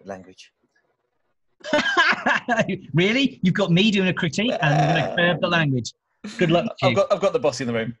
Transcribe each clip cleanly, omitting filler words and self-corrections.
language. Really? You've got me doing a critique and you're going to curb the language. Good luck to you. I've got the boss in the room.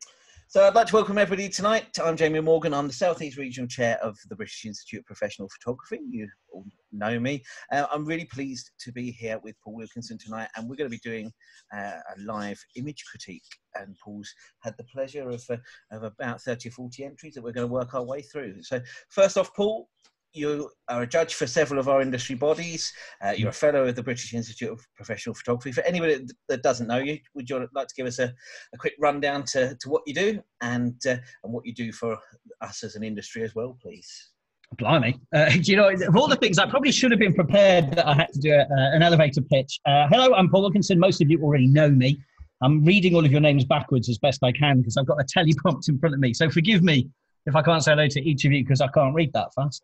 So I'd like to welcome everybody tonight. I'm Jamie Morgan. I'm the South East Regional Chair of the British Institute of Professional Photography. You all know me. I'm really pleased to be here with Paul Wilkinson tonight, and we're going to be doing a live image critique. And Paul's had the pleasure of about 30 or 40 entries that we're going to work our way through. So first off, Paul, you are a judge for several of our industry bodies. You're a fellow of the British Institute of Professional Photography. For anybody that doesn't know you, would you like to give us a quick rundown to what you do and what you do for us as an industry as well, please? Blimey. You know, of all the things, I probably should have been prepared that I had to do an elevator pitch. Hello, I'm Paul Wilkinson. Most of you already know me. I'm reading all of your names backwards as best I can because I've got a teleprompt in front of me. So forgive me if I can't say hello to each of you because I can't read that fast.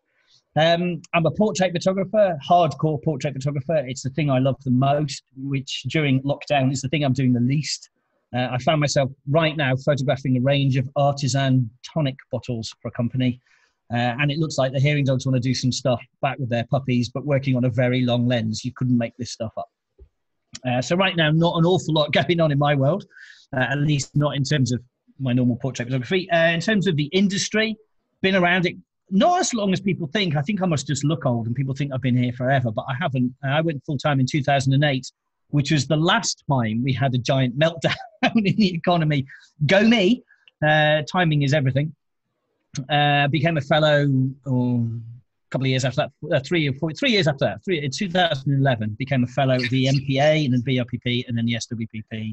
I'm a portrait photographer, hardcore portrait photographer. It's the thing I love the most, which during lockdown is the thing I'm doing the least. I found myself right now photographing a range of artisan tonic bottles for a company. And it looks like the Hearing Dogs want to do some stuff back with their puppies, but working on a very long lens. You couldn't make this stuff up. So right now, not an awful lot going on in my world, at least not in terms of my normal portrait photography. In terms of the industry, been around it not as long as people think. I think I must just look old and people think I've been here forever, but I haven't. I went full-time in 2008, which was the last time we had a giant meltdown in the economy. Go me. Timing is everything. Became a fellow a couple of years after that, 3 years after that, in 2011, became a fellow of the MPA and then BRPP and then the SWPP.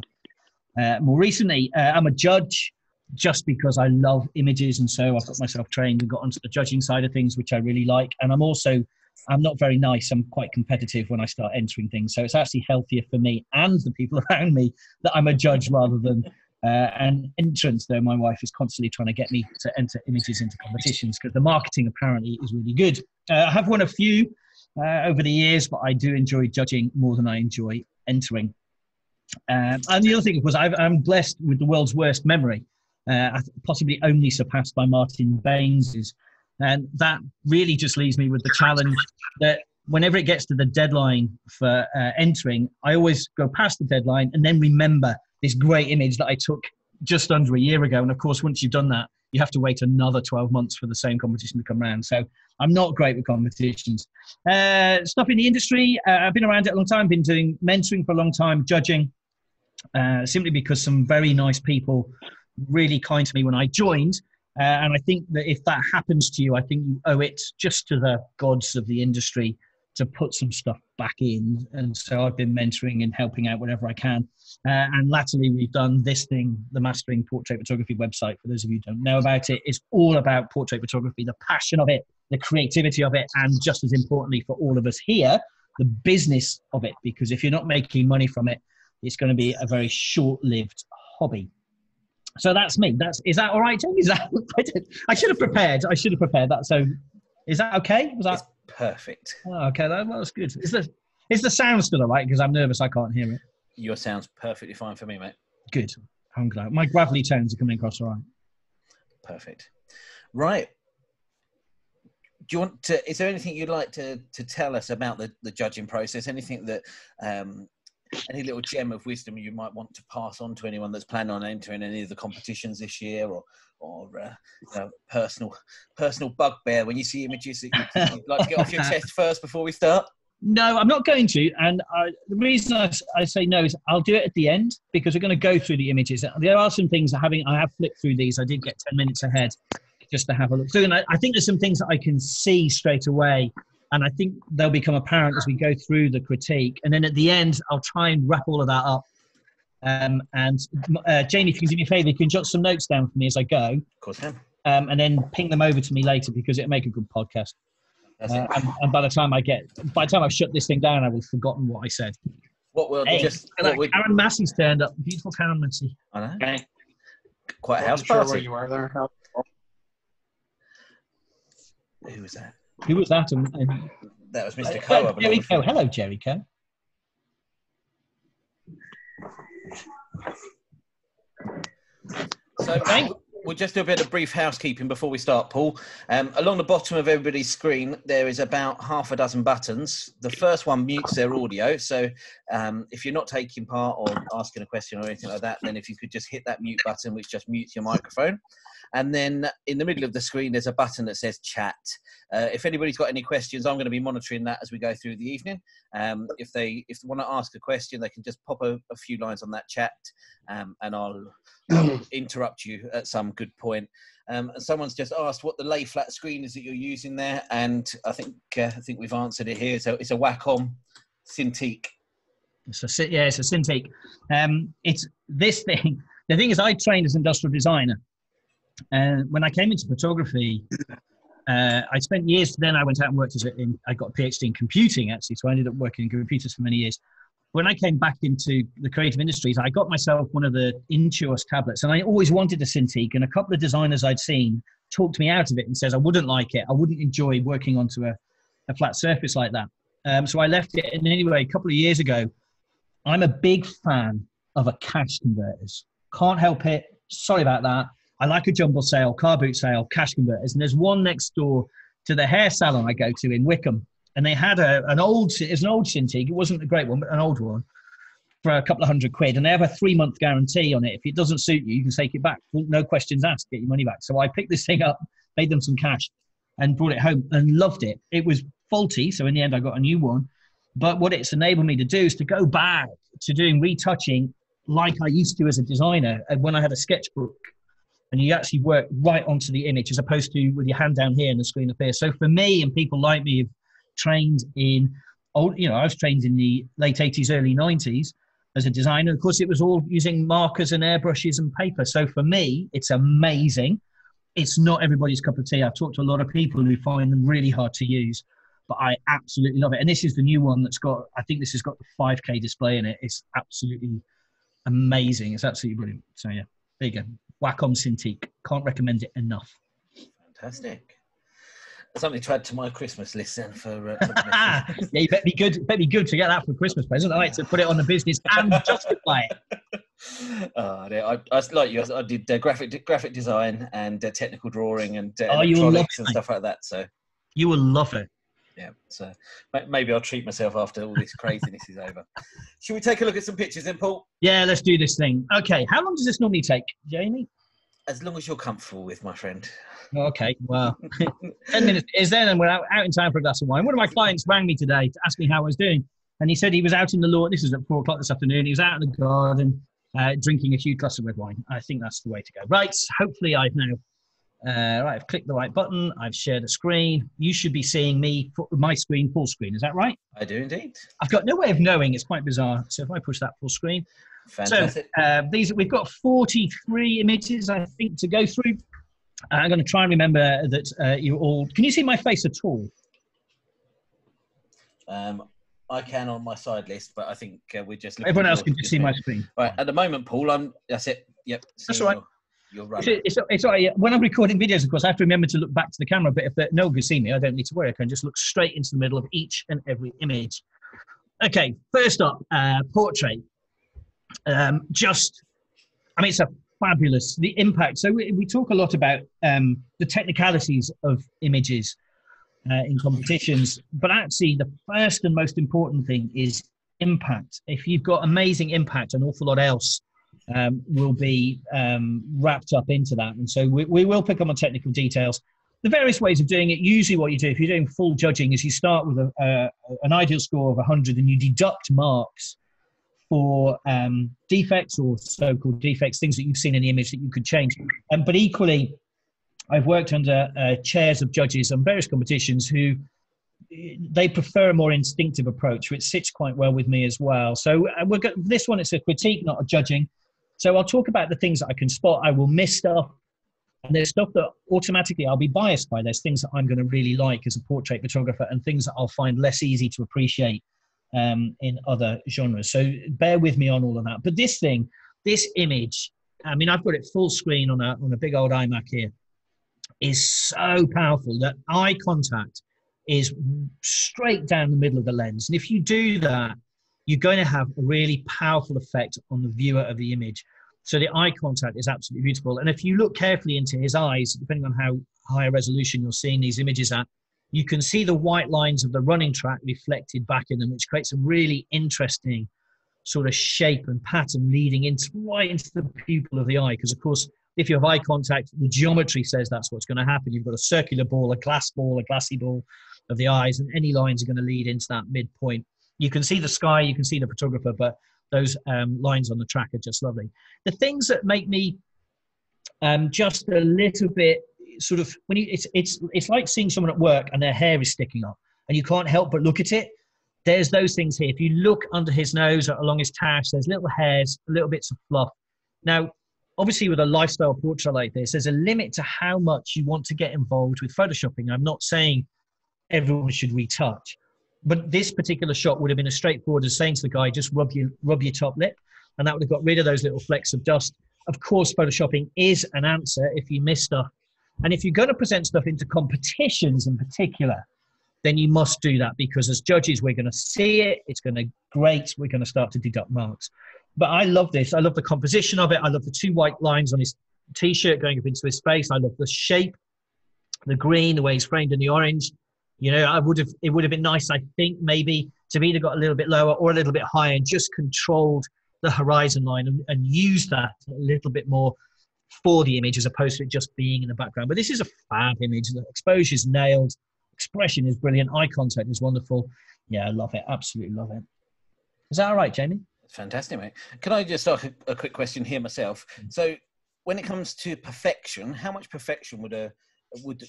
More recently, I'm a judge just because I love images, and so I've got myself trained and got onto the judging side of things, which I really like. And I'm not very nice. I'm quite competitive when I start entering things. So it's actually healthier for me and the people around me that I'm a judge rather than an entrance, though my wife is constantly trying to get me to enter images into competitions because the marketing apparently is really good. I have won a few over the years, but I do enjoy judging more than I enjoy entering. And the other thing was I'm blessed with the world's worst memory, possibly only surpassed by Martin Baines's. And that really just leaves me with the challenge that whenever it gets to the deadline for entering, I always go past the deadline and then remember this great image that I took just under a year ago. And of course, once you've done that, you have to wait another 12 months for the same competition to come around. So I'm not great with competitions. Stuff in the industry, I've been around it a long time, been doing mentoring for a long time, judging, simply because some very nice people really kind to me when I joined. And I think that if that happens to you, I think you owe it just to the gods of the industry to put some stuff back in. And so I've been mentoring and helping out wherever I can. And latterly, we've done this thing, the Mastering Portrait Photography website. For those of you who don't know about it, it's all about portrait photography, the passion of it, the creativity of it, and just as importantly for all of us here, the business of it. Because if you're not making money from it, it's going to be a very short-lived hobby. So that's me. Is that all right, Jamie? I should have prepared that. So is that okay? It's perfect. Oh, okay, that was good. Is the sound still all right? Because I'm nervous I can't hear it. Your sound's perfectly fine for me, mate. Good. I'm glad. My gravelly tones are coming across all right. Perfect. Right. Do you want to? Is there anything you'd like to tell us about the judging process? Anything that any little gem of wisdom you might want to pass on to anyone that's planning on entering any of the competitions this year, or personal bugbear when you see images that you'd like to get off your chest first before we start? No, I'm not going to. And the reason I say no is I'll do it at the end because we're going to go through the images. There are some things I have flicked through these. I did get 10 minutes ahead just to have a look through. And I think there's some things that I can see straight away. And I think they'll become apparent as we go through the critique. And then at the end, I'll try and wrap all of that up. Janie, if you can do me a favour, you can jot some notes down for me as I go. Of course I can. And then ping them over to me later because it'll make a good podcast. And by the time I've shut this thing down, I will have forgotten what I said. Karen Massey's turned up. Beautiful Karen Massey. I know. Okay. Quite a house party. Sure where you are there. Who was that? Who was that? That was Mr. Coe. Jerry Coe. Hello, Jerry Coe. So We'll just do a bit of brief housekeeping before we start, Paul. Along the bottom of everybody's screen, there is about half a dozen buttons. The first one mutes their audio. So if you're not taking part or asking a question or anything like that, then if you could just hit that mute button, which just mutes your microphone. And then in the middle of the screen, there's a button that says chat. If anybody's got any questions, I'm going to be monitoring that as we go through the evening. If they want to ask a question, they can just pop a few lines on that chat, and I'll interrupt you at some good point. Someone's just asked what the lay flat screen is that you're using there, and I think we've answered it here. So it's a Wacom Cintiq. It's a Cintiq. It's this thing. The thing is, I trained as an industrial designer. When I came into photography, I spent years. Then I went out and worked I got a PhD in computing, actually. So I ended up working in computers for many years. When I came back into the creative industries, I got myself one of the Intuos tablets, and I always wanted a Cintiq. And a couple of designers I'd seen talked me out of it and says I wouldn't like it. I wouldn't enjoy working onto a flat surface like that. So I left it. And anyway, a couple of years ago, I'm a big fan of a cache converters. Can't help it. Sorry about that. I like a jumble sale, car boot sale, cache converters. And there's one next door to the hair salon I go to in Wickham. And they had an old Cintiq. It wasn't a great one, but an old one for a couple of £100. And they have a 3-month guarantee on it. If it doesn't suit you, you can take it back. No questions asked, get your money back. So I picked this thing up, paid them some cash, and brought it home and loved it. It was faulty. So in the end, I got a new one. But what it's enabled me to do is to go back to doing retouching like I used to as a designer when I had a sketchbook. And you actually work right onto the image as opposed to with your hand down here and the screen up here. So for me and people like me, trained in I was trained in the late 80s, early 90s as a designer. Of course, it was all using markers and airbrushes and paper. So for me, it's amazing. It's not everybody's cup of tea. I've talked to a lot of people who find them really hard to use, but I absolutely love it. And this is the new one I think this has got the 5K display in it. It's absolutely amazing. It's absolutely brilliant. So yeah, there you go. Wacom Cintiq. Can't recommend it enough. Fantastic. Something to add to my Christmas list then for yeah, you better be good. Better be good to get that for a Christmas present. I like to put it on the business and justify it. I like you. I did graphic design and technical drawing and you will love electronics and it, stuff like that. So you will love it. Yeah. So maybe I'll treat myself after all this craziness is over. Should we take a look at some pictures then, Paul? Yeah, let's do this thing. Okay. How long does this normally take, Jamie? As long as you're comfortable with, my friend. Okay, well, 10 minutes is then, and we're out in time for a glass of wine. One of my clients rang me today to ask me how I was doing, and he said he was out in the lawn. This was at 4 o'clock this afternoon. He was out in the garden drinking a huge glass of red wine. I think that's the way to go. Right, hopefully I've now, I've clicked the right button. I've shared a screen. You should be seeing my screen, full screen. Is that right? I do indeed. I've got no way of knowing. It's quite bizarre. So if I push that full screen. Fantastic. So we've got 43 images, I think, to go through. I'm going to try and remember that you all... Can you see my face at all? I can on my side list, but I think we're just... Everyone else can just see my screen. Right, at the moment, Paul, that's it. Yep. That's all right. You're right. It's all right. When I'm recording videos, of course, I have to remember to look back to the camera, but if no one can see me, I don't need to worry. I can just look straight into the middle of each and every image. Okay, first up, portrait. It's a fabulous, the impact. So we talk a lot about the technicalities of images in competitions, but actually the first and most important thing is impact. If you've got amazing impact, an awful lot else will be wrapped up into that. And so we will pick up on technical details. The various ways of doing it, usually what you do if you're doing full judging is you start with an ideal score of 100 and you deduct marks for defects or so-called defects, things that you've seen in the image that you could change. But equally, I've worked under chairs of judges on various competitions who they prefer a more instinctive approach, which sits quite well with me as well. So this one, it's a critique, not a judging. So I'll talk about the things that I can spot. I will miss stuff. And there's stuff that automatically I'll be biased by. There's things that I'm going to really like as a portrait photographer and things that I'll find less easy to appreciate in other genres. So bear with me on all of that. But this image, I mean, I've got it full screen on a big old iMac here, is so powerful that eye contact is straight down the middle of the lens. And if you do that, you're going to have a really powerful effect on the viewer of the image. So the eye contact is absolutely beautiful. And if you look carefully into his eyes, depending on how high a resolution you're seeing these images at, you can see the white lines of the running track reflected back in them, which creates a really interesting sort of shape and pattern leading into right into the pupil of the eye. Because, of course, if you have eye contact, the geometry says that's what's going to happen. You've got a circular ball, a glassy ball of the eyes, and any lines are going to lead into that midpoint. You can see the sky, you can see the photographer, but those lines on the track are just lovely. The things that make me just a little bit sort of, when you, it's like seeing someone at work and their hair is sticking up and you can't help but look at it. There's those things here. If you look under his nose or along his tash, there's little hairs, little bits of fluff. Now, obviously with a lifestyle portrait like this, there's a limit to how much you want to get involved with photoshopping. I'm not saying everyone should retouch, but this particular shot would have been as straightforward as saying to the guy, just rub your top lip, and that would have got rid of those little flecks of dust. Of course, photoshopping is an answer if you miss stuff. And if you're going to present stuff into competitions in particular, then you must do that, because as judges, we're going to see it. It's going to grate. We're going to start to deduct marks. But I love this. I love the composition of it. I love the two white lines on his T-shirt going up into his face. I love the shape, the green, the way he's framed in the orange. You know, it would have been nice, I think, maybe to have either got a little bit lower or a little bit higher and just controlled the horizon line and used that a little bit more for the image as opposed to it just being in the background. But this is a fab image. The exposure is nailed. Expression is brilliant. Eye contact is wonderful. Yeah, I love it. Absolutely love it. Is that all right, Jamie? Fantastic, mate. Can I just ask a quick question here myself? So when it comes to perfection, how much perfection would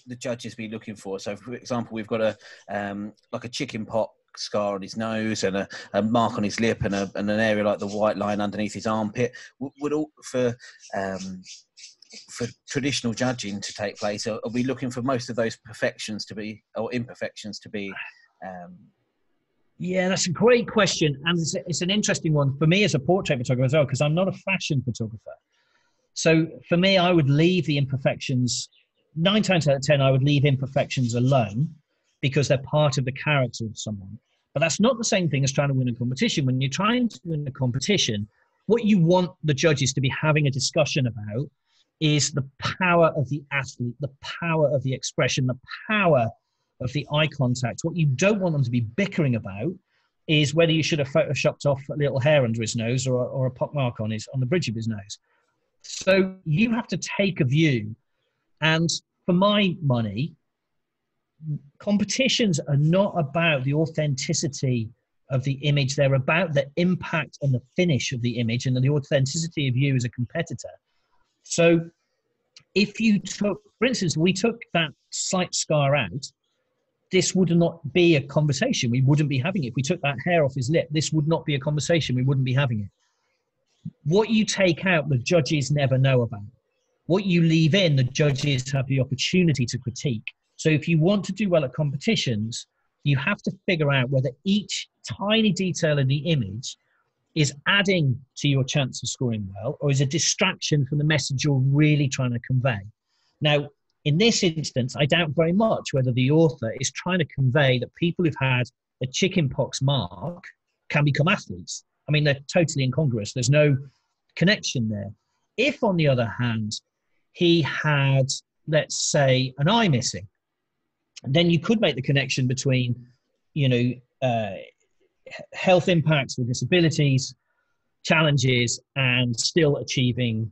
the judges be looking for? So, for example, we've got like a chicken pox scar on his nose and a mark on his lip and an area like the white line underneath his armpit. For traditional judging to take place, are we looking for most of those perfections to be, or imperfections to be? Yeah, that's a great question. And it's an interesting one for me as a portrait photographer as well, because I'm not a fashion photographer. So for me, I would leave the imperfections, 9 times out of 10, I would leave imperfections alone because they're part of the character of someone. But that's not the same thing as trying to win a competition. When you're trying to win a competition, what you want the judges to be having a discussion about is the power of the athlete, the power of the expression, the power of the eye contact. What you don't want them to be bickering about is whether you should have photoshopped off a little hair under his nose or a pockmark on the bridge of his nose. So you have to take a view. And for my money, competitions are not about the authenticity of the image. They're about the impact and the finish of the image and the authenticity of you as a competitor. So if you took, for instance, we took that slight scar out, this would not be a conversation. We wouldn't be having it. If we took that hair off his lip, this would not be a conversation. We wouldn't be having it. What you take out, the judges never know about. What you leave in, the judges have the opportunity to critique. So if you want to do well at competitions, you have to figure out whether each tiny detail in the image is adding to your chance of scoring well, or is a distraction from the message you're really trying to convey. Now, in this instance, I doubt very much whether the author is trying to convey that people who've had a chickenpox mark can become athletes. I mean, they're totally incongruous. There's no connection there. If, on the other hand, he had, let's say, an eye missing, then you could make the connection between, health impacts with disabilities, challenges, and still achieving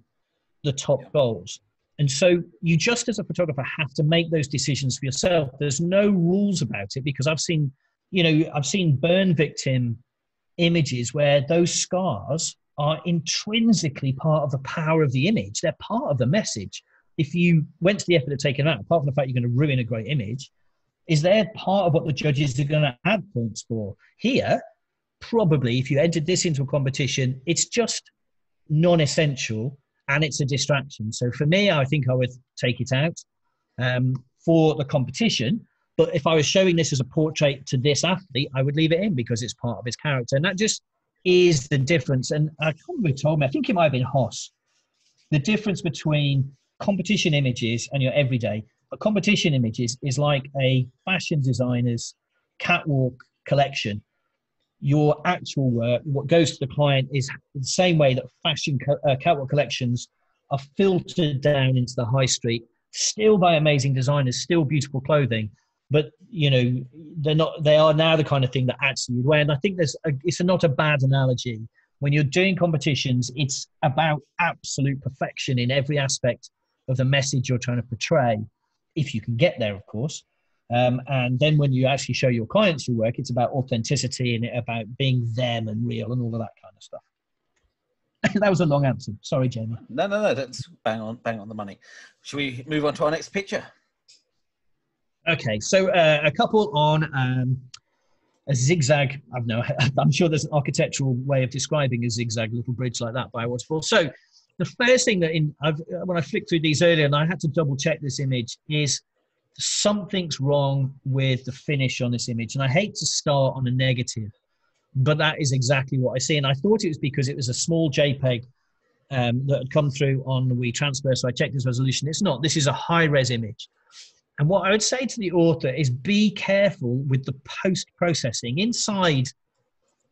the top goals. And so you just as a photographer have to make those decisions for yourself. There's no rules about it, because I've seen burn victim images where those scars are intrinsically part of the power of the image. They're part of the message. If you went to the effort of taking them out, apart from the fact you're going to ruin a great image, is there part of what the judges are going to add points for? Here, probably, if you entered this into a competition, it's just non-essential and it's a distraction. So for me, I think I would take it out for the competition. But if I was showing this as a portrait to this athlete, I would leave it in because it's part of his character. And that just is the difference. And I can't remember who told me, I think it might have been Hoss, the difference between competition images and your everyday. But competition images is like a fashion designer's catwalk collection. your actual work, what goes to the client, is the same way that fashion catwalk collections are filtered down into the high street, still by amazing designers, still beautiful clothing. But, you know, they are now the kind of thing that actually you wear. And I think it's not a bad analogy. When you're doing competitions, it's about absolute perfection in every aspect of the message you're trying to portray, if you can get there, of course. And then when you actually show your clients your work, it's about authenticity and about being them and real and all of that kind of stuff. That was a long answer. Sorry, Jamie. No, that's bang on the money. Shall we move on to our next picture? Okay, so a couple on a zigzag. I'm sure there's an architectural way of describing a zigzag little bridge like that by waterfall. So the first thing that when I flicked through these earlier, and I had to double check this image, is something's wrong with the finish on this image. And I hate to start on a negative, but that is exactly what I see. And I thought it was because it was a small JPEG that had come through on the WeTransfer. So I checked this resolution. It's not. This is a high-res image. And what I would say to the author is be careful with the post-processing. Inside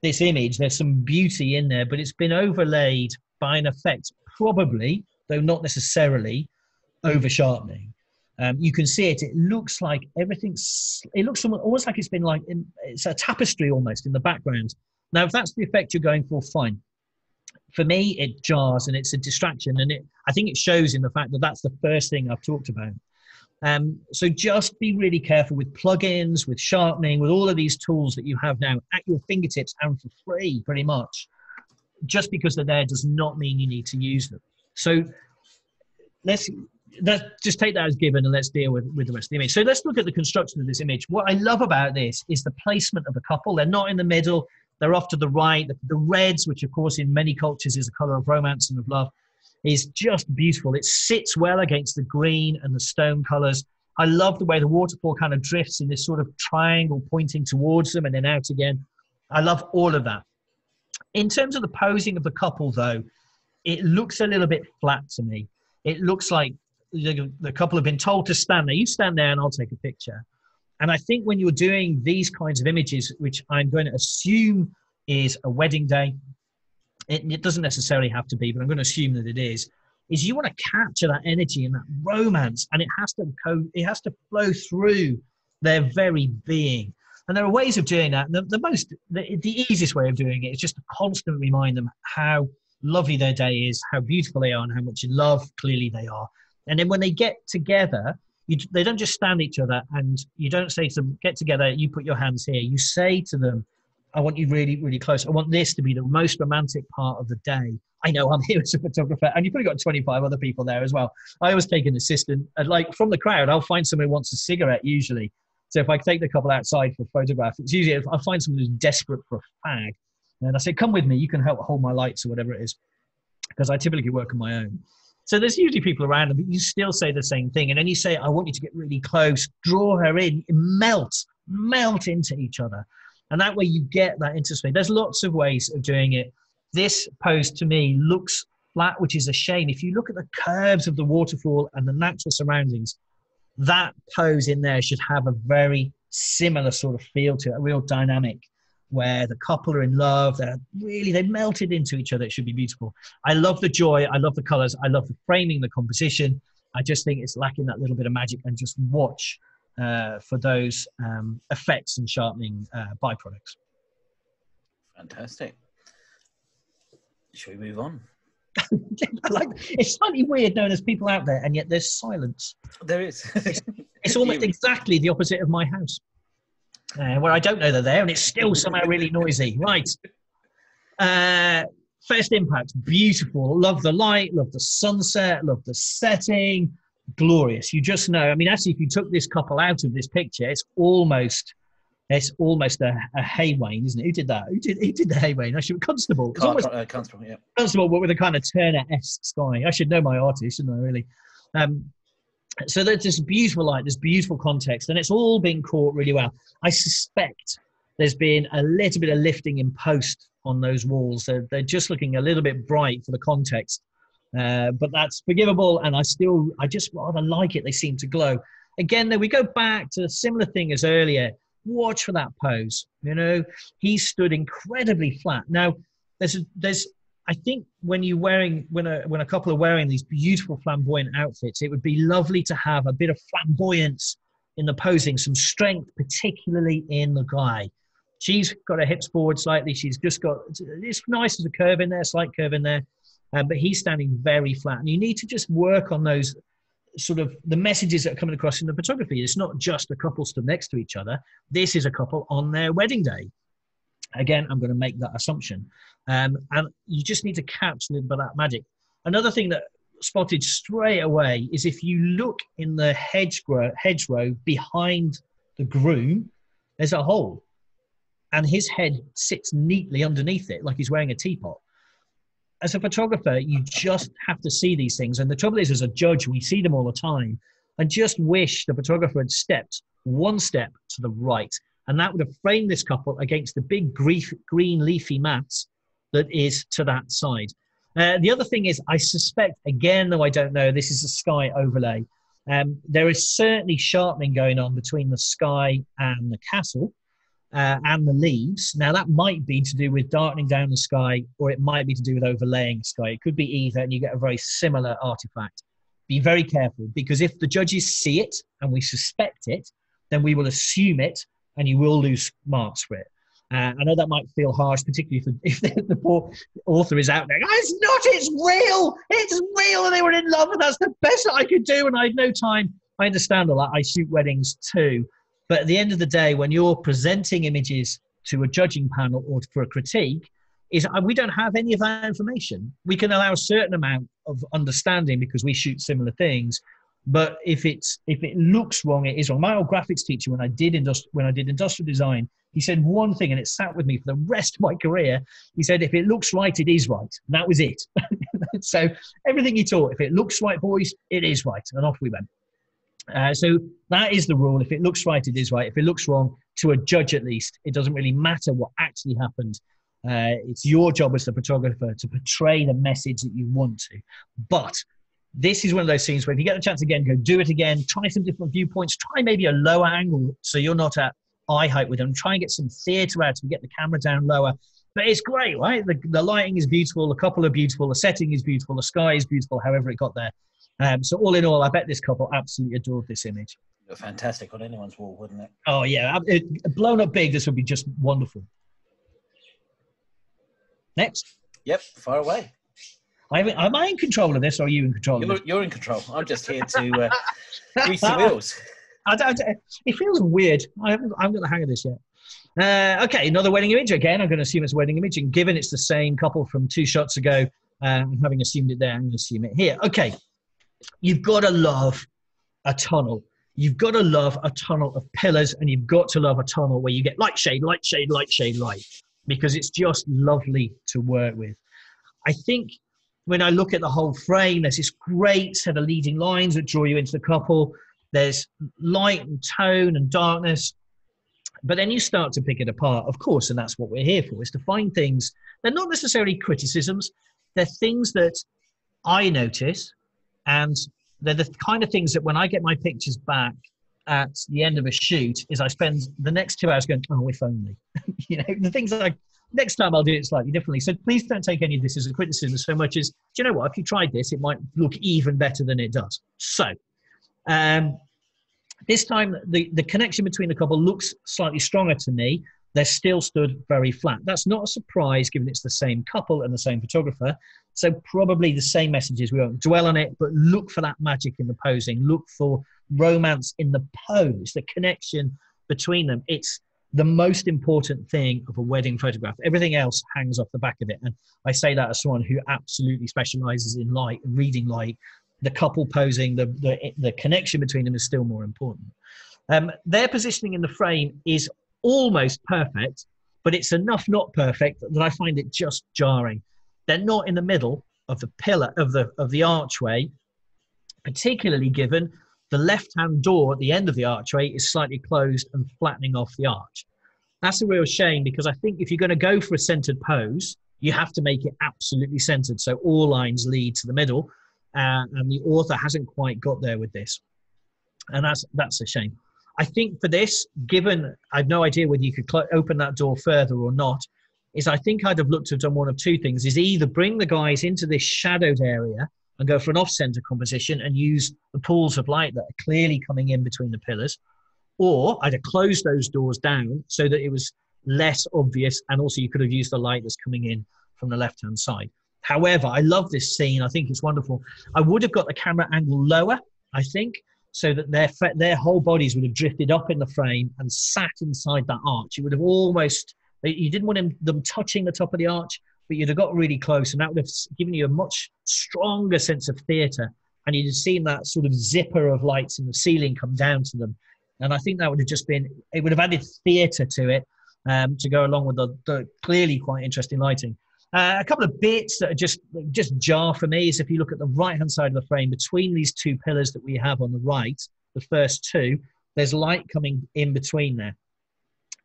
this image, there's some beauty in there, but it's been overlaid by an effect, probably, though not necessarily, over-sharpening. You can see it. It looks like it looks almost like it's been like, it's a tapestry almost in the background. Now, if that's the effect you're going for, fine. For me, it jars and it's a distraction. And I think it shows in the fact that that's the first thing I've talked about. So just be really careful with plugins, with sharpening, with all of these tools that you have now at your fingertips and for free, pretty much. Just because they're there does not mean you need to use them. So let's just take that as given and let's deal with the rest of the image. So let's look at the construction of this image. What I love about this is the placement of the couple. They're not in the middle. They're off to the right. The reds, which of course in many cultures is a color of romance and of love, is just beautiful. It sits well against the green and the stone colors. I love the way the waterfall kind of drifts in this sort of triangle pointing towards them and then out again. I love all of that. In terms of the posing of the couple, though, it looks a little bit flat to me. It looks like the couple have been told to stand there. You stand there and I'll take a picture. And I think when you're doing these kinds of images, which I'm going to assume is a wedding day, it doesn't necessarily have to be, but I'm going to assume that it is you want to capture that energy and that romance, and it has to flow through their very being. And there are ways of doing that. The easiest way of doing it is just to constantly remind them how lovely their day is, how beautiful they are, and how much in love clearly they are. And then when they get together, they don't just stand each other, and you don't say to them, get together, you put your hands here. You say to them, I want you really, really close. I want this to be the most romantic part of the day. I know I'm here as a photographer, and you've probably got 25 other people there as well. I always take an assistant. Like from the crowd, I'll find someone who wants a cigarette usually. So if I take the couple outside for a photograph, it's usually if I find someone who's desperate for a fag, and I say, come with me, you can help hold my lights or whatever it is, because I typically work on my own. So there's usually people around them, but you still say the same thing. And then you say, I want you to get really close, draw her in, melt into each other. And that way you get that intimacy. There's lots of ways of doing it. This pose to me looks flat, which is a shame. If you look at the curves of the waterfall and the natural surroundings, that pose in there should have a very similar sort of feel to it, a real dynamic where the couple are in love. They've melted into each other. It should be beautiful. I love the joy. I love the colors. I love the framing, the composition. I just think it's lacking that little bit of magic, and just watch for those effects and sharpening byproducts. Fantastic. Shall we move on? It's slightly weird knowing there's people out there and yet there's silence. There is. It's almost exactly the opposite of my house, where I don't know they're there and it's still somehow really noisy. Right. First impact, beautiful. Love the light, love the sunset, love the setting. Glorious. You just know. I mean, actually, if you took this couple out of this picture, it's almost a Haywain, isn't it? Who did that? Who did the Haywain? I should Constable. Constable, yeah. Constable, but with a kind of Turner-esque sky. I should know my artist, shouldn't I? Really. So there's this beautiful light, this beautiful context, and it's all been caught really well. I suspect there's been a little bit of lifting in post on those walls. They're just looking a little bit bright for the context. But that's forgivable, and I just rather like it. They seem to glow. Again, though, we go back to a similar thing as earlier. watch for that pose. You know, he stood incredibly flat. Now, I think when a couple are wearing these beautiful flamboyant outfits, it would be lovely to have a bit of flamboyance in the posing, some strength, particularly in the guy. She's got her hips forward slightly. She's just got, it's nice, there's a curve in there, slight curve in there, but he's standing very flat. And you need to just work on those sort of the messages that are coming across in the photography. It's not just a couple stood next to each other. This is a couple on their wedding day. Again, I'm going to make that assumption. And you just need to capture a little bit of that magic. Another thing that spotted straight away is if you look in the hedgerow behind the groom, there's a hole. And his head sits neatly underneath it, like he's wearing a teapot. As a photographer, you just have to see these things. And the trouble is, as a judge, we see them all the time and just wish the photographer had stepped one step to the right. And that would have framed this couple against the big green leafy mats that is to that side. The other thing is, I suspect, again, though I don't know, this is a sky overlay. There is certainly sharpening going on between the sky and the castle and the leaves. Now, that might be to do with darkening down the sky, or it might be to do with overlaying the sky. It could be either, and you get a very similar artifact. Be very careful, because if the judges see it and we suspect it, then we will assume it, and you will lose marks for it. I know that might feel harsh, particularly if the poor author is out there. It's real, and they were in love, and that's the best that I could do, and I had no time. I understand all that. I shoot weddings too. But at the end of the day, when you're presenting images to a judging panel or for a critique, we don't have any of that information. We can allow a certain amount of understanding because we shoot similar things. But if it looks wrong, it is wrong. My old graphics teacher, when I did industrial design, he said one thing, and it sat with me for the rest of my career. He said, if it looks right, it is right. And that was it. So everything he taught, if it looks right, boys, it is right. And off we went. So that is the rule. If it looks right, it is right. If it looks wrong, to a judge at least, it doesn't really matter what actually happened. It's your job as the photographer to portray the message that you want to. But this is one of those scenes where if you get the chance again, go do it again, try some different viewpoints, try maybe a lower angle so you're not at eye height with them, try and get some theatre out and get the camera down lower. But it's great, right? The lighting is beautiful, the couple are beautiful, the setting is beautiful, the sky is beautiful, however it got there. So all in all, I bet this couple absolutely adored this image. Fantastic on anyone's wall, wouldn't it? Oh, yeah. Blown up big, this would be just wonderful. Next. Yep, far away. Am I in control of this, or are you in control of this? You're in control. I'm just here to grease the wheels. It feels weird. I haven't got the hang of this yet. Okay, another wedding image. Again, I'm going to assume it's a wedding image. And given it's the same couple from 2 shots ago, having assumed it there, I'm going to assume it here. Okay, you've got to love a tunnel. You've got to love a tunnel of pillars, and you've got to love a tunnel where you get light, shade, light, shade, light, shade, light, because it's just lovely to work with. I think when I look at the whole frame, there's this great set of leading lines that draw you into the couple. There's light and tone and darkness. But then you start to pick it apart, of course, and that's what we're here for, is to find things. They're not necessarily criticisms. They're things that I notice, and they're the kind of things that when I get my pictures back at the end of a shoot, is I spend the next 2 hours going, oh, if only. You know, the things that next time I'll do it slightly differently. So please don't take any of this as a criticism so much as, do you know what, if you tried this, it might look even better than it does. So this time, the connection between the couple looks slightly stronger to me. They're still stood very flat. That's not a surprise, given it's the same couple and the same photographer. So probably the same messages. We won't dwell on it, but look for that magic in the posing. Look for romance in the pose, the connection between them. It's the most important thing of a wedding photograph. Everything else hangs off the back of it. And I say that as someone who absolutely specializes in light, reading light. The couple posing, the connection between them is still more important. Their positioning in the frame is almost perfect, but it's enough not perfect that I find it just jarring. They're not in the middle of the pillar of the archway, particularly given the left-hand door at the end of the archway is slightly closed and flattening off the arch. That's a real shame, because I think if you're going to go for a centered pose, you have to make it absolutely centered. So all lines lead to the middle, and the author hasn't quite got there with this. And that's a shame. I think for this, given I've no idea whether you could open that door further or not, is I think I'd have looked to have done one of two things, is either bring the guys into this shadowed area and go for an off-center composition and use the pools of light that are clearly coming in between the pillars, or I'd have closed those doors down so that it was less obvious, and also you could have used the light that's coming in from the left-hand side. However, I love this scene. I think it's wonderful. I would have got the camera angle lower, I think, so that their whole bodies would have drifted up in the frame and sat inside that arch. You would have almost, you didn't want them touching the top of the arch, but you'd have got really close, and that would have given you a much stronger sense of theatre, and you'd have seen that sort of zipper of lights in the ceiling come down to them. And I think that would have just been, it would have added theatre to it, to go along with the clearly quite interesting lighting. A couple of bits that are just jar for me is if you look at the right-hand side of the frame, between these two pillars that we have on the right, the first two, there's light coming in between there.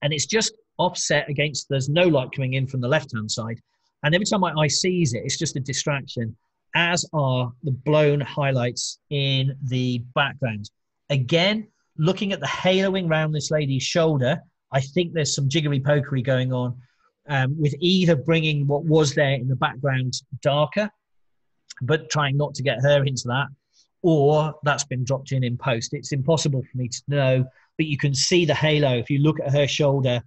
And it's just offset against, there's no light coming in from the left-hand side. And every time my eye sees it, it's just a distraction, as are the blown highlights in the background. Again, looking at the haloing around this lady's shoulder, I think there's some jiggery-pokery going on with either bringing what was there in the background darker, but trying not to get her into that, or that's been dropped in post. It's impossible for me to know, but you can see the halo. If you look at her shoulder,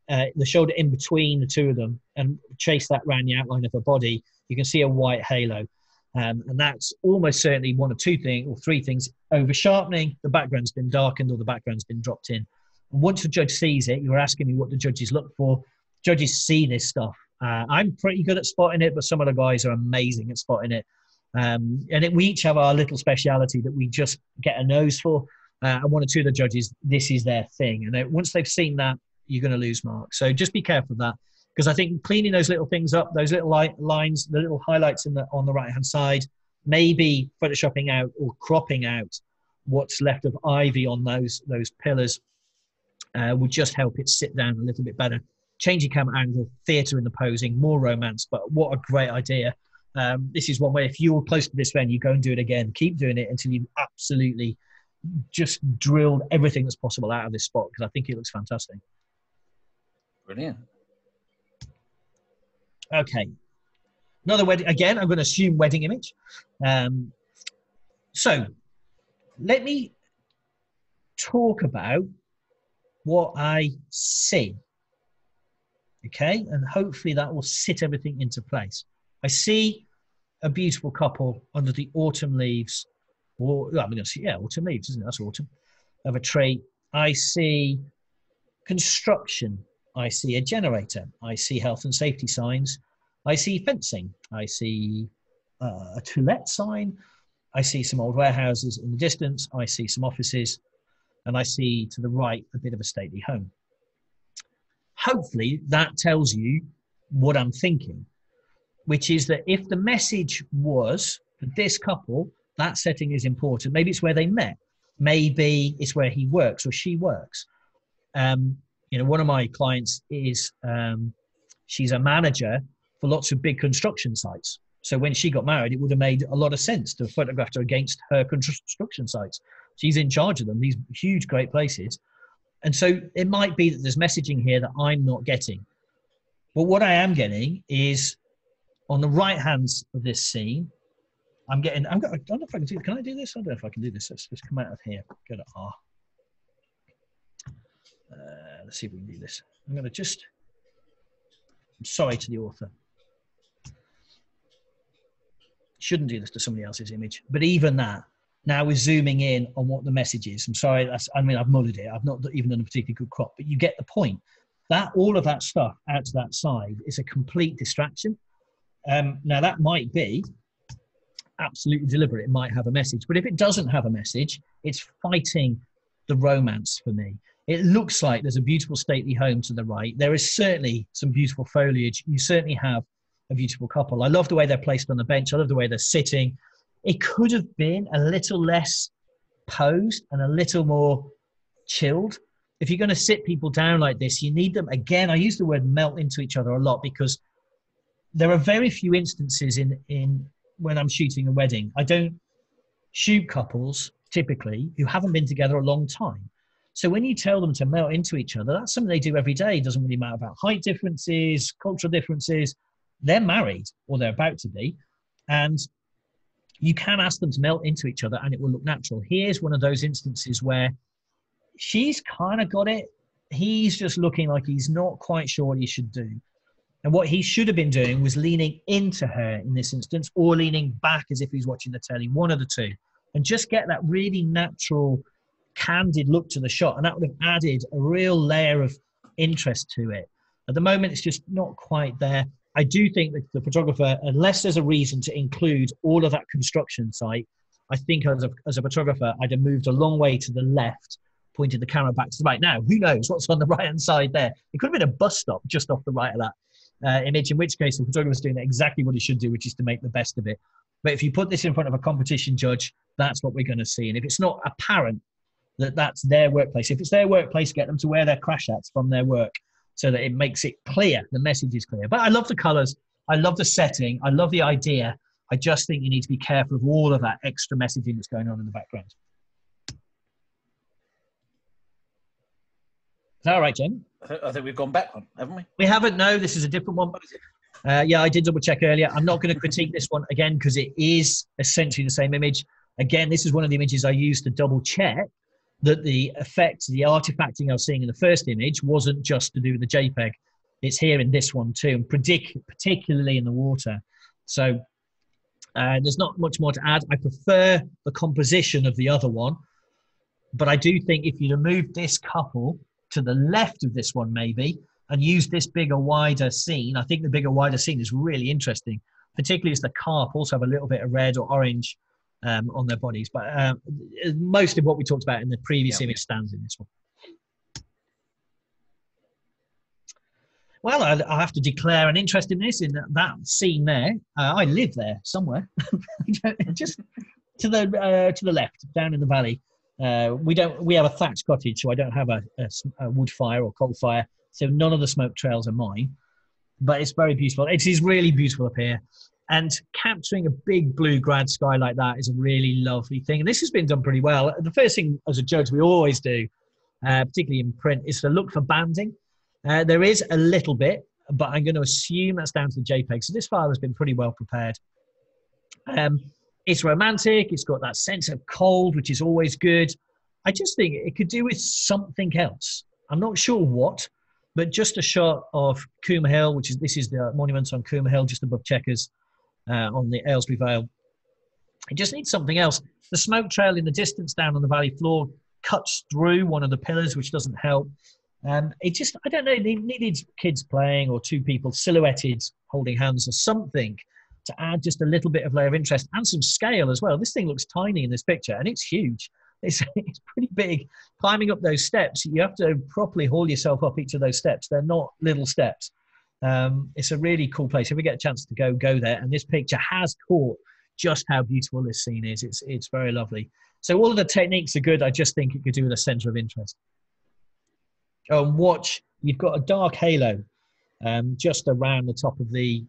the shoulder in between the two of them, and chase that around the outline of her body, you can see a white halo. And that's almost certainly one of two things, or three things: over sharpening, the background's been darkened, or the background's been dropped in. And once the judge sees it, you're asking me what the judges look for. Judges see this stuff. I'm pretty good at spotting it, but some of the guys are amazing at spotting it. We each have our little speciality that we just get a nose for. And one or two of the judges, this is their thing. And once they've seen that, you're going to lose marks. So just be careful of that, because I think cleaning those little things up, those little lines, the little highlights on the right-hand side, maybe photoshopping out or cropping out what's left of ivy on those pillars would just help it sit down a little bit better. Change your camera angle, theatre in the posing, more romance, but what a great idea. This is one way, if you're close to this venue, go and do it again. Keep doing it until you've absolutely just drilled everything that's possible out of this spot, because I think it looks fantastic. Brilliant. Okay. Another wedding, again, I'm going to assume wedding image. So let me talk about what I see. Okay, and hopefully that will sit everything into place. I see a beautiful couple under the autumn leaves, or I'm going to see, yeah, autumn leaves, isn't it? That's autumn, of a tree. I see construction. I see a generator. I see health and safety signs. I see fencing. I see a to let sign. I see some old warehouses in the distance. I see some offices, and I see to the right a bit of a stately home. Hopefully that tells you what I'm thinking, which is that if the message was for this couple, that setting is important. Maybe it's where they met. Maybe it's where he works or she works. One of my clients is, she's a manager for lots of big construction sites. So when she got married, it would have made a lot of sense to photograph her against her construction sites. She's in charge of them, these huge, great places. And so it might be that there's messaging here that I'm not getting. But what I am getting is on the right hand of this scene, I don't know if I can do this. Can I do this? I don't know if I can do this. Let's just come out of here. Go to R. Let's see if we can do this. I'm sorry to the author. Shouldn't do this to somebody else's image. But even that, now we're zooming in on what the message is. I'm sorry, I've muddled it. I've not even done a particularly good crop, but you get the point. All of that stuff out to that side is a complete distraction. Now that might be absolutely deliberate. It might have a message, but if it doesn't have a message, it's fighting the romance for me. It looks like there's a beautiful stately home to the right. There is certainly some beautiful foliage. You certainly have a beautiful couple. I love the way they're placed on the bench. I love the way they're sitting. It could have been a little less posed and a little more chilled. If you're going to sit people down like this, you need them. Again, I use the word melt into each other a lot, because there are very few instances in when I'm shooting a wedding. I don't shoot couples typically who haven't been together a long time. So when you tell them to melt into each other, that's something they do every day. It doesn't really matter about height differences, cultural differences. They're married, or they're about to be. And you can ask them to melt into each other and it will look natural. Here's one of those instances where she's kind of got it. He's just looking like he's not quite sure what he should do. And what he should have been doing was leaning into her in this instance, or leaning back as if he's watching the telly, one of the two, and just get that really natural, candid look to the shot. And that would have added a real layer of interest to it. At the moment, it's just not quite there. I do think that the photographer, unless there's a reason to include all of that construction site, I think as a photographer, I'd have moved a long way to the left, pointed the camera back to the right. Now, who knows what's on the right-hand side there? It could have been a bus stop just off the right of that image, in which case the photographer's doing exactly what he should do, which is to make the best of it. But if you put this in front of a competition judge, that's what we're going to see. And if it's not apparent that that's their workplace, if it's their workplace, get them to wear their crash hats from their work, so that it makes it clear, the message is clear. But I love the colours, I love the setting, I love the idea. I just think you need to be careful of all of that extra messaging that's going on in the background. Is that all right, Jen? I think we've gone back one, haven't we? We haven't, no, this is a different one. Yeah, I did double check earlier. I'm not going to critique this one again because it is essentially the same image. Again, this is one of the images I used to double check that the effect, the artifacting I was seeing in the first image wasn't just to do with the JPEG. It's here in this one too, and particularly in the water. So there's not much more to add. I prefer the composition of the other one, but I do think if you'd moved this couple to the left of this one maybe, and use this bigger, wider scene, I think the bigger, wider scene is really interesting, particularly as the carp also have a little bit of red or orange on their bodies. But most of what we talked about in the previous image stands in this one. Well, I have to declare an interest in this, in that scene there. I live there somewhere, just to the left, down in the valley. We have a thatched cottage, so I don't have a wood fire or coal fire, so none of the smoke trails are mine. But it's very beautiful. It is really beautiful up here. And capturing a big blue grad sky like that is a really lovely thing. And this has been done pretty well. The first thing as a judge we always do, particularly in print, is to look for banding. There is a little bit, but I'm going to assume that's down to the JPEG. So this file has been pretty well prepared. It's romantic. It's got that sense of cold, which is always good. I just think it could do with something else. I'm not sure what, but just a shot of Coombe Hill, this is the monument on Coombe Hill, just above Chequers. On the Aylesbury Vale. It just needs something else. The smoke trail in the distance down on the valley floor cuts through one of the pillars, which doesn't help. It just, I don't know, it needed kids playing or two people silhouetted holding hands or something to add just a little bit of layer of interest and some scale as well. This thing looks tiny in this picture and it's huge. It's pretty big. Climbing up those steps, you have to properly haul yourself up each of those steps. They're not little steps. It's a really cool place. If we get a chance to go there. And this picture has caught just how beautiful this scene is. It's very lovely. So all of the techniques are good. I just think it could do with a centre of interest. Watch, you've got a dark halo just around the top of the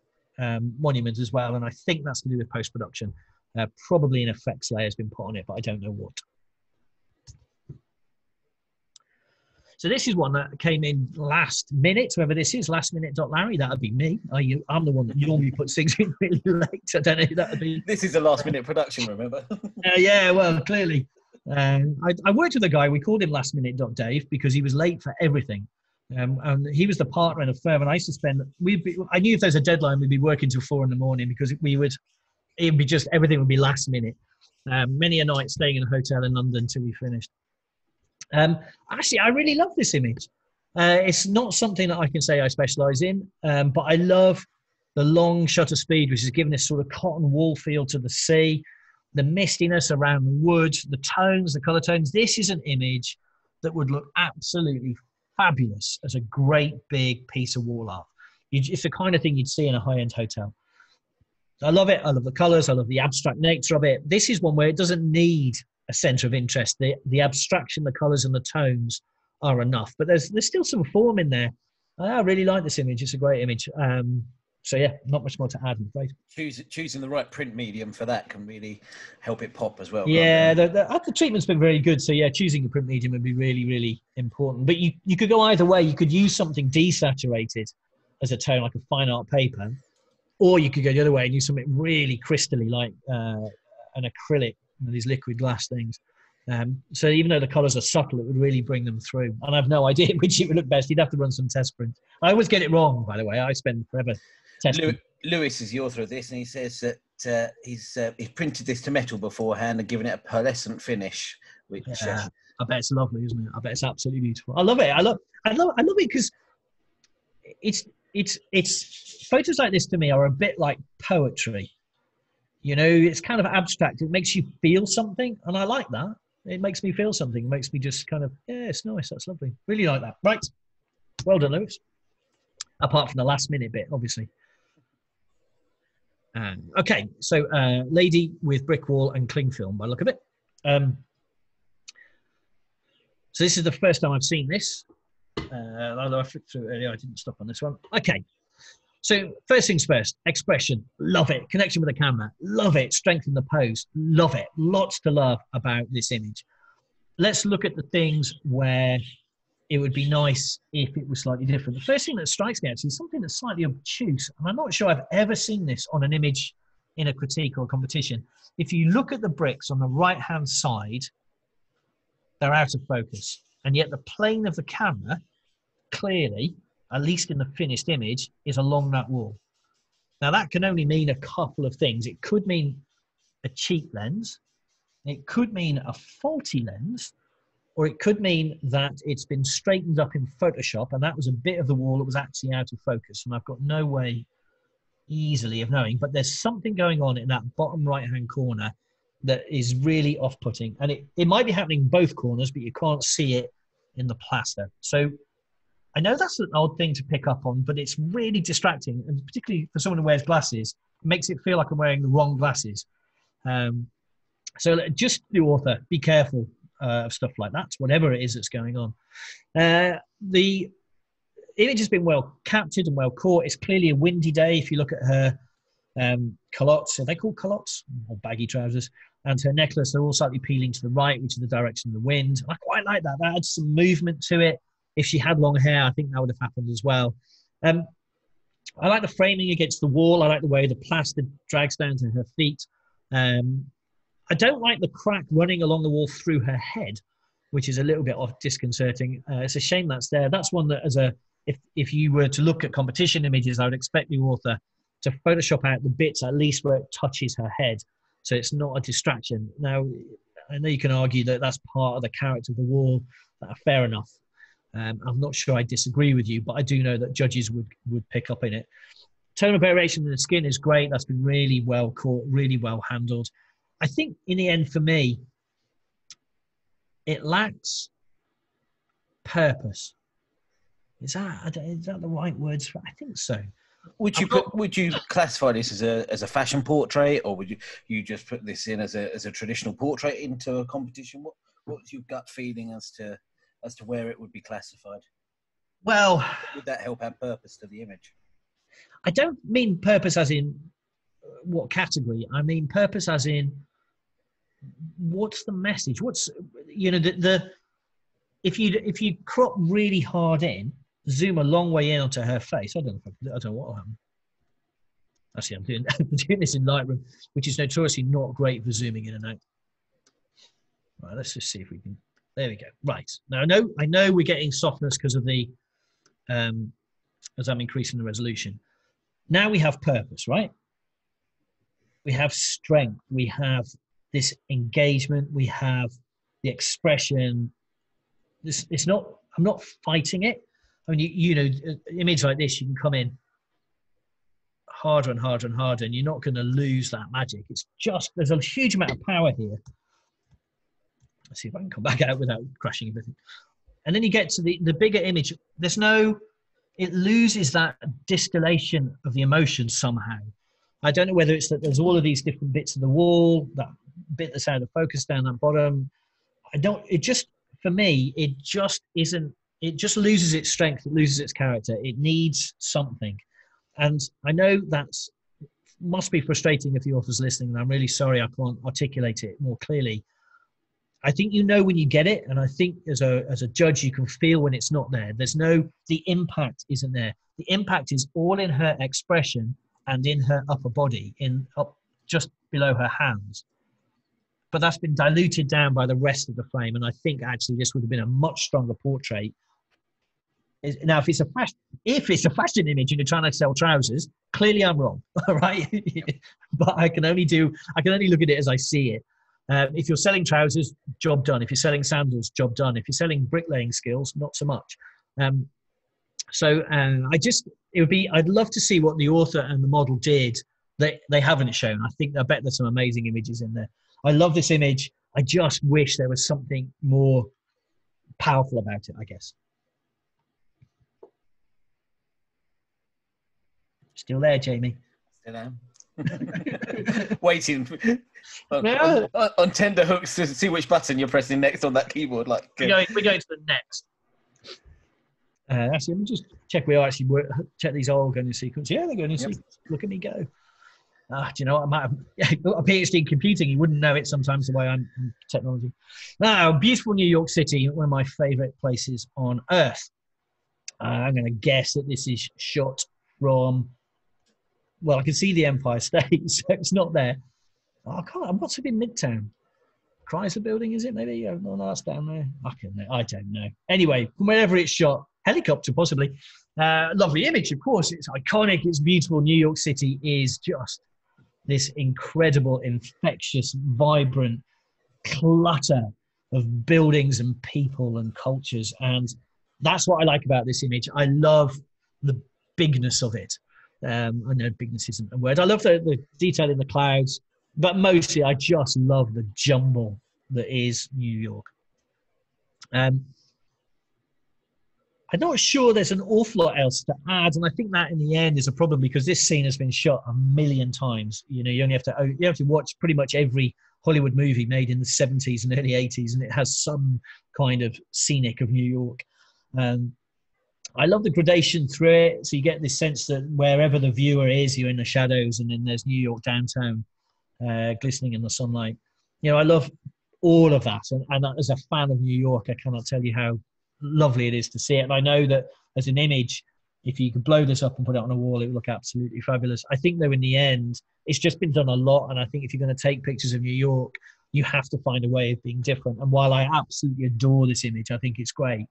monument as well. And I think that's to do with post-production. Probably an effects layer has been put on it, but I don't know what. So this is one that came in last minute, whoever this is, lastminute.larry, that would be me. I'm the one that normally puts things in really late. I don't know who that would be. This is a last minute production, remember? Yeah, well, clearly. I worked with a guy, we called him lastminute.dave because he was late for everything. And he was the partner in a firm, and I used to spend, I knew if there's a deadline, we'd be working till 4 a.m. because it would be just, everything would be last minute. Many a night staying in a hotel in London till we finished. Actually, I really love this image. It's not something that I can say I specialize in, but I love the long shutter speed, which is giving this sort of cotton wool feel to the sea, the mistiness around the wood, the tones, the color tones. This is an image that would look absolutely fabulous as a great big piece of wall art. It's the kind of thing you'd see in a high-end hotel. I love it. I love the colors. I love the abstract nature of it. This is one where it doesn't need a center of interest. The abstraction, the colors and the tones are enough, but there's still some form in there. I really like this image. It's a great image. So yeah, not much more to add, I'm afraid. Choosing the right print medium for that can really help it pop as well. Yeah, the treatment's been very good. So yeah, choosing a print medium would be really, really important. But you could go either way. You could use something desaturated as a tone, like a fine art paper, or you could go the other way and use something really crystally, like an acrylic, these liquid glass things. So even though the colours are subtle, it would really bring them through. And I've no idea which it would look best. You'd have to run some test prints. I always get it wrong, by the way. I spend forever testing. Lewis is the author of this, and he says that he's printed this to metal beforehand and given it a pearlescent finish. Which I bet it's lovely, isn't it? I bet it's absolutely beautiful. I love it. I love it because it's photos like this to me are a bit like poetry. You know, it's kind of abstract. It makes you feel something, and I like that. It makes me feel something. It makes me just kind of, yeah, it's nice. That's lovely. Really like that. Right. Well done, Lewis. Apart from the last minute bit, obviously. Okay, so Lady with Brick Wall and cling film by the look of it. So this is the first time I've seen this. Although I flipped through it earlier, I didn't stop on this one. Okay, so first things first, expression, love it. Connection with the camera, love it. Strengthen the pose, love it. Lots to love about this image. Let's look at the things where it would be nice if it was slightly different. The first thing that strikes me actually is something that's slightly obtuse, and I'm not sure I've ever seen this on an image in a critique or a competition. If you look at the bricks on the right-hand side, they're out of focus, and yet the plane of the camera clearly, at least in the finished image, is along that wall. Now that can only mean a couple of things. It could mean a cheap lens, it could mean a faulty lens, or it could mean that it's been straightened up in Photoshop and that was a bit of the wall that was actually out of focus, and I've got no way easily of knowing, but there's something going on in that bottom right-hand corner that is really off-putting, and it might be happening in both corners, but you can't see it in the plaster. So I know that's an odd thing to pick up on, but it's really distracting, and particularly for someone who wears glasses, it makes it feel like I'm wearing the wrong glasses. So just the author, be careful of stuff like that, whatever it is that's going on. The image has been well captured and well caught. It's clearly a windy day. If you look at her culottes, are they called culottes? Or baggy trousers? And her necklace, they're all slightly peeling to the right, which is the direction of the wind. I quite like that. That adds some movement to it. If she had long hair, I think that would have happened as well. I like the framing against the wall. I like the way the plaster drags down to her feet. I don't like the crack running along the wall through her head, which is a little bit disconcerting. It's a shame that's there. That's one that, if you were to look at competition images, I would expect the author to Photoshop out the bits at least where it touches her head, so it's not a distraction. Now, I know you can argue that that's part of the character of the wall. Fair enough. I'm not sure I disagree with you, but I do know that judges would pick up in it. Tone of variation in the skin is great. That's been really well caught, really well handled. I think in the end, for me, it lacks purpose. Is that the right words? I think so. Would you classify this as a fashion portrait, or would you just put this in as a traditional portrait into a competition? What's your gut feeling as to where it would be classified? Well, would that help add purpose to the image? I don't mean purpose as in what category. I mean purpose as in what's the message? What's, you know, if you crop really hard in, zoom a long way in onto her face. I don't know what will happen. Actually, I'm doing this in Lightroom, which is notoriously not great for zooming in and out. Right, let's just see if we can. There we go. Right. Now, I know we're getting softness because of the, as I'm increasing the resolution. Now we have purpose, right? We have strength. We have this engagement. We have the expression. It's not, I'm not fighting it. I mean, you know, an image like this, you can come in harder and harder and harder, and you're not going to lose that magic. It's just, there's a huge amount of power here. Let's see if I can come back out without crashing everything. And then you get to the bigger image. It loses that distillation of the emotion somehow. I don't know whether it's that there's all of these different bits of the wall, that bit that's out of focus down that bottom. For me, it just isn't, it just loses its strength. It loses its character. It needs something. And I know that's must be frustrating if the author's listening, and I'm really sorry I can't articulate it more clearly. I think you know when you get it, and I think as a judge you can feel when it's not there. The impact isn't there. The impact is all in her expression and in her upper body, up just below her hands. But that's been diluted down by the rest of the frame, and I think actually this would have been a much stronger portrait. Now, if it's a fashion image and you're trying to sell trousers, clearly I'm wrong, all right? But I can only look at it as I see it. If you're selling trousers, job done. If you're selling sandals, job done. If you're selling bricklaying skills, not so much. I'd love to see what the author and the model did that they haven't shown. I bet there's some amazing images in there. I love this image. I just wish there was something more powerful about it, I guess. Still there, Jamie? Still am. Waiting on tender hooks to see which button you're pressing next on that keyboard. Like we're going to the next. Actually, let me just check. Check these are all going in sequence. Yeah, they're going in sequence. Look at me go. Do you know what? I might have a PhD in computing. You wouldn't know it sometimes the way I'm in technology. Now, beautiful New York City, one of my favourite places on earth. I'm going to guess that this is shot from. Well, I can see the Empire State, so it's not there. I can't. What's it in Midtown? Chrysler Building, is it? Maybe. No, that's down there. I don't know. Anyway, from wherever it's shot, helicopter possibly. Lovely image, of course. It's iconic. It's beautiful. New York City is just this incredible, infectious, vibrant clutter of buildings and people and cultures, and that's what I like about this image. I love the bigness of it. I know bigness isn't a word. I love the detail in the clouds, but mostly I just love the jumble that is New York. I'm not sure there's an awful lot else to add, and I think that in the end is a problem because this scene has been shot 1,000,000 times. You know, you have to watch pretty much every Hollywood movie made in the 70s and early 80s, and it has some kind of scenic of New York. I love the gradation through it. So you get this sense that wherever the viewer is, you're in the shadows, and then there's New York downtown glistening in the sunlight. You know, I love all of that. And as a fan of New York, I cannot tell you how lovely it is to see it. And I know that as an image, if you could blow this up and put it on a wall, it would look absolutely fabulous. I think, though, in the end, it's just been done a lot. And I think if you're going to take pictures of New York, you have to find a way of being different. And while I absolutely adore this image, I think it's great.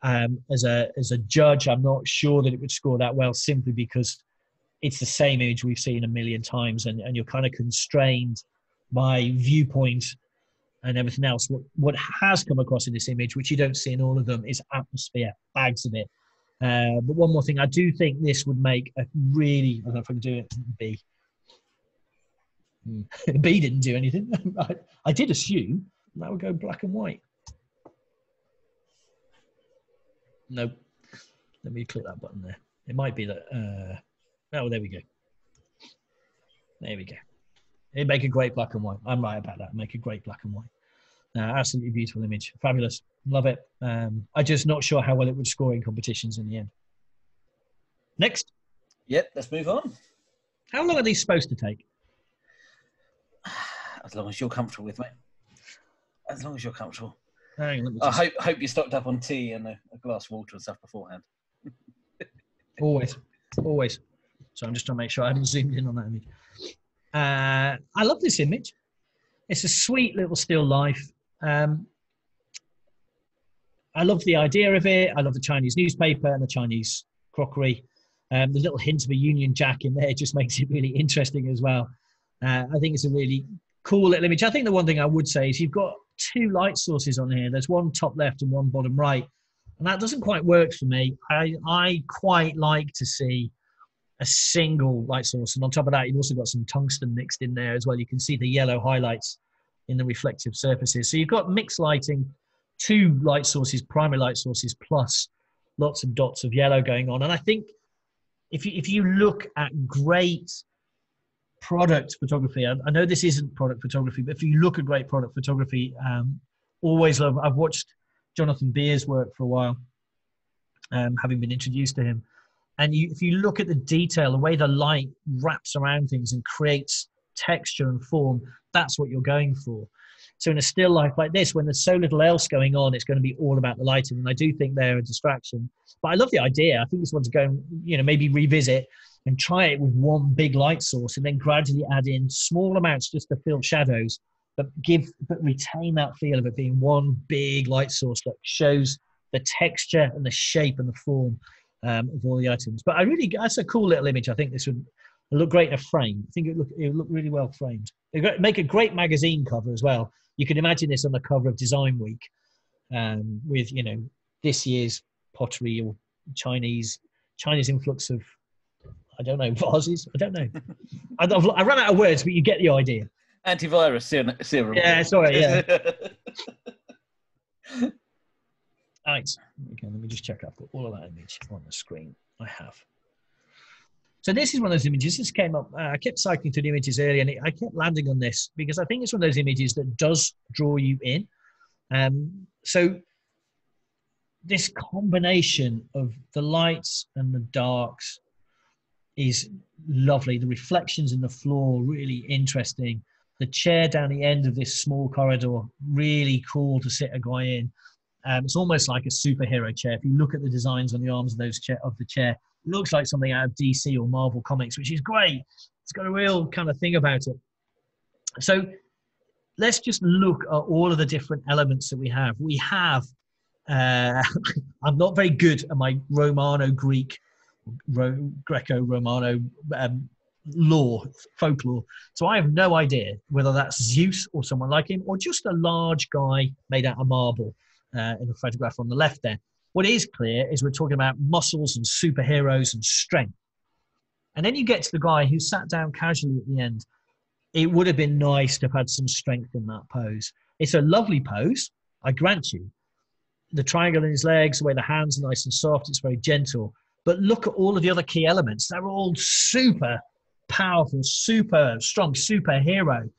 As a judge, I'm not sure that it would score that well simply because it's the same image we've seen 1,000,000 times, and you're kind of constrained by viewpoint and everything else. What has come across in this image, which you don't see in all of them, is atmosphere, bags of it. But one more thing, I do think this would make a really, I don't know if I can do it, B. B didn't do anything. I did assume that would go black and white. Nope. Let me click that button there. It might be that. Oh, there we go. There we go. It'd make a great black and white. I'm right about that. Make a great black and white. Absolutely beautiful image. Fabulous. Love it. I'm just not sure how well it would score in competitions in the end. Next. Yep, let's move on. How long are these supposed to take? As long as you're comfortable with, mate. As long as you're comfortable. Hang on, I hope you stocked up on tea and a glass of water and stuff beforehand. Always. So I'm just trying to make sure I haven't zoomed in on that image. I love this image. It's a sweet little still life. I love the idea of it. I love the Chinese newspaper and the Chinese crockery. The little hint of a Union Jack in there just makes it really interesting as well. I think it's a really cool little image. I think the one thing I would say is you've got two light sources on here. There's one top left and one bottom right. And that doesn't quite work for me. I quite like to see a single light source. And on top of that, you've also got some tungsten mixed in there as well. You can see the yellow highlights in the reflective surfaces. So you've got mixed lighting, two light sources, primary light sources, plus lots of dots of yellow going on. And I think if you look at great product photography, I know this isn't product photography, but if you look at great product photography, always love, I've watched Jonathan Beer's work for a while, having been introduced to him. And if you look at the detail, the way the light wraps around things and creates texture and form, that's what you're going for. So in a still life like this, when there's so little else going on, it's going to be all about the lighting. And I do think they're a distraction. But I love the idea. I think it's one to go and, maybe revisit and try it with one big light source and then gradually add in small amounts just to fill shadows, but retain that feel of it being one big light source that shows the texture and the shape and the form of all the items. But that's a cool little image. I think this would look great in a frame. I think it would look really well framed. It'd make a great magazine cover as well. You can imagine this on the cover of Design Week with, this year's pottery or Chinese influx of, I don't know, vases. I don't know. I ran out of words, but you get the idea. Antivirus serum. Yeah, sorry, yeah. Right. Okay, let me just check. I've got all of that image on the screen. I have. So this is one of those images. This came up. I kept cycling through the images earlier, and I kept landing on this because I think it's one of those images that does draw you in. So this combination of the lights and the darks is lovely. The reflections in the floor, really interesting. The chair down the end of this small corridor, really cool to sit a guy in. It's almost like a superhero chair. If you look at the designs on the arms of the chair, it looks like something out of DC or Marvel Comics, which is great. It's got a real kind of thing about it. So let's just look at all of the different elements that we have. We have, I'm not very good at my Romano-Greek, Greco-Romano folklore. So I have no idea whether that's Zeus or someone like him, or just a large guy made out of marble in the photograph on the left there. What is clear is we're talking about muscles and superheroes and strength. And then you get to the guy who sat down casually at the end. It would have been nice to have had some strength in that pose. It's a lovely pose, I grant you. The triangle in his legs, the way the hands are nice and soft, it's very gentle. But look at all of the other key elements. They're all super powerful, super strong, superhero.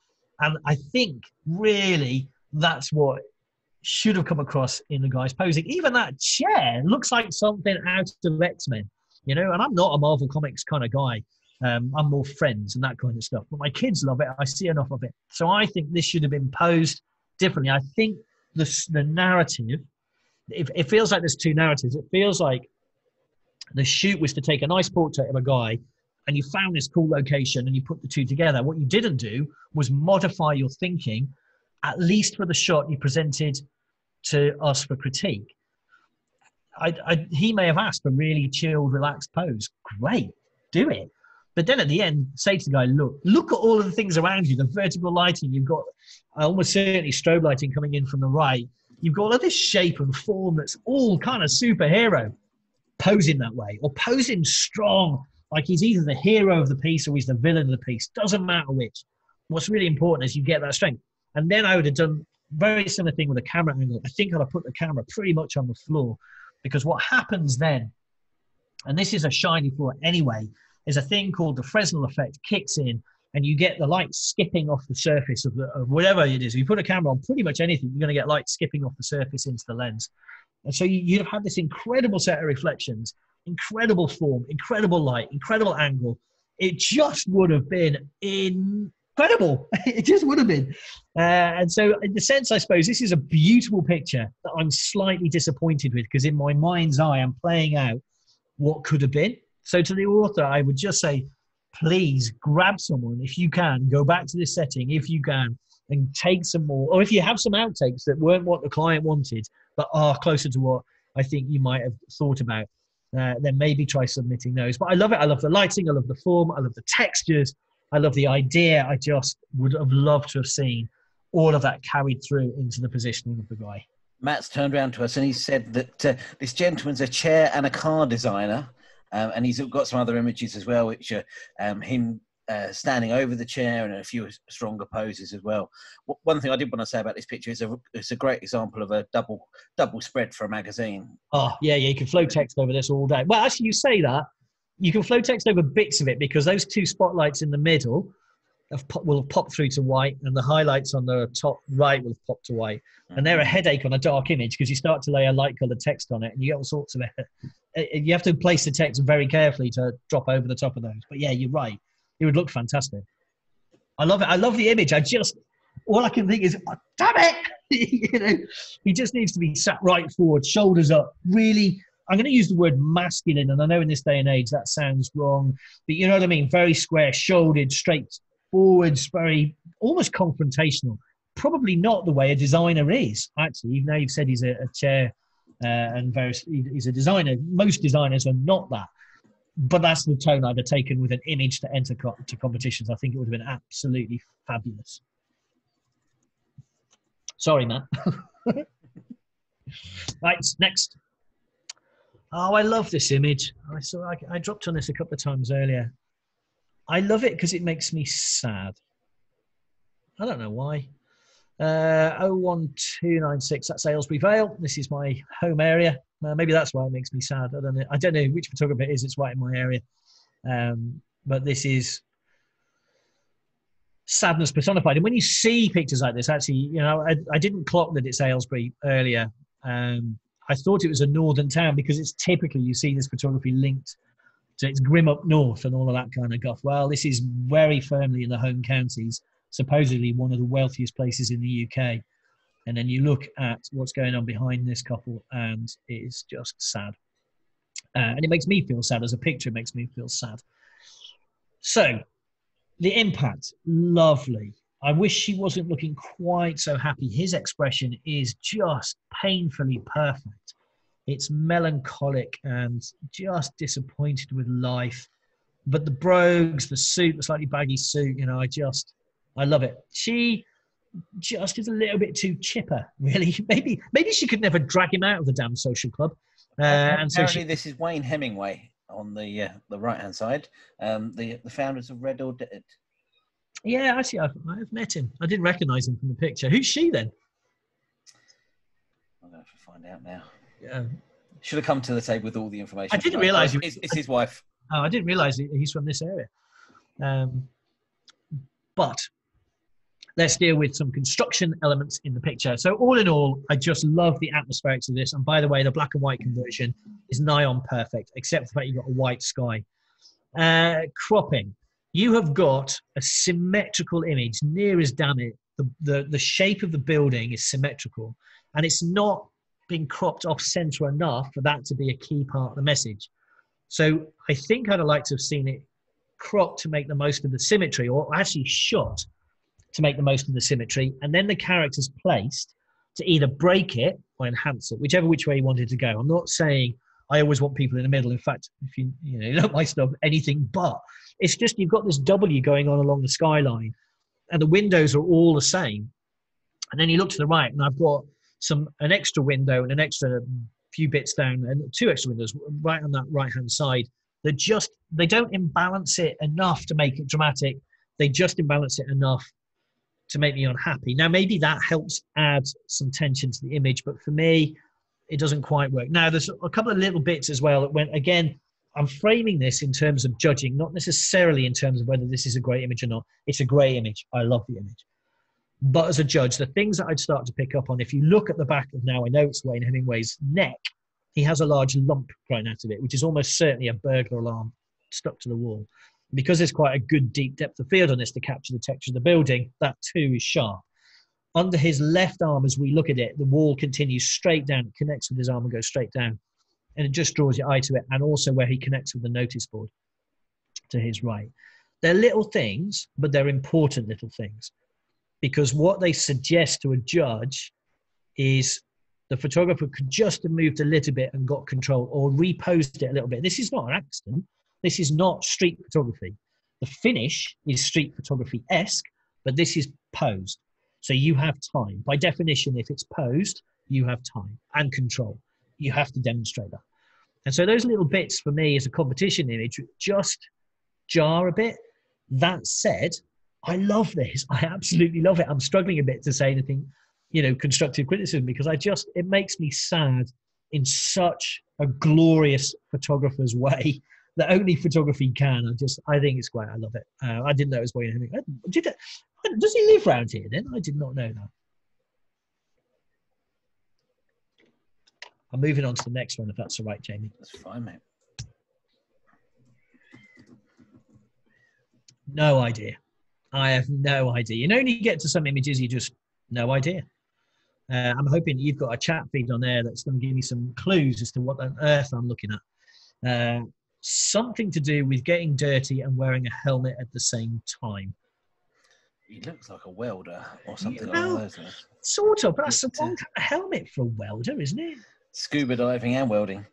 And I think really that's what should have come across in the guys posing. Even that chair looks like something out of X-Men, and I'm not a Marvel Comics kind of guy. I'm more Friends and that kind of stuff, but my kids love it. I see enough of it. So I think this should have been posed differently. I think the narrative, it feels like there's two narratives. It feels like the shoot was to take a nice portrait of a guy and you found this cool location and you put the two together. What you didn't do was modify your thinking, at least for the shot you presented to us for critique. He may have asked for a really chilled, relaxed pose. Great, do it. But then at the end, say to the guy, look at all of the things around you, the vertical lighting. You've got almost certainly strobe lighting coming in from the right. You've got all of this shape and form that's all kind of superhero. Posing that way, or posing strong, like he's either the hero of the piece or he's the villain of the piece. Doesn't matter which. What's really important is you get that strength. And then I would have done very similar thing with a camera angle. I think I'd have put the camera pretty much on the floor, because what happens then, and this is a shiny floor anyway, is a thing called the Fresnel effect kicks in, and you get the light skipping off the surface of whatever it is. If you put a camera on pretty much anything, you're going to get light skipping off the surface into the lens. And so you'd have had this incredible set of reflections, incredible form, incredible light, incredible angle. It just would have been incredible. It just would have been. And so in the sense, I suppose, this is a beautiful picture that I'm slightly disappointed with, because in my mind's eye, I'm playing out what could have been. So to the author, I would just say, please grab someone, if you can, go back to this setting, if you can, and take some more. Or if you have some outtakes that weren't what the client wanted, but are closer to what I think you might have thought about, then maybe try submitting those. But I love it. I love the lighting. I love the form. I love the textures. I love the idea. I just would have loved to have seen all of that carried through into the positioning of the guy. Matt's turned around to us and he said that this gentleman's a chair and a car designer. And he's got some other images as well, which are him standing over the chair and a few stronger poses as well. One thing I did want to say about this picture is it's a great example of a double spread for a magazine. Oh, yeah, you can flow text over this all day. Well, actually, you say that. You can flow text over bits of it, because those two spotlights in the middle will have popped through to white, and the highlights on the top right will have popped to white. And they're a headache on a dark image, because you start to lay a light-coloured text on it and you get all sorts of you have to place the text very carefully to drop over the top of those. But yeah, you're right. It would look fantastic. I love it. I love the image. All I can think is, oh, damn it! You know, he just needs to be sat right forward, shoulders up. Really, I'm going to use the word masculine, and I know in this day and age that sounds wrong, but you know what I mean. Very square-shouldered, straight forwards, very almost confrontational. Probably not the way a designer is. Actually, even though you've said he's a chair and he's a designer. Most designers are not that. But that's the tone I'd have taken with an image to enter to competitions. I think it would have been absolutely fabulous. Sorry, Matt. Right, next. Oh, I love this image. I dropped on this a couple of times earlier. I love it because it makes me sad. I don't know why. 01296, that's Aylesbury Vale. This is my home area. Maybe that's why it makes me sad. I don't know which photographer it is. It's right in my area. But this is sadness personified. And when you see pictures like this, actually, you know, I didn't clock that it's Aylesbury earlier. I thought it was a northern town because it's typically, you see this photography linked to it's grim up north and all of that kind of guff. Well, this is very firmly in the home counties, supposedly one of the wealthiest places in the UK. And then you look at what's going on behind this couple and it is just sad. And it makes me feel sad. As a picture, it makes me feel sad. So the impact, lovely. I wish she wasn't looking quite so happy. His expression is just painfully perfect. It's melancholic and just disappointed with life. But the brogues, the suit, the slightly baggy suit, you know, I love it. She just is a little bit too chipper, really. Maybe she could never drag him out of the damn social club. And apparently this is Wayne Hemingway on the right-hand side, the founders of Red or Dead. Yeah, actually, I've met him. I didn't recognise him from the picture. Who's she then? I'm going to have to find out now. Yeah. Should have come to the table with all the information. I didn't realise it's his wife. Oh, I didn't realise he's from this area. But let's deal with some construction elements in the picture. So all in all, I just love the atmospherics of this. And by the way, the black and white conversion is nigh on perfect, except for the fact you've got a white sky. Cropping. You have got a symmetrical image, near as damn it. The shape of the building is symmetrical. And it's not being cropped off center enough for that to be a key part of the message. So I think I'd have liked to have seen it cropped to make the most of the symmetry, or actually shot to make the most of the symmetry, and then the characters placed to either break it or enhance it, which way you wanted to go. I'm not saying I always want people in the middle. In fact, if you look my stuff, anything but. It's just you've got this W going on along the skyline, and the windows are all the same. And then you look to the right, and I've got an extra window and an extra few bits down, and two extra windows right on that right-hand side. They don't imbalance it enough to make it dramatic. They just imbalance it enough to make me unhappy. Now, maybe that helps add some tension to the image, but for me, it doesn't quite work. Now, there's a couple of little bits as well that went, again, I'm framing this in terms of judging, not necessarily in terms of whether this is a great image or not. It's a great image. I love the image. But as a judge, the things that I'd start to pick up on, if you look at the back of Now I Know It's Wayne Hemingway's neck, he has a large lump growing out of it, which is almost certainly a burglar alarm stuck to the wall. Because there's quite a good deep depth of field on this to capture the texture of the building, that too is sharp. Under his left arm, as we look at it, the wall continues straight down. It connects with his arm and goes straight down. And it just draws your eye to it. And also where he connects with the notice board to his right. They're little things, but they're important little things. Because what they suggest to a judge is the photographer could just have moved a little bit and got control, or reposed it a little bit. This is not an accident. This is not street photography. The finish is street photography-esque, but this is posed. So you have time. By definition, if it's posed, you have time and control. You have to demonstrate that. And so those little bits for me as a competition image just jar a bit. That said, I love this. I absolutely love it. I'm struggling a bit to say anything, constructive criticism, because it makes me sad in such a glorious photographer's way that only photography can. I think it's great. I love it. I didn't know it was Wayne Hemingway. Does he live around here then? I did not know that. I'm moving on to the next one, if that's all right, Jamie. That's fine, mate. No idea. I have no idea. You know, when you get to some images, you just, no idea. I'm hoping you've got a chat feed on there that's going to give me some clues as to what on earth I'm looking at. Something to do with getting dirty and wearing a helmet at the same time. He looks like a welder or something Well, along those lines. Sort of, but that's the wrong kind of helmet for a welder, isn't it? Scuba diving and welding.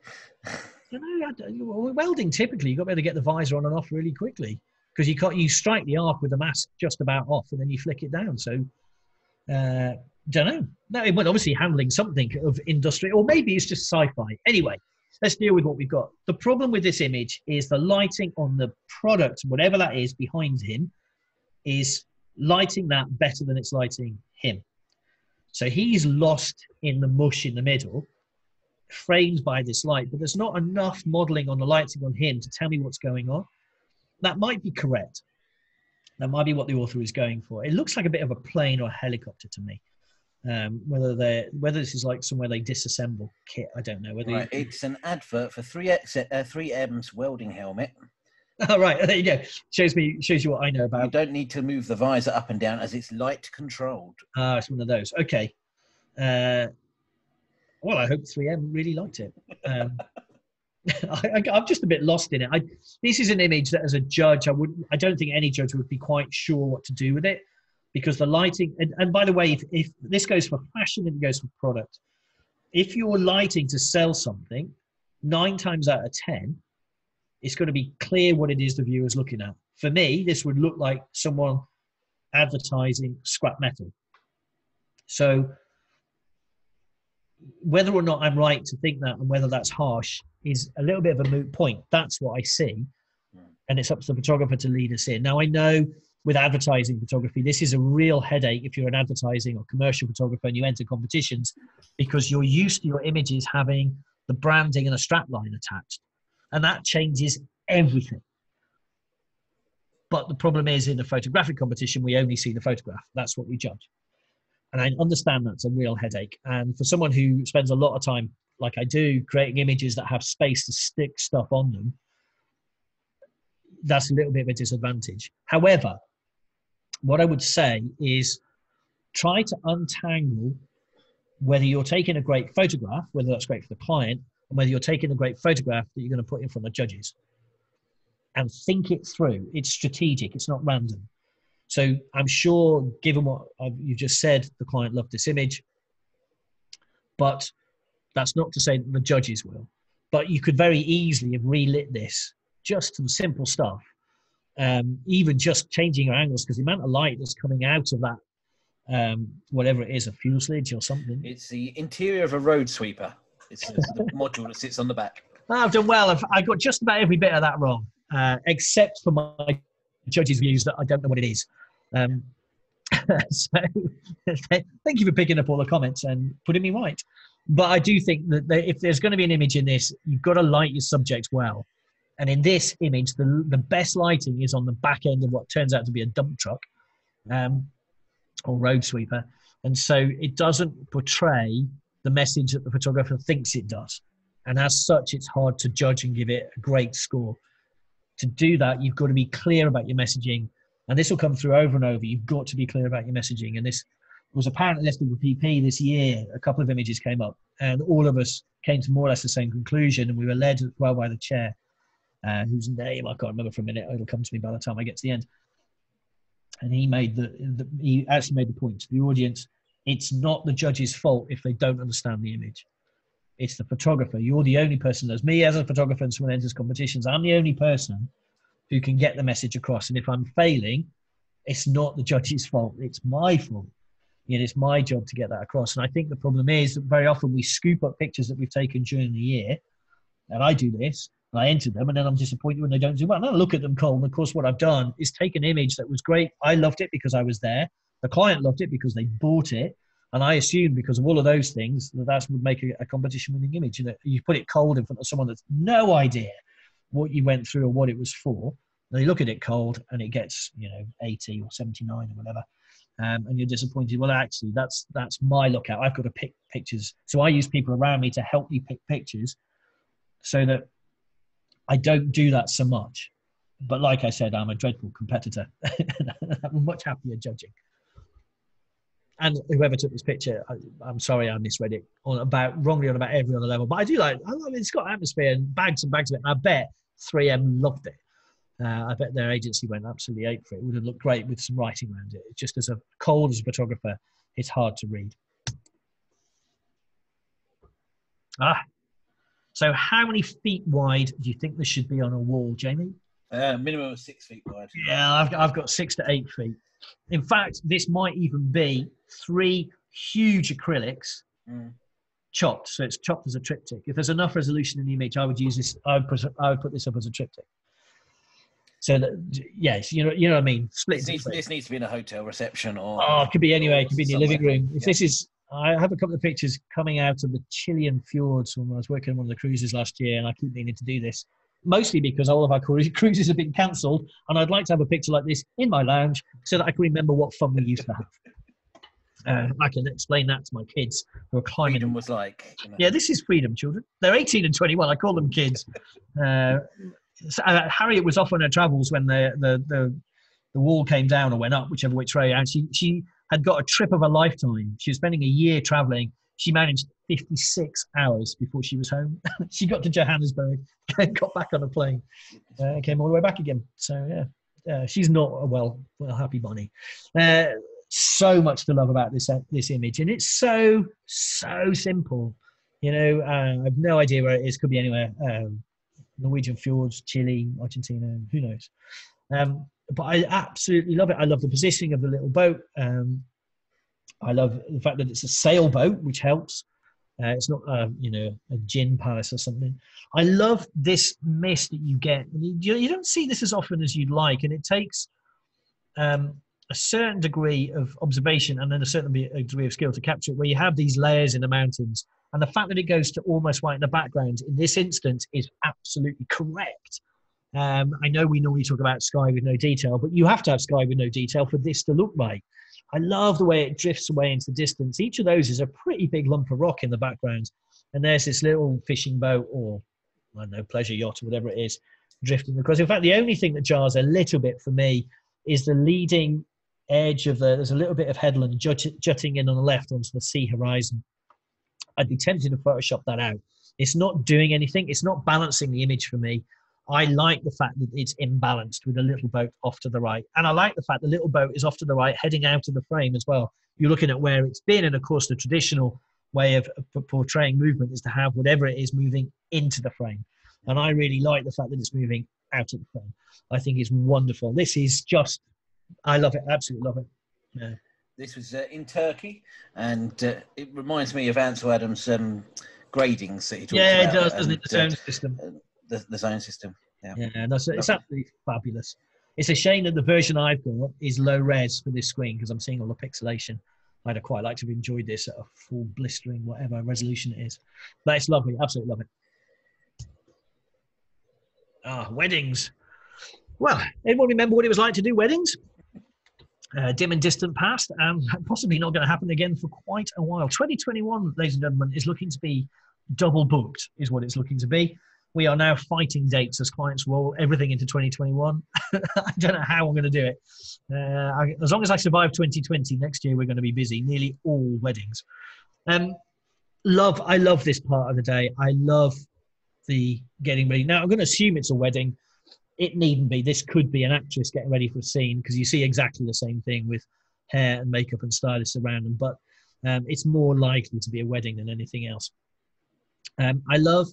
Welding, typically, you've got to be able to get the visor on and off really quickly, because you strike the arc with the mask just about off and then you flick it down. So, don't know. No, but obviously handling something of industry, or maybe it's just sci-fi. Anyway, let's deal with what we've got. The problem with this image is the lighting on the product, whatever that is behind him, is lighting that better than it's lighting him. So he's lost in the mush in the middle, framed by this light, but there's not enough modeling on the lighting on him to tell me what's going on. That might be correct. That might be what the author is going for. It looks like a bit of a plane or a helicopter to me. Whether this is like somewhere they disassemble kit, I don't know. It's an advert for 3M's welding helmet. Oh, right, there you go. Shows you what I know about. You don't need to move the visor up and down as it's light controlled. Ah, it's one of those. Okay. Well, I hope 3M really liked it. I'm just a bit lost in it. This is an image that, as a judge, I don't think any judge would be quite sure what to do with it, because the lighting. And by the way, if this goes for fashion and it goes for product, if you're lighting to sell something, 9 times out of 10, it's got to be clear what it is the viewer's looking at. For me, this would look like someone advertising scrap metal. So whether or not I'm right to think that and whether that's harsh is a little bit of a moot point. That's what I see. And it's up to the photographer to lead us in. Now, I know with advertising photography, this is a real headache if you're an advertising or commercial photographer and you enter competitions, because you're used to your images having the branding and a strap line attached. And that changes everything. But the problem is, in a photographic competition, we only see the photograph. That's what we judge. And I understand that's a real headache. And for someone who spends a lot of time, like I do, creating images that have space to stick stuff on them, that's a little bit of a disadvantage. However, what I would say is try to untangle whether you're taking a great photograph, whether that's great for the client, and whether you're taking a great photograph that you're going to put in front of judges. And think it through. It's strategic. It's not random. So I'm sure, given what you just said, the client loved this image. But that's not to say that the judges will. But you could very easily have relit this, just some simple stuff. Even just changing your angles, because the amount of light that's coming out of that, whatever it is, a fuselage or something. It's the interior of a road sweeper. It's the module that sits on the back. I've done well. I got just about every bit of that wrong, except for my judges' views that I don't know what it is. So thank you for picking up all the comments and putting me right. But I do think that if there's going to be an image in this, you've got to light your subject well. And in this image, the best lighting is on the back end of what turns out to be a dump truck or road sweeper. And so it doesn't portray the message that the photographer thinks it does. And as such, it's hard to judge and give it a great score. To do that, you've got to be clear about your messaging. And this will come through over and over. You've got to be clear about your messaging. And this was apparently listed with PP this year. A couple of images came up, and all of us came to more or less the same conclusion. And we were led as well by the chair, whose name I can't remember for a minute. It'll come to me by the time I get to the end. And he he actually made the point to the audience: it's not the judge's fault if they don't understand the image. It's the photographer. You're the only person. As me as a photographer and someone enters competitions, I'm the only person who can get the message across. And if I'm failing, it's not the judge's fault. It's my fault. It's my job to get that across. And I think the problem is that very often we scoop up pictures that we've taken during the year. And I do this, and I enter them, and then I'm disappointed when they don't do well. And I look at them cold. And of course, what I've done is take an image that was great. I loved it because I was there. The client loved it because they bought it. And I assume because of all of those things that would make a competition-winning image. You put it cold in front of someone that's no idea what you went through or what it was for. They look at it cold and it gets 80 or 79 or whatever. and you're disappointed. Well, actually, that's my lookout. I've got to pick pictures. So I use people around me to help me pick pictures so that I don't do that so much. But like I said, I'm a dreadful competitor. I'm much happier judging. And whoever took this picture, I'm sorry I misread it wrongly on about every other level. But I love it. It's got atmosphere and bags of it. And I bet 3M loved it. I bet their agency went absolutely ape for it. It would have looked great with some writing around it. It's just as cold as a photographer, it's hard to read. So how many feet wide do you think there should be on a wall, Jamie? Minimum of 6 feet wide. Yeah, I've got 6 to 8 feet. In fact, this might even be 3 huge acrylics chopped. So it's chopped as a triptych. If there's enough resolution in the image, I would use this. I would put this up as a triptych. So that, yes, you know what I mean. This needs to be in a hotel reception, or it could be anywhere. It could be in your living room. If yeah. this is, I have a couple of pictures coming out of the Chilean fjords when I was working on one of the cruises last year, and I keep meaning to do this. Mostly because all of our cruises have been cancelled, and I'd like to have a picture like this in my lounge so that I can remember what fun we used to have. I can explain that to my kids who are climbing. Freedom was like. Yeah, this is freedom, children. They're 18 and 21. I call them kids. Harriet was off on her travels when the wall came down or went up, whichever which way. And she had got a trip of a lifetime. She was spending a year traveling. She managed 56 hours before she was home. She got to Johannesburg, got back on a plane, came all the way back again. So yeah, she's not a well happy bunny. So much to love about this image, and it's so simple. You know, I have no idea where it is. Could be anywhere. Norwegian fjords, Chile, Argentina, who knows? But I absolutely love it. I love the positioning of the little boat. I love the fact that it's a sailboat, which helps. It's not, a gin palace or something. I love this mist that you get. You don't see this as often as you'd like, and it takes a certain degree of observation and then a certain degree of skill to capture it, where you have these layers in the mountains. And the fact that it goes to almost white in the background in this instance is absolutely correct. I know we normally talk about sky with no detail, but you have to have sky with no detail for this to look right. I love the way it drifts away into the distance. Each of those is a pretty big lump of rock in the background. And there's this little fishing boat or, I don't know, pleasure yacht or whatever it is, drifting across. In fact, the only thing that jars a little bit for me is the leading edge of there's a little bit of headland jutting in on the left onto the sea horizon. I'd be tempted to Photoshop that out. It's not doing anything. It's not balancing the image for me. I like the fact that it's imbalanced with a little boat off to the right. And I like the fact the little boat is off to the right, heading out of the frame as well. You're looking at where it's been. And of course, the traditional way of portraying movement is to have whatever it is moving into the frame. And I really like the fact that it's moving out of the frame. I think it's wonderful. This is just, I love it. Absolutely love it. Yeah. This was in Turkey, and it reminds me of Ansel Adams' gradings that he talked about. Yeah, it does, doesn't it? The zone system. The zone system, yeah. Yeah, it's absolutely fabulous. It's a shame that the version I've got is low res for this screen because I'm seeing all the pixelation. I'd have quite liked to have enjoyed this at a full blistering whatever resolution it is. But it's lovely, absolutely love it. Weddings. Well, anyone remember what it was like to do weddings? Dim and distant past, and possibly not going to happen again for quite a while. 2021, ladies and gentlemen, is looking to be double booked, is what it's looking to be. We are now fighting dates as clients roll everything into 2021. I don't know how I'm going to do it. As long as I survive 2020, next year we're going to be busy, nearly all weddings. I love this part of the day. I love the getting ready. Now, I'm going to assume it's a wedding. It needn't be. This could be an actress getting ready for a scene because you see exactly the same thing with hair and makeup and stylists around them. But it's more likely to be a wedding than anything else. I love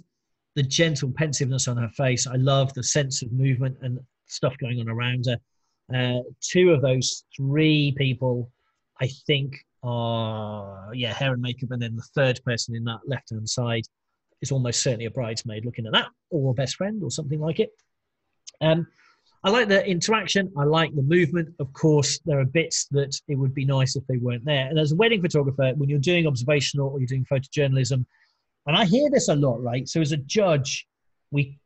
the gentle pensiveness on her face. I love the sense of movement and stuff going on around her. 2 of those 3 people, I think, are, hair and makeup. And then the third person in that left-hand side is almost certainly a bridesmaid looking at that, or a best friend or something like it. I like the interaction. I like the movement. Of course, there are bits that it would be nice if they weren't there. And as a wedding photographer, when you're doing observational or you're doing photojournalism, and I hear this a lot, right? So as a judge, we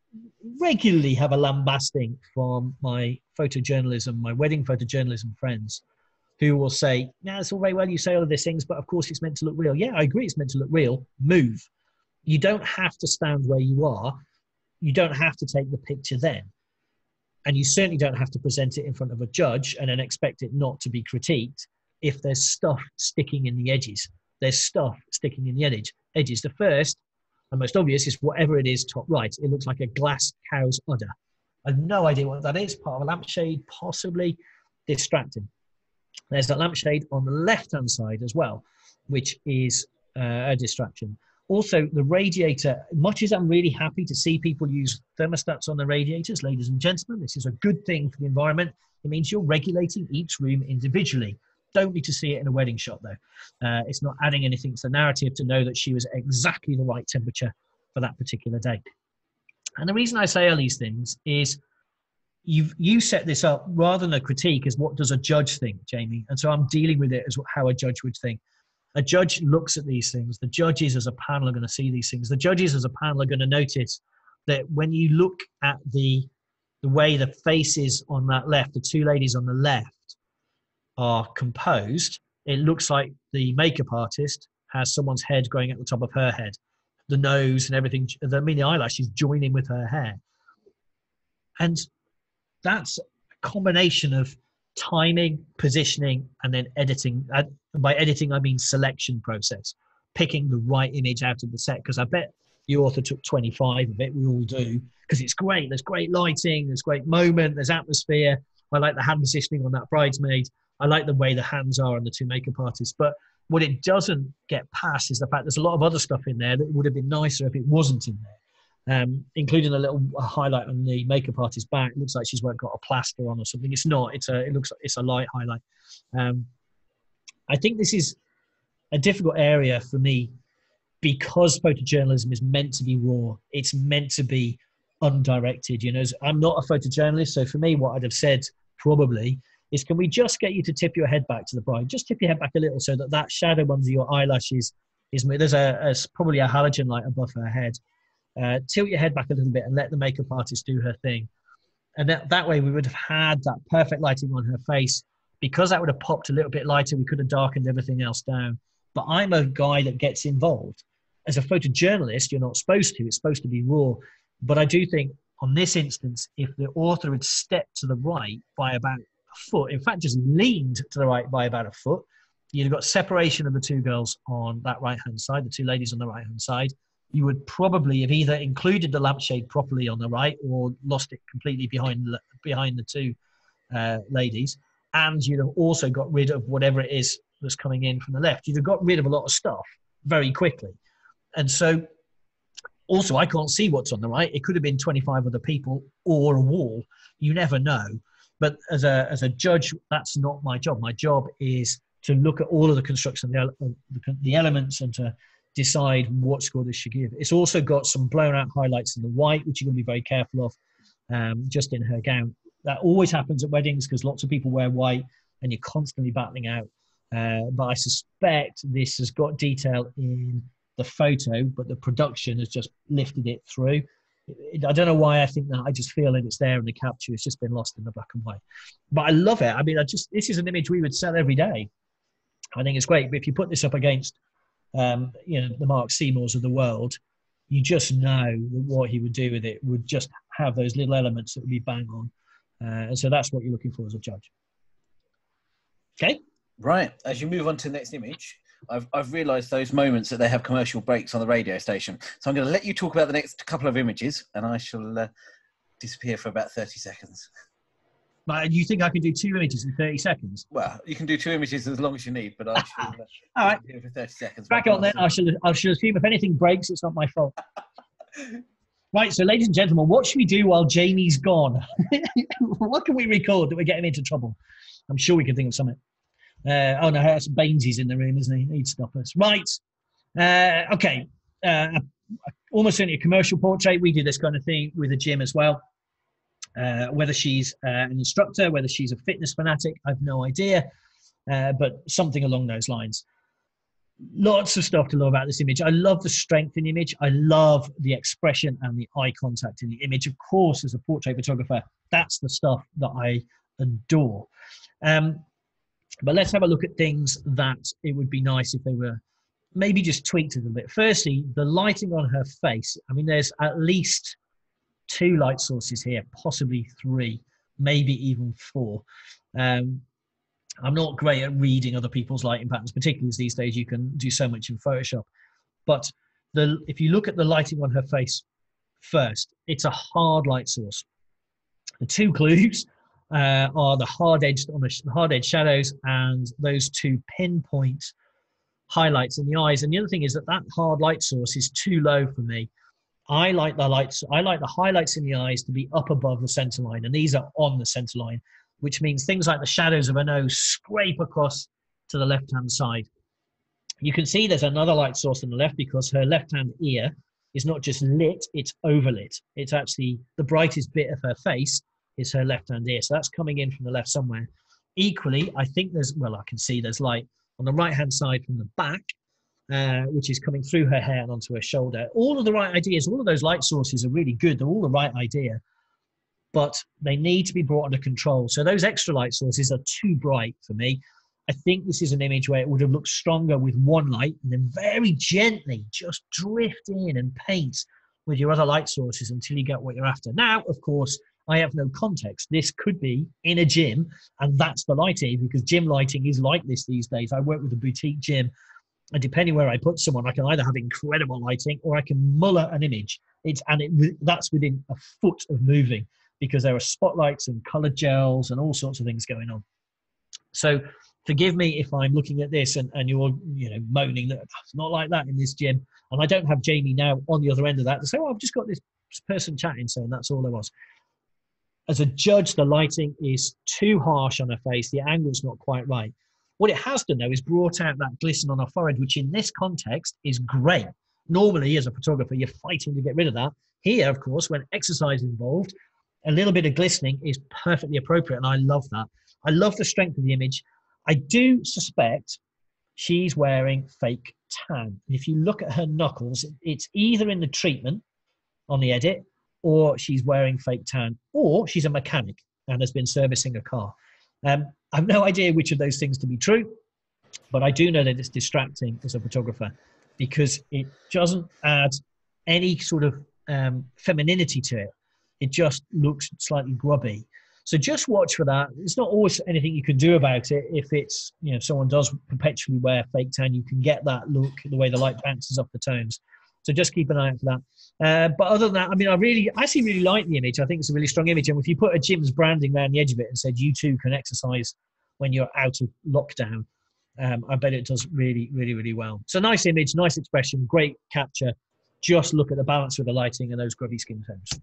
regularly have a lambasting from my wedding photojournalism friends who will say, "No, it's all very well you say all of these things, but of course it's meant to look real." Yeah, I agree, it's meant to look real. Move. You don't have to stand where you are. You don't have to take the picture then. And you certainly don't have to present it in front of a judge and then expect it not to be critiqued if there's stuff sticking in the edges. There's stuff sticking in the edges. The first and most obvious is whatever it is top right. It looks like a glass cow's udder. I have no idea what that is. Part of a lampshade, possibly. Distracting. There's that lampshade on the left-hand side as well, which is a distraction. Also, the radiator, much as I'm really happy to see people use thermostats on the radiators, ladies and gentlemen, this is a good thing for the environment. It means you're regulating each room individually. Don't need to see it in a wedding shot, though. It's not adding anything to the narrative to know that she was exactly the right temperature for that particular day. And the reason I say all these things is you set this up rather than a critique as what does a judge think, Jamie? And so I'm dealing with it as how a judge would think. A judge looks at these things. The judges as a panel are going to see these things. The judges as a panel are going to notice that when you look at the way the faces on that left, the two ladies on the left are composed, it looks like the makeup artist has someone's head going at the top of her head. The nose and everything, the eyelashes join in with her hair. And that's a combination of timing, positioning, and then editing. By editing, I mean selection process, picking the right image out of the set. Because I bet the author took 25 of it. We all do, because it's great. There's great lighting, there's great moment, there's atmosphere. I like the hand positioning on that bridesmaid. I like the way the hands are on the two makeup artists. But what it doesn't get past is the fact there's a lot of other stuff in there that would have been nicer if it wasn't in there. Including a little highlight on the makeup artist's back. It looks like she's got a plaster on or something. It's not. It looks like it's a light highlight. I think this is a difficult area for me because photojournalism is meant to be raw. It's meant to be undirected. You know, I'm not a photojournalist, so for me, what I'd have said probably is, can we just get you to tip your head back to the bride? Just tip your head back a little so that shadow under your eyelashes is. There's probably a halogen light above her head. Tilt your head back a little bit and let the makeup artist do her thing. And that way we would have had that perfect lighting on her face. Because that would have popped a little bit lighter, we could have darkened everything else down. But I'm a guy that gets involved. As a photojournalist, you're not supposed to. It's supposed to be raw. But I do think on this instance, if the author had stepped to the right by about a foot, in fact, just leaned to the right by about a foot, you'd have got separation of the two girls on that right-hand side, the two ladies on the right-hand side. You would probably have either included the lampshade properly on the right or lost it completely behind the two ladies. And you'd have also got rid of whatever it is that's coming in from the left. You'd have got rid of a lot of stuff very quickly. And so also, I can't see what's on the right. It could have been 25 other people or a wall. You never know. But as a judge, that's not my job. My job is to look at all of the construction, the elements, and to decide what score this should give. It's also got some blown out highlights in the white, which you're going to be very careful of, just in her gown. That always happens at weddings because lots of people wear white and you're constantly battling out. But I suspect this has got detail in the photo, but the production has just lifted it through. I don't know why I think that. I just feel that it's there in the capture. It's just been lost in the black and white. But I love it. I mean, this is an image we would sell every day. I think it's great. But if you put this up against the Mark Seymours of the world, you just know what he would do with it would just have those little elements that would be bang on. And so that's what you're looking for as a judge. Okay. Right. As you move on to the next image, I've realised those moments that they have commercial breaks on the radio station. So I'm going to let you talk about the next couple of images, and I shall disappear for about 30 seconds. But you think I can do 2 images in 30 seconds? Well, you can do 2 images as long as you need, but I shall all right. disappear for 30 seconds. Back on then. I shall assume if anything breaks, it's not my fault. Right, so ladies and gentlemen, what should we do while Jamie's gone? What can we record that would get him into trouble? I'm sure we can think of something. Oh no, that's Bainesy's in the room, isn't he? He'd stop us. Right. Okay. Almost certainly a commercial portrait. We do this kind of thing with a gym as well. Whether she's an instructor, whether she's a fitness fanatic, I've no idea. But something along those lines. Lots of stuff to love about this image. I love the strength in the image. I love the expression and the eye contact in the image. Of course, as a portrait photographer, that's the stuff that I adore. But let's have a look at things that it would be nice if they were maybe just tweaked a little bit. Firstly, the lighting on her face. I mean, there's at least 2 light sources here, possibly 3, maybe even 4. I'm not great at reading other people's lighting patterns, particularly as these days you can do so much in Photoshop. But if you look at the lighting on her face first, it's a hard light source. The 2 clues are the hard edge shadows and those 2 pinpoint highlights in the eyes. And the other thing is that hard light source is too low for me. I like the highlights in the eyes to be up above the center line, and these are on the center line, which means things like the shadows of her nose scrape across to the left-hand side. You can see there's another light source on the left because her left-hand ear is not just lit, it's overlit. It's actually the brightest bit of her face is her left-hand ear. So that's coming in from the left somewhere. Equally, I think I can see there's light on the right-hand side from the back, which is coming through her hair and onto her shoulder. All of the right ideas, all of those light sources are really good. They're all the right idea, but they need to be brought under control. So those extra light sources are too bright for me. I think this is an image where it would have looked stronger with one light and then very gently just drift in and paint with your other light sources until you get what you're after. Now, of course, I have no context. This could be in a gym, and that's the lighting, because gym lighting is like this these days. I work with a boutique gym, and depending where I put someone, I can either have incredible lighting or I can muller an image. That's within a foot of moving, because there are spotlights and colored gels and all sorts of things going on. So forgive me if I'm looking at this and you're moaning that it's not like that in this gym. And I don't have Jamie now on the other end of that to say, I've just got this person chatting, saying that's all there was. As a judge, the lighting is too harsh on her face. The angle's not quite right. What it has done, though, is brought out that glisten on her forehead, which in this context is great. Normally, as a photographer, you're fighting to get rid of that. Here, of course, when exercise is involved, a little bit of glistening is perfectly appropriate, and I love that. I love the strength of the image. I do suspect she's wearing fake tan. If you look at her knuckles, it's either in the treatment on the edit, or she's wearing fake tan, or she's a mechanic and has been servicing a car. I have no idea which of those things to be true, but I do know that it's distracting as a photographer because it doesn't add any sort of femininity to it. It just looks slightly grubby. So just watch for that. There's not always anything you can do about it. If it's, if someone does perpetually wear fake tan, you can get that look, the way the light bounces off the tones. So just keep an eye out for that. But other than that, I mean, I actually really like the image. I think it's a really strong image. And if you put a gym's branding around the edge of it and said, you too can exercise when you're out of lockdown, I bet it does really, really, really well. So nice image, nice expression, great capture. Just look at the balance with the lighting and those grubby skin tones.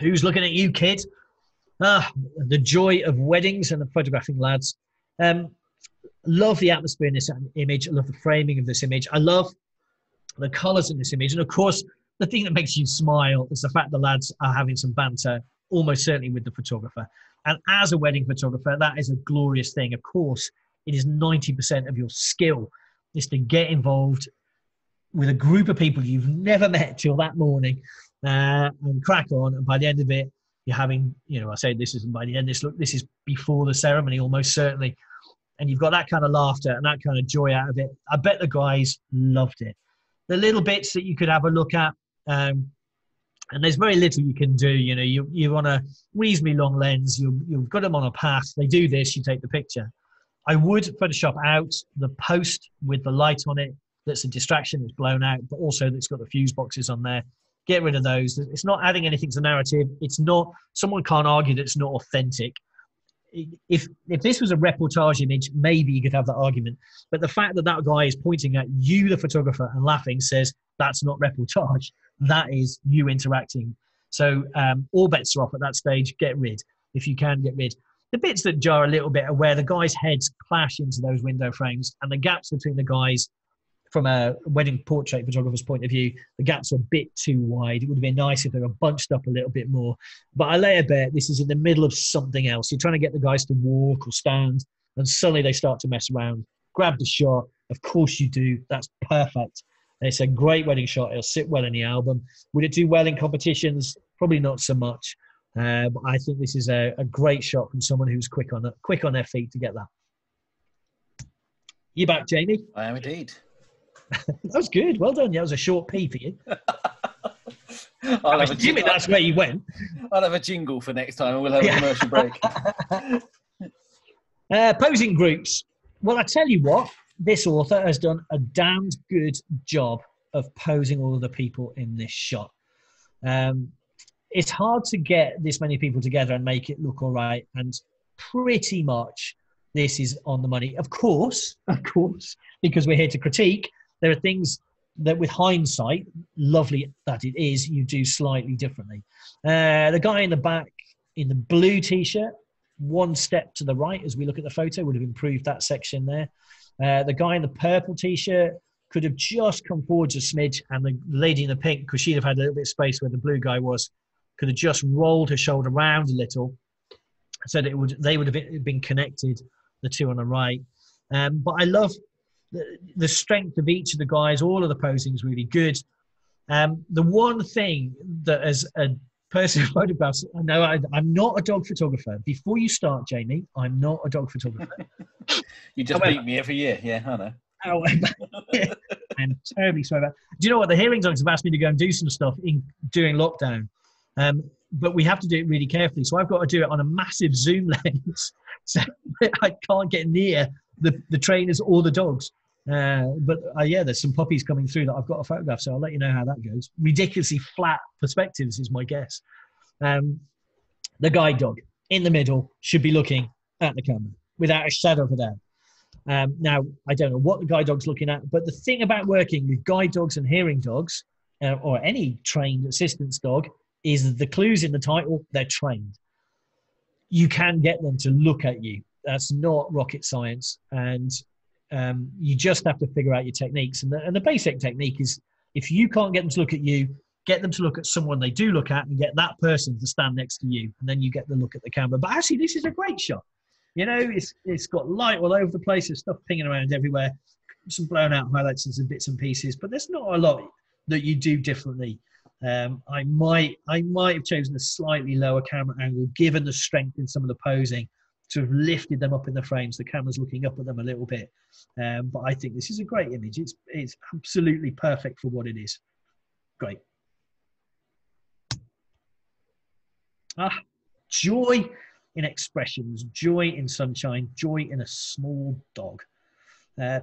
Who's looking at you, kid? The joy of weddings and the photographing lads. Love the atmosphere in this image. I love the framing of this image. I love the colours in this image. And of course, the thing that makes you smile is the fact the lads are having some banter, almost certainly with the photographer. And as a wedding photographer, that is a glorious thing. Of course, it is 90% of your skill is to get involved with a group of people you've never met till that morning and crack on. And by the end of it, you're having, I say this isn't by the end, this is before the ceremony, almost certainly. And you've got that kind of laughter and that kind of joy out of it. I bet the guys loved it. The little bits that you could have a look at, and there's very little you can do. You're on a reasonably long lens. You've got them on a path. They do this, you take the picture. I would Photoshop out the post with the light on it. That's a distraction, it's blown out, but also it's got the fuse boxes on there. Get rid of those. It's not adding anything to the narrative. It's not, someone can't argue that it's not authentic. If this was a reportage image, maybe you could have that argument. But the fact that that guy is pointing at you, the photographer, and laughing says that's not reportage. That is you interacting. So all bets are off at that stage. Get rid. If you can, get rid. The bits that jar a little bit are where the guys' heads clash into those window frames and the gaps between the guys. From a wedding portrait photographer's point of view, the gaps are a bit too wide. It would have been nice if they were bunched up a little bit more. But I lay a bet this is in the middle of something else. You're trying to get the guys to walk or stand, and suddenly they start to mess around. Grab the shot. Of course you do. That's perfect. It's a great wedding shot. It'll sit well in the album. Would it do well in competitions? Probably not so much. But I think this is a great shot from someone who's quick on their feet to get that. You back, Jamie? I am indeed. That was good. Well done. Yeah, that was a short pee for you. I'm assuming that's where you went. I'll have a jingle for next time and we'll have a commercial break. Posing groups. Well, I tell you what, this author has done a damned good job of posing all of the people in this shot. It's hard to get this many people together and make it look all right. And pretty much this is on the money. Of course, because we're here to critique, there are things that with hindsight, lovely that it is, you do slightly differently. The guy in the back in the blue T-shirt, one step to the right as we look at the photo, would have improved that section there. The guy in the purple T-shirt could have just come forwards a smidge, and the lady in the pink, because she'd have had a little bit of space where the blue guy was, could have just rolled her shoulder round a little so that they would have been connected, the two on the right. But I love the strength of each of the guys. All of the posing is really good. The one thing that as a person who photographs, I know I'm not a dog photographer. Before you start, Jamie, I'm not a dog photographer. You just beat me every year. Yeah, I know. I'm terribly sorry about. Do you know what? The hearing dogs have asked me to go and do some stuff during lockdown. But we have to do it really carefully. So I've got to do it on a massive zoom lens. So I can't get near the trainers or the dogs. But there's some puppies coming through that I've got to photograph. So I'll let you know how that goes. Ridiculously flat perspectives is my guess. The guide dog in the middle should be looking at the camera without a shadow of a doubt. Now, I don't know what the guide dog's looking at, but the thing about working with guide dogs and hearing dogs or any trained assistance dog is the clues in the title, they're trained. You can get them to look at you. That's not rocket science. And you just have to figure out your techniques. And the basic technique is if you can't get them to look at you, get them to look at someone they do look at and get that person to stand next to you. And then you get the look at the camera. But actually, this is a great shot. You know, it's got light all over the place. There's stuff pinging around everywhere. Some blown out highlights and some bits and pieces. But there's not a lot that you do differently. I might have chosen a slightly lower camera angle, given the strength in some of the posing, to have lifted them up in the frames. The camera's looking up at them a little bit. But I think this is a great image. It's absolutely perfect for what it is. Great. Joy in expressions, joy in sunshine, joy in a small dog.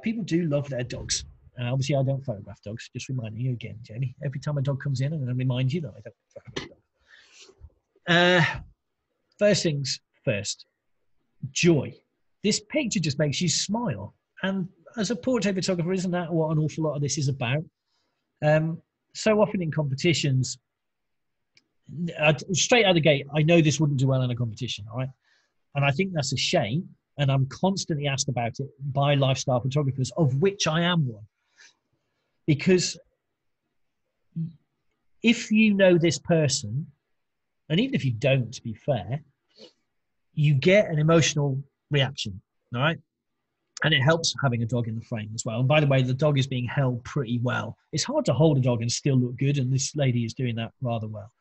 People do love their dogs. Obviously, I don't photograph dogs. Just reminding you again, Jamie. Every time a dog comes in, I'm going to remind you that I don't photograph dogs. First things first, joy. This picture just makes you smile. And as a portrait photographer, isn't that what an awful lot of this is about? So often in competitions, straight out of the gate, I know this wouldn't do well in a competition, all right? And I think that's a shame. And I'm constantly asked about it by lifestyle photographers, of which I am one. Because if you know this person, and even if you don't, to be fair, you get an emotional reaction, all right? And it helps having a dog in the frame as well. And by the way, the dog is being held pretty well. It's hard to hold a dog and still look good, and this lady is doing that rather well.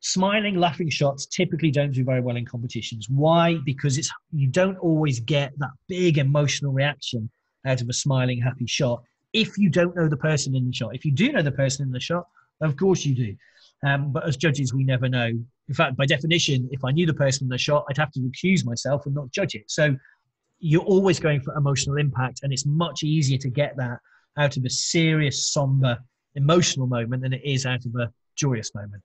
Smiling, laughing shots typically don't do very well in competitions. Why? Because you don't always get that big emotional reaction out of a smiling, happy shot if you don't know the person in the shot. If you do know the person in the shot, of course you do. But as judges, we never know. In fact, by definition, if I knew the person in the shot, I'd have to recuse myself and not judge it. So you're always going for emotional impact, and it's much easier to get that out of a serious, somber, emotional moment than it is out of a joyous moment.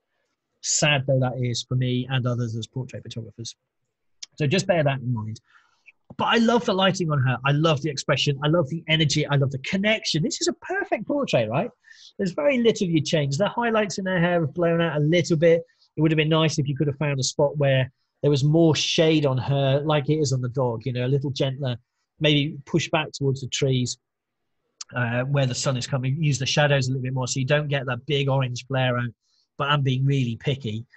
Sad though that is for me and others as portrait photographers. So just bear that in mind. But I love the lighting on her. I love the expression. I love the energy. I love the connection. This is a perfect portrait, right? There's very little you change. The highlights in her hair have blown out a little bit. It would have been nice if you could have found a spot where there was more shade on her, like it is on the dog, you know, a little gentler, maybe push back towards the trees where the sun is coming. Use the shadows a little bit more so you don't get that big orange glare out. But I'm being really picky.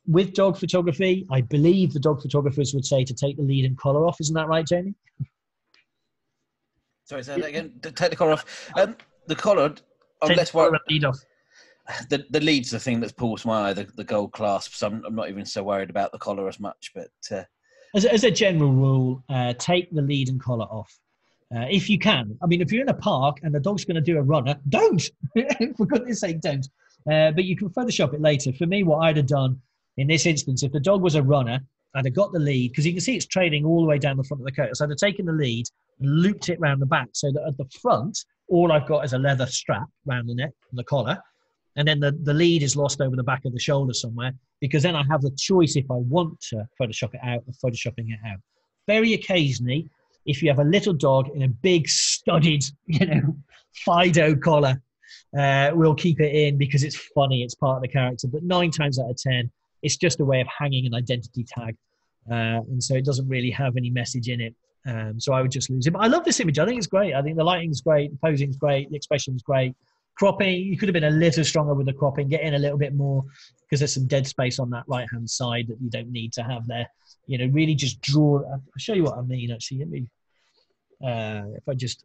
With dog photography, I believe the dog photographers would say to take the lead and collar off. Isn't that right, Jamie? Sorry, say that again. Take the collar off. The collar, I'm take less worried. lead off. the lead's the thing that's pulls my eye, the gold clasps. I'm not even so worried about the collar as much, but as a general rule, take the lead and collar off. If you can. I mean, if you're in a park and the dog's going to do a runner, don't. For goodness sake, don't. But you can Photoshop it later. For me, what I'd have done in this instance, if the dog was a runner, I'd have got the lead, because you can see it's trailing all the way down the front of the coat. So I'd have taken the lead and looped it round the back, so that at the front, all I've got is a leather strap round the neck and the collar. And then the lead is lost over the back of the shoulder somewhere, because then I have the choice, if I want to Photoshop it out, of photoshopping it out. Very occasionally, if you have a little dog in a big studded, Fido collar, we'll keep it in because it's funny, it's part of the character. But 9 times out of 10, it's just a way of hanging an identity tag. And so it doesn't really have any message in it. So I would just lose it. But I love this image. I think it's great. I think the lighting's great, the posing's great, the expression's great. Cropping, you could have been a little stronger with the cropping, get in a little bit more, because there's some dead space on that right-hand side that you don't need to have there. Really just draw. I'll show you what I mean, actually. Let me, if I just,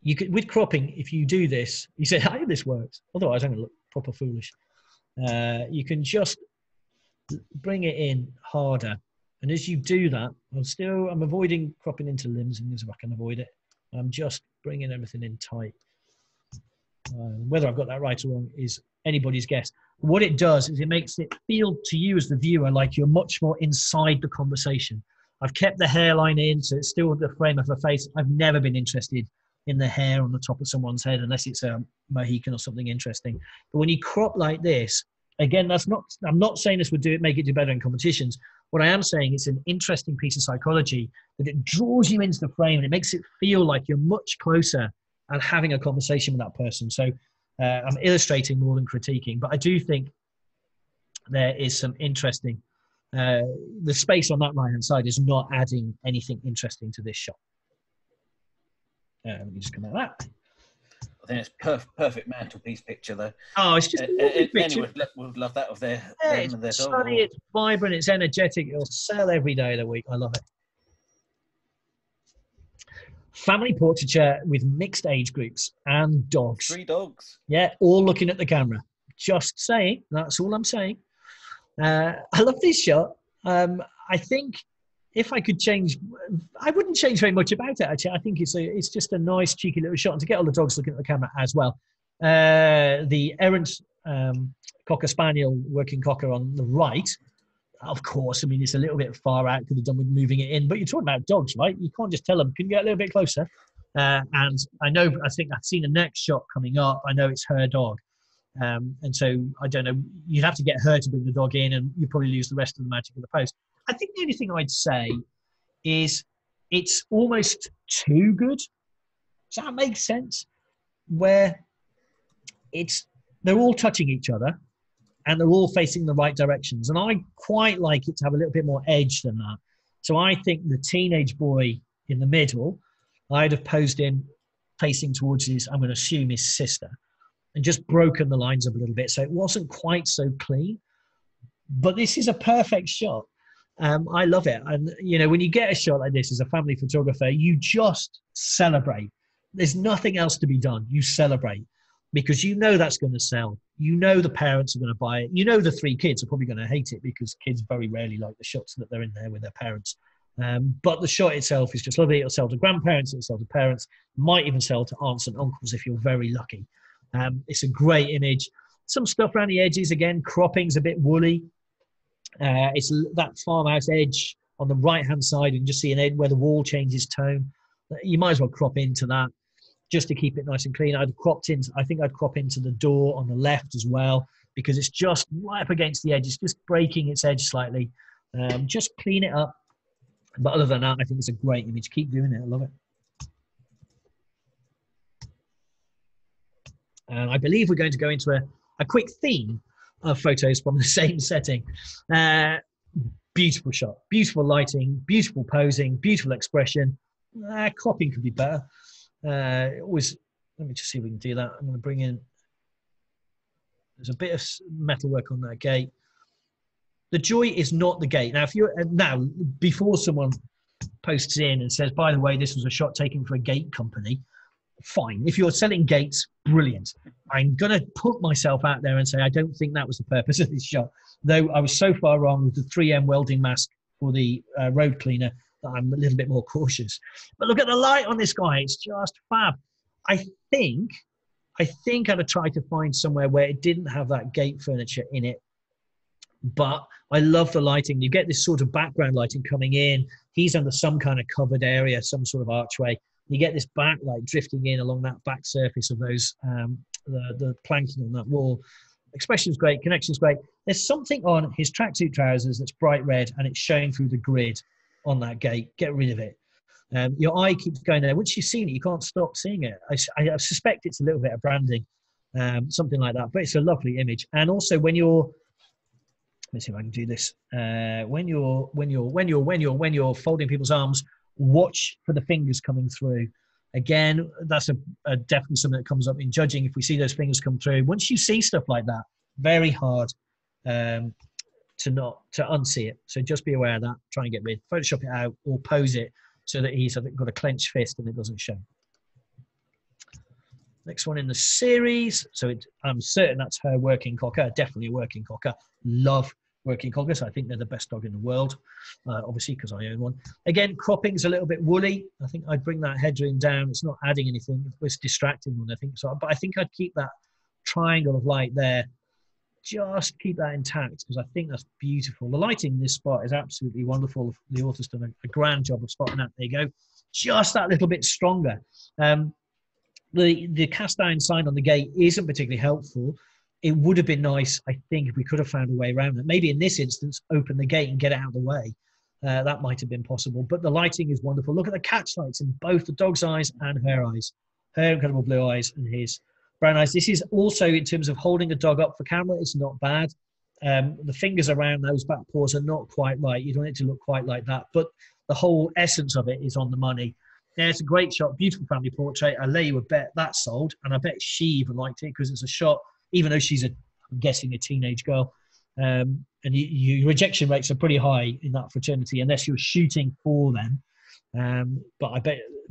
you could, with cropping, if you do this, you say, how this works. Otherwise, I'm going to look proper foolish. You can just bring it in harder. And as you do that, I'm avoiding cropping into limbs, and if I can avoid it, I'm just bringing everything in tight. Whether I've got that right or wrong is anybody's guess. What it does is it makes it feel to you as the viewer like you're much more inside the conversation. I've kept the hairline in, so it's still the frame of her face. I've never been interested in the hair on the top of someone's head unless it's a Mohican or something interesting. But when you crop like this, again, I'm not saying this would make it do better in competitions. What I am saying, it's an interesting piece of psychology that it draws you into the frame and it makes it feel like you're much closer and having a conversation with that person. So I'm illustrating more than critiquing, but I do think there is some interesting, the space on that right-hand side is not adding anything interesting to this shot. Let me just come out of that. I think it's perfect mantelpiece picture, though. Oh, it's just a lovely picture. Would love that of their it's sunny, it's vibrant, it's energetic. It'll sell every day of the week. I love it. Family portraiture with mixed age groups and dogs. 3 dogs. Yeah, all looking at the camera. Just saying. That's all I'm saying. I love this shot. I think if I could change, I wouldn't change very much about it, actually. I think it's just a nice, cheeky little shot. And to get all the dogs looking at the camera as well. The errant Cocker Spaniel, working cocker on the right, of course, I mean, it's a little bit far out, could have done with moving it in, but you're talking about dogs, right? You can't just tell them, can you get a little bit closer? And I think I've seen the next shot coming up. I know it's her dog. And so, I don't know, you'd have to get her to bring the dog in and you probably lose the rest of the magic of the post. I think the only thing I'd say is it's almost too good. Does that make sense? Where they're all touching each other, and they're all facing the right directions. And I quite like it to have a little bit more edge than that. So I think the teenage boy in the middle, I'd have posed him facing towards I'm going to assume his sister, and just broken the lines up a little bit. So it wasn't quite so clean. But this is a perfect shot. I love it. And, when you get a shot like this as a family photographer, you just celebrate. There's nothing else to be done. You celebrate. Because that's going to sell. The parents are going to buy it. The 3 kids are probably going to hate it because kids very rarely like the shots that they're in there with their parents. But the shot itself is just lovely. It'll sell to grandparents. It'll sell to parents. Might even sell to aunts and uncles if you're very lucky. It's a great image. Some stuff around the edges. Again, cropping's a bit woolly. It's that farmhouse edge on the right-hand side. You can just see an edge where the wall changes tone. You might as well crop into that, just to keep it nice and clean. I think I'd crop into the door on the left as well, because it's just right up against the edge. It's just breaking its edge slightly. Just clean it up. But other than that, I think it's a great image. Keep doing it. I love it. And I believe we're going to go into a quick theme of photos from the same setting. Beautiful shot, beautiful lighting, beautiful posing, beautiful expression. Cropping could be better. Let me just see if we can do that. I'm going to bring in, there's a bit of metalwork on that gate. The joy is not the gate. Now, before someone posts in and says, by the way, this was a shot taken for a gate company, fine. If you're selling gates, brilliant. I'm going to put myself out there and say, I don't think that was the purpose of this shot. Though I was so far wrong with the 3M welding mask for the road cleaner that I'm a little bit more cautious. But look at the light on this guy. It's just fab. I think I'd have tried to find somewhere where it didn't have that gate furniture in it. But I love the lighting. You get this sort of background lighting coming in. He's under some kind of covered area, some sort of archway. You get this backlight drifting in along that back surface of those the planking on that wall. Expression's great, connection's great. There's something on his tracksuit trousers that's bright red, and it's showing through the grid on that gate. Get rid of it. Your eye keeps going there. Once you've seen it, you can't stop seeing it. I suspect it's a little bit of branding, something like that. But it's a lovely image. And also, when you're, let's see if I can do this. When you're folding people's arms, watch for the fingers coming through. Again, that's a definitely something that comes up in judging. If we see those fingers come through, once you see stuff like that, very hard to unsee it. So just be aware of that. Try and get rid, Photoshop it out, or pose it so that he's got a clenched fist and it doesn't show. Next one in the series. So I'm certain that's her working cocker. Definitely a working cocker. Love working cockers. I think they're the best dog in the world, obviously, because I own one. Again, cropping's a little bit woolly. I think I'd bring that headroom down. It's not adding anything. It's distracting one, I think. So, but I think I'd keep that triangle of light there. Just keep that intact, because I think that's beautiful. The lighting in this spot is absolutely wonderful. The author's done a grand job of spotting that. There you go. Just that little bit stronger. The cast iron sign on the gate isn't particularly helpful. It would have been nice, I think, if we could have found a way around it. Maybe in this instance, open the gate and get it out of the way. That might have been possible. But the lighting is wonderful. Look at the catch lights in both the dog's eyes and her eyes. Her incredible blue eyes and his brown eyes. This is also, in terms of holding a dog up for camera, it's not bad. The fingers around those back paws are not quite right. You don't want it to look quite like that. But the whole essence of it is on the money. Yeah, it's a great shot. Beautiful family portrait. I lay you a bet that sold. And I bet she even liked it, because it's a shot, even though she's I'm guessing a teenage girl, and your rejection rates are pretty high in that fraternity unless you're shooting for them. But I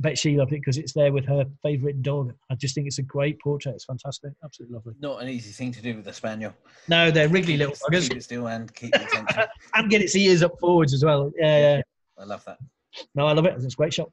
bet she loved it because it's there with her favourite dog. I just think it's a great portrait. It's fantastic, absolutely lovely. Not an easy thing to do with a spaniel. No, they're wriggly little buggers. Keep it still and keep the attention. And get its ears up forwards as well. Yeah. I love that. No, I love it. It's a great shot.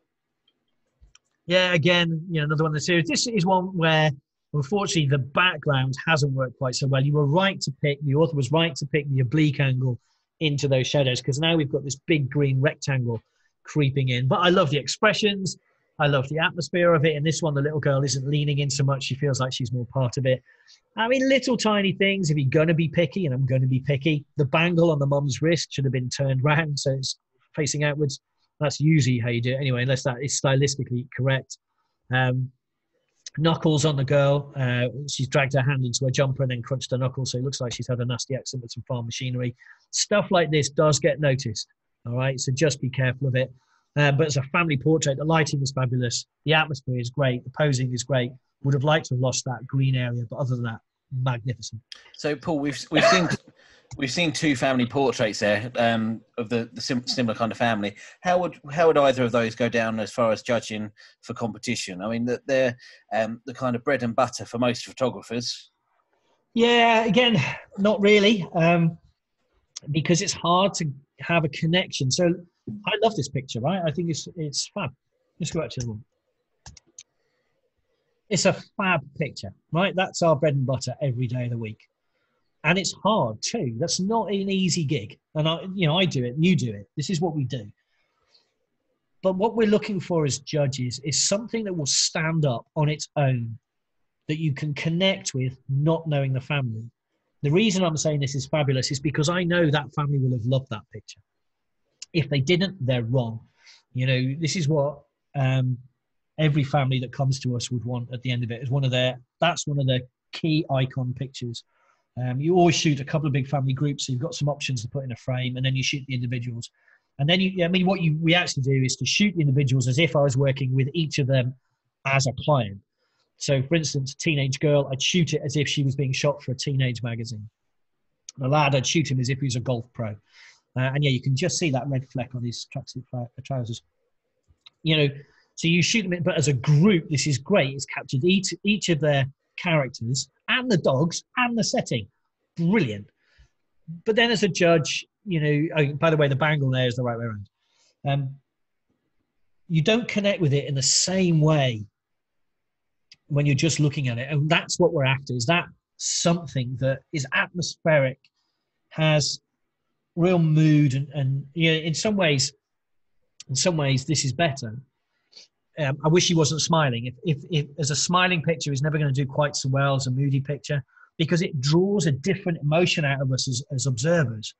Yeah, again, another one in the series. This is one where, unfortunately, the background hasn't worked quite so well. You were right to pick, the author was right to pick the oblique angle into those shadows, because now we've got this big green rectangle creeping in. But I love the expressions. I love the atmosphere of it. In this one, the little girl isn't leaning in so much. She feels like she's more part of it. I mean, little tiny things, if you're going to be picky, and I'm going to be picky, the bangle on the mum's wrist should have been turned round so it's facing outwards. That's usually how you do it anyway, unless that is stylistically correct. Knuckles on the girl. She's dragged her hand into her jumper and then crunched her knuckles, so it looks like she's had a nasty accident with some farm machinery. Stuff like this does get noticed, all right? So just be careful of it. But it's a family portrait. The lighting is fabulous. The atmosphere is great. The posing is great. Would have liked to have lost that green area, but other than that, magnificent. So, Paul, we've seen two family portraits there of the similar kind of family. How would either of those go down as far as judging for competition? I mean, they're the kind of bread and butter for most photographers. Yeah, again, not really, because it's hard to have a connection. So I love this picture, right? I think it's fab. Let's go back to the one. It's a fab picture, right? That's our bread and butter every day of the week. And it's hard too. That's not an easy gig. And I do it, you do it. This is what we do. But what we're looking for as judges is something that will stand up on its own, that you can connect with, not knowing the family. The reason I'm saying this is fabulous is because I know that family will have loved that picture. If they didn't, they're wrong. This is what every family that comes to us would want at the end of it. That's one of their key icon pictures. You always shoot a couple of big family groups, so you've got some options to put in a frame, and then you shoot the individuals. And then what we actually do is to shoot the individuals as if I was working with each of them as a client. So, for instance, a teenage girl, I'd shoot it as if she was being shot for a teenage magazine. A lad, I'd shoot him as if he was a golf pro. And you can just see that red fleck on his tracksuit trousers. So you shoot them in, but as a group, this is great. It's captured each of their characters and the dogs and the setting. Brilliant. But then as a judge, by the way, the bangle there is the right way around. You don't connect with it in the same way when you're just looking at it. And that's what we're after, is that something that is atmospheric, has real mood, and in some ways this is better. I wish he wasn't smiling. If as a smiling picture is never going to do quite so well as a moody picture, because it draws a different emotion out of us as observers.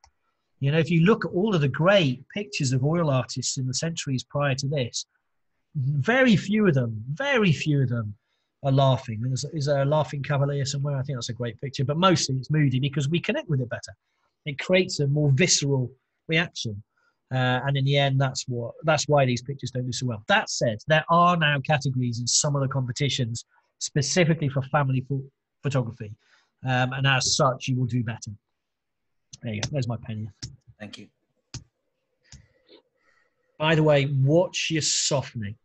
If you look at all of the great pictures of oil artists in the centuries prior to this, very few of them are laughing. Is there a laughing cavalier somewhere? I think that's a great picture, but mostly it's moody because we connect with it better. It creates a more visceral reaction. And in the end, that's why these pictures don't do so well. That said, there are now categories in some of the competitions specifically for family photography. And as such, you will do better. There you go. There's my penny. Thank you. By the way, watch your softening.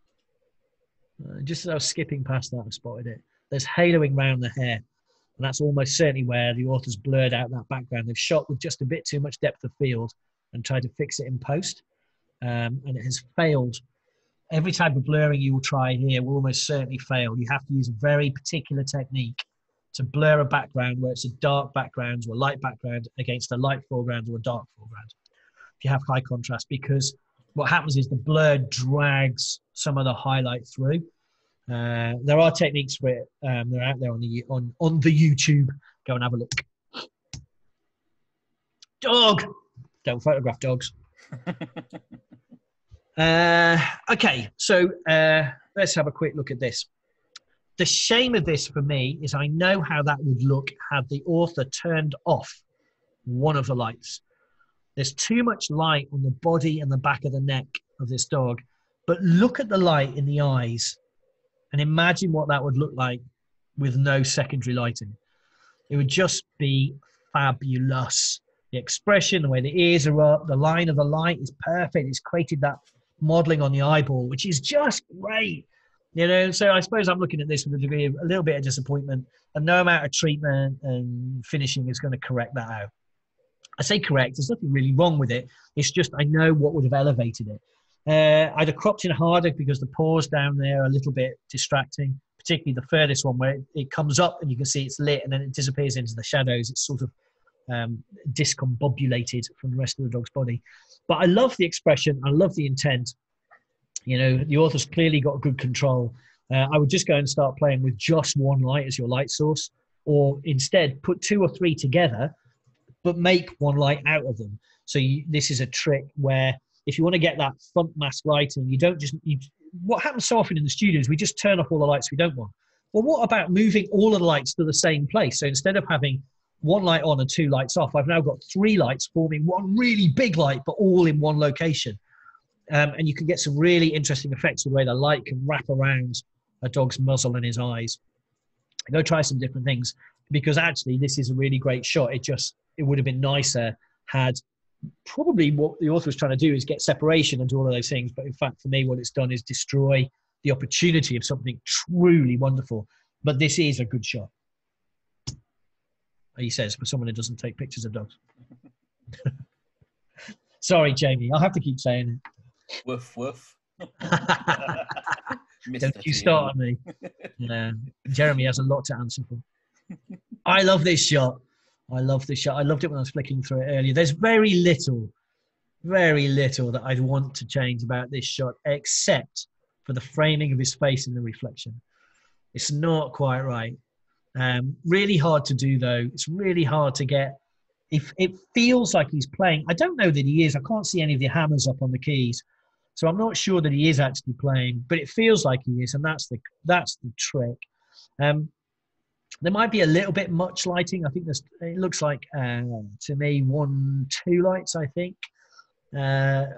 Just as I was skipping past that, I spotted it. There's haloing round the hair. And that's almost certainly where the author's blurred out that background. They've shot with just a bit too much depth of field and tried to fix it in post. And it has failed. Every type of blurring you will try here will almost certainly fail. You have to use a very particular technique to blur a background where it's a dark background or a light background against a light foreground or a dark foreground. If you have high contrast, because what happens is the blur drags some of the highlight through. There are techniques for it. They're out there on the YouTube. Go and have a look. Dog. Don't photograph dogs. Okay, so let's have a quick look at this. The shame of this for me is I know how that would look had the author turned off one of the lights. There's too much light on the body and the back of the neck of this dog. But look at the light in the eyes and imagine what that would look like with no secondary lighting. It would just be fabulous. The expression, the way the ears are up, the line of the light is perfect. It's created that modeling on the eyeball, which is just great. So I suppose I'm looking at this with a degree of a little bit of disappointment, and no amount of treatment and finishing is going to correct that out. I say correct, there's nothing really wrong with it. It's just I know what would have elevated it. I'd have cropped in harder because the paws down there are a little bit distracting, particularly the furthest one where it comes up and you can see it's lit and then it disappears into the shadows. It's sort of discombobulated from the rest of the dog's body. But I love the expression. I love the intent. The author's clearly got good control. I would just go and start playing with just one light as your light source, or instead put 2 or 3 together, but make one light out of them. So this is a trick where if you want to get that front mask lighting, you don't just, what happens so often in the studio is we just turn off all the lights we don't want. Well, what about moving all of the lights to the same place? So instead of having one light on and 2 lights off, I've now got 3 lights forming one really big light, but all in one location. And you can get some really interesting effects with the way the light can wrap around a dog's muzzle and his eyes. Go try some different things, because actually this is a really great shot. It would have been nicer had probably what the author was trying to do is get separation and do all of those things. But in fact, for me, what it's done is destroy the opportunity of something truly wonderful. But this is a good shot. He says, for someone who doesn't take pictures of dogs. Sorry, Jamie. I'll have to keep saying it. Woof, woof. Don't you start on me. Yeah. Jeremy has a lot to answer for. I love this shot. I loved it when I was flicking through it earlier. There's very little that I'd want to change about this shot, except for the framing of his face in the reflection. It's not quite right. Really hard to do, though. It's really hard to get. If it feels like he's playing, I don't know that he is. I can't see any of the hammers up on the keys, so I'm not sure that he is actually playing. But it feels like he is, and that's the trick. There might be a little bit much lighting. I think it looks like to me 1, 2 lights. I think it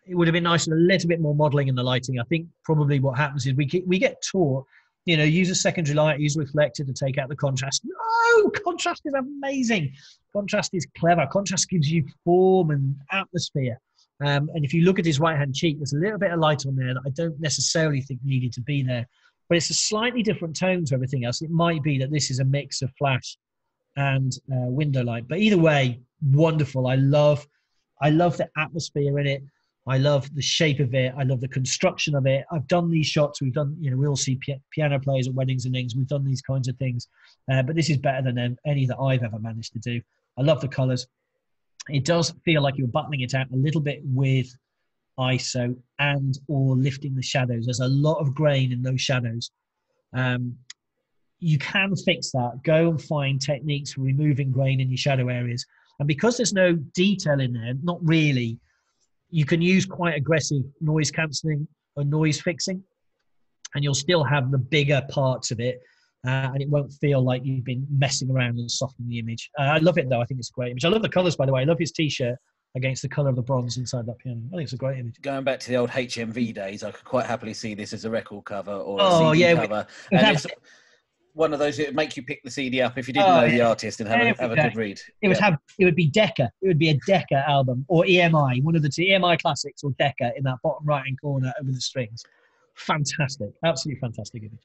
would have been nice with a little bit more modelling in the lighting. I think probably what happens is we get taught. Use a secondary light, use a reflector to take out the contrast. No, contrast is amazing. Contrast is clever. Contrast gives you form and atmosphere. And if you look at his right-hand cheek, there's a little bit of light on there that I don't necessarily think needed to be there. But it's a slightly different tone to everything else. It might be that this is a mix of flash and window light. But either way, wonderful. I love the atmosphere in it. I love the shape of it. I love the construction of it. I've done these shots. We've done, we all see piano players at weddings and things. We've done these kinds of things. But this is better than any that I've ever managed to do. I love the colours. It does feel like you're buttoning it out a little bit with ISO and or lifting the shadows. There's a lot of grain in those shadows. You can fix that. Go and find techniques for removing grain in your shadow areas. And because there's no detail in there, not really, you can use quite aggressive noise cancelling or noise fixing, and you'll still have the bigger parts of it, and it won't feel like you've been messing around and softening the image. I love it, though. I think it's a great image. I love the colours, by the way. I love his T-shirt against the colour of the bronze inside that piano. I think it's a great image. Going back to the old HMV days, I could quite happily see this as a record cover or a CD cover. And it's one of those, it would make you pick the CD up if you didn't know the artist and have a good read. It would be Decca. It would be a Decca album or EMI, one of the two, EMI Classics or Decca in that bottom right-hand corner over the strings. Fantastic. Absolutely fantastic image.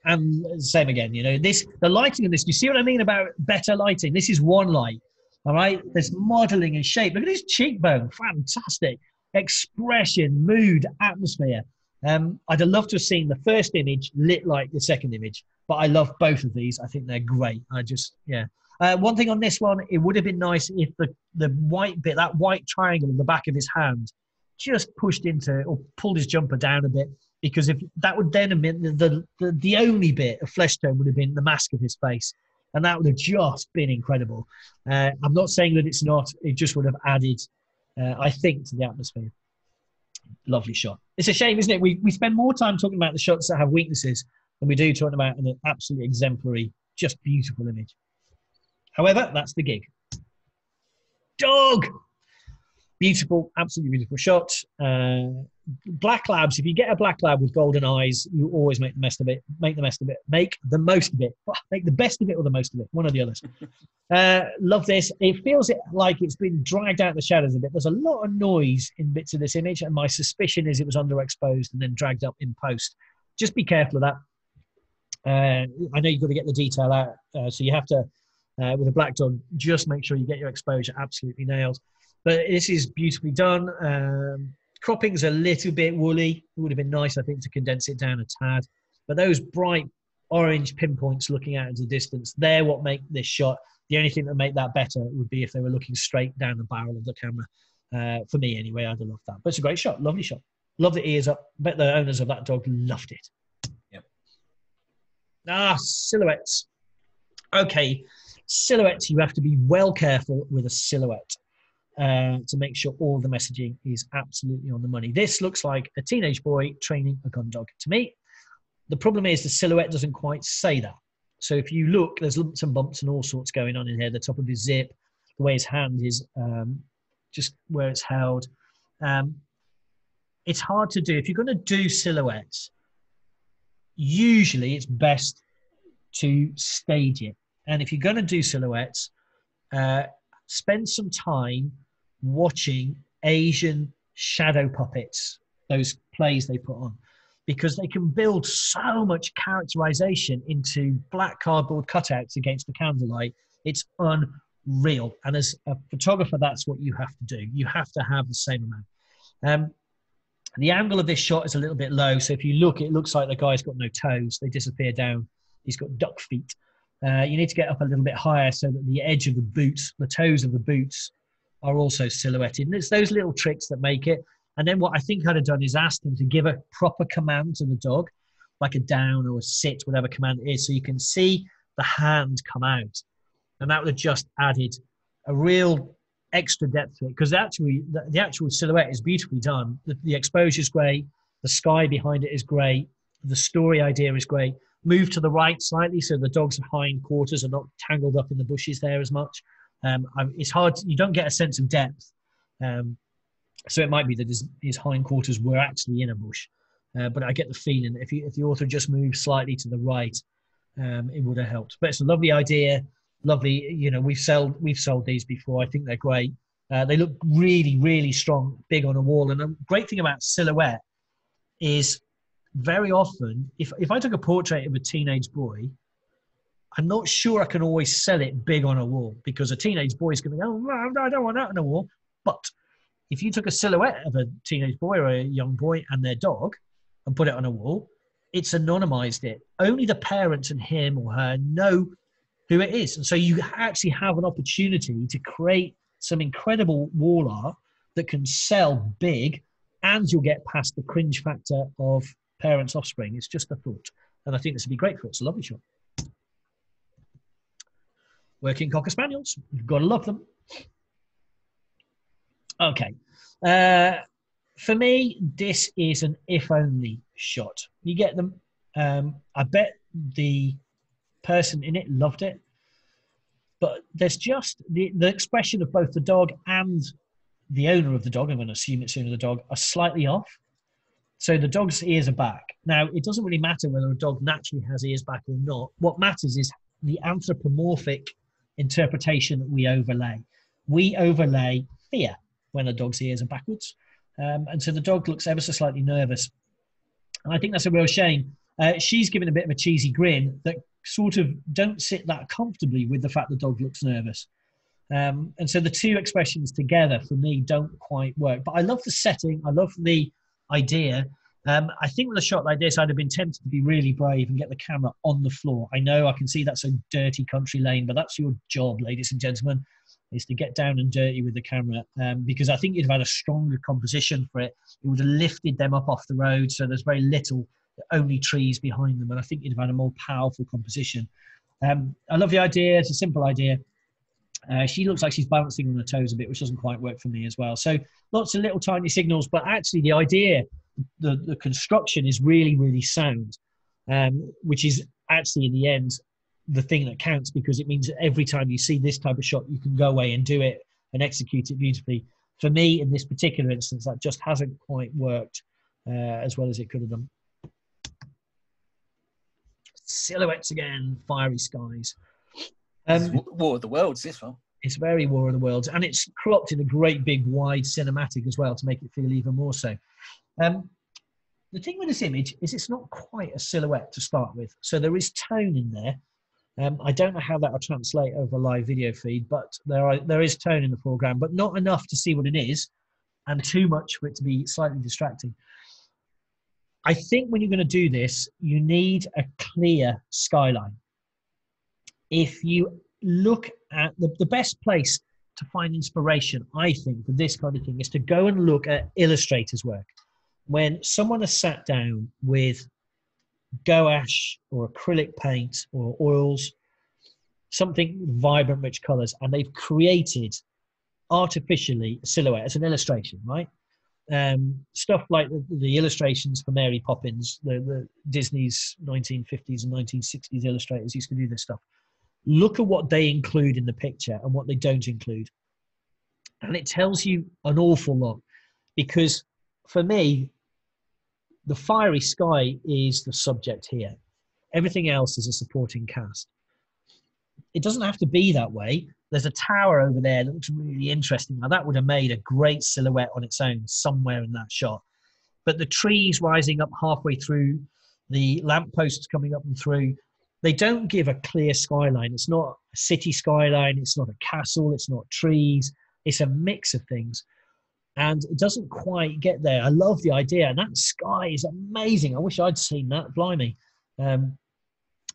And same again, the lighting of this, do you see what I mean about better lighting? This is one light, all right? There's modelling and shape. Look at his cheekbone. Fantastic. Expression, mood, atmosphere. I'd have loved to have seen the first image lit like the second image, but I love both of these. I think they're great. One thing on this one, it would have been nice if the white bit, that white triangle in the back of his hand, just pushed into or pulled his jumper down a bit, because if that would then have been the only bit of flesh tone would have been the mask of his face, and that would have just been incredible. I'm not saying that it's not. It just would have added, I think, to the atmosphere. Lovely shot. It's a shame, isn't it? We spend more time talking about the shots that have weaknesses than we do talking about an absolutely exemplary, just beautiful image. However, that's the gig. Dog! Beautiful, absolutely beautiful shot. Black labs, if you get a black lab with golden eyes, you always make the best of it. Make the most of it. Make the most of it. Make the best of it or the most of it. One or the others. Love this. It feels like it's been dragged out of the shadows a bit. There's a lot of noise in bits of this image, and my suspicion is it was underexposed and then dragged up in post. Just be careful of that. I know you've got to get the detail out, so you have to, with a black dog, just make sure you get your exposure absolutely nailed. But this is beautifully done. Cropping's a little bit woolly. It would have been nice, I think, to condense it down a tad. But those bright orange pinpoints looking out into the distance, they're what make this shot. The only thing that make that better would be if they were looking straight down the barrel of the camera. For me, anyway, I'd have loved that. But it's a great shot. Lovely shot. Love the ears up. Bet the owners of that dog loved it. Yep. Silhouettes. Okay. Silhouettes, you have to be well careful with a silhouette. To make sure all the messaging is absolutely on the money. This looks like a teenage boy training a gun dog to me. The problem is the silhouette doesn't quite say that. So if you look, there's lumps and bumps and all sorts going on in here. The top of his zip, the way his hand is, just where it's held. It's hard to do. If you're going to do silhouettes, usually it's best to stage it. And if you're going to do silhouettes, spend some time watching Asian shadow puppets, those plays they put on, because they can build so much characterization into black cardboard cutouts against the candlelight. It's unreal. And as a photographer, that's what you have to do. You have to have the same amount. The angle of this shot is a little bit low. So if you look, it looks like the guy's got no toes. They disappear down. He's got duck feet. You need to get up a little bit higher so that the edge of the boots, the toes of the boots, are also silhouetted. And it's those little tricks that make it. And then what I think I'd have done is asked him to give a proper command to the dog, like a down or a sit, whatever command it is, so you can see the hand come out. And that would have just added a real extra depth to it, because actually the actual silhouette is beautifully done. The exposure is great. The sky behind it is great. The story idea is great. Move to the right slightly so the dog's hind quarters are not tangled up in the bushes there as much. It's hard. You don't get a sense of depth. So it might be that his hind quarters were actually in a bush. But I get the feeling if the author just moved slightly to the right, it would have helped. But it's a lovely idea. Lovely. We've sold these before. I think they're great. They look really, really strong, big on a wall. And the great thing about silhouette is very often, if I took a portrait of a teenage boy, I'm not sure I can always sell it big on a wall, because a teenage boy is going to go, oh, I don't want that on a wall. But if you took a silhouette of a teenage boy or a young boy and their dog and put it on a wall, it's anonymized it. Only the parents and him or her know who it is. And so you actually have an opportunity to create some incredible wall art that can sell big, and you'll get past the cringe factor of parents' offspring. It's just a thought. And I think this would be great for it. It's a lovely shot. Working Cocker Spaniels. You've got to love them. Okay. For me, this is an if-only shot. You get them. I bet the person in it loved it. But there's just the expression of both the dog and the owner of the dog, I'm going to assume it's the owner of the dog, are slightly off. So the dog's ears are back. Now, it doesn't really matter whether a dog naturally has ears back or not. What matters is the anthropomorphic interpretation that we overlay. We overlay fear when a dog's ears are backwards. And so the dog looks ever so slightly nervous. And I think that's a real shame. She's given a bit of a cheesy grin that sort of don't sit that comfortably with the fact the dog looks nervous. And so the two expressions together for me don't quite work. But I love the setting. I love the idea. I think with a shot like this, I'd have been tempted to be really brave and get the camera on the floor. I know I can see that's a dirty country lane, but that's your job, ladies and gentlemen, is to get down and dirty with the camera, because I think you'd have had a stronger composition for it. It would have lifted them up off the road, so there's very little, only trees behind them, and I think you'd have had a more powerful composition. I love the idea. It's a simple idea. She looks like she's balancing on her toes a bit, which doesn't quite work for me as well. So lots of little tiny signals, but actually the idea, the construction is really, really sound, which is actually in the end the thing that counts, because it means that every time you see this type of shot, you can go away and do it and execute it beautifully. For me, in this particular instance, that just hasn't quite worked as well as it could have done. Silhouettes again, fiery skies. War of the Worlds, this one. It's very War of the Worlds, and it's cropped in a great big wide cinematic as well to make it feel even more so. The thing with this image is it's not quite a silhouette to start with, so there is tone in there. I don't know how that will translate over a live video feed, but there is tone in the foreground, but not enough to see what it is, and too much for it to be slightly distracting. I think when you're going to do this, you need a clear skyline. If you look at the best place to find inspiration, I think, for this kind of thing is to go and look at illustrators' work. When someone has sat down with gouache or acrylic paint or oils, something vibrant, rich colors, and they've created artificially a silhouette as an illustration, right? Stuff like the illustrations for Mary Poppins, the Disney's 1950s and 1960s illustrators used to do this stuff. Look at what they include in the picture and what they don't include. And it tells you an awful lot, because for me, the fiery sky is the subject here. Everything else is a supporting cast. It doesn't have to be that way. There's a tower over there that looks really interesting. Now, that would have made a great silhouette on its own somewhere in that shot. But the trees rising up halfway through, the lampposts coming up and through, they don't give a clear skyline. It's not a city skyline. It's not a castle. It's not trees. It's a mix of things. And it doesn't quite get there. I love the idea. And that sky is amazing. I wish I'd seen that. Blimey.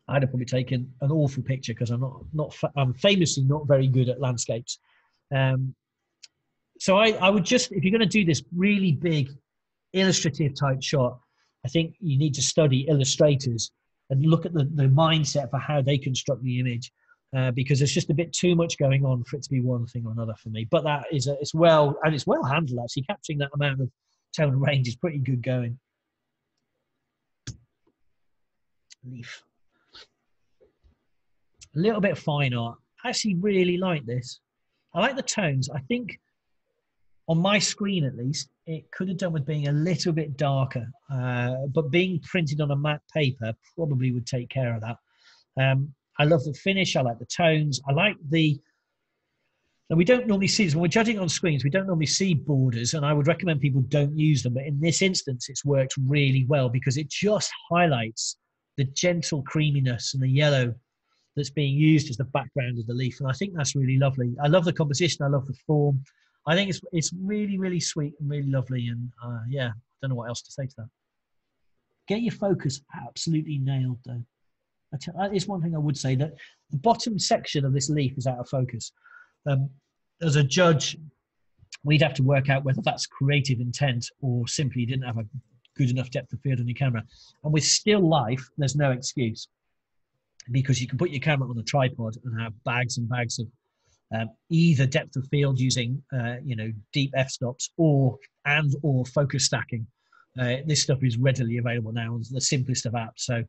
I'd have probably taken an awful picture, because I'm famously not very good at landscapes. So I would just, if you're going to do this really big illustrative type shot, I think you need to study illustrators and look at the mindset for how they construct the image, because there's just a bit too much going on for it to be one thing or another for me. But that is it's well handled, actually. Capturing that amount of tone and range is pretty good going. Leaf. A little bit of fine art. I actually really like this. I like the tones. I think on my screen, at least, it could have done with being a little bit darker, but being printed on a matte paper probably would take care of that. I love the finish. I like the tones. I like the And we don't normally see this when we're judging on screens. We don't normally see borders, and I would recommend people don't use them. But in this instance, it's worked really well because it just highlights the gentle creaminess and the yellow that's being used as the background of the leaf. And I think that's really lovely. I love the composition. I love the form. I think it's really, really sweet and really lovely. And yeah, don't know what else to say to that. Get your focus absolutely nailed, though. That is one thing I would say, that the bottom section of this leaf is out of focus. As a judge, we'd have to work out whether that's creative intent or simply you didn't have a good enough depth of field on your camera. And with still life, there's no excuse, because you can put your camera on a tripod and have bags and bags of either depth of field using deep f-stops or focus stacking. This stuff is readily available now on the simplest of apps. So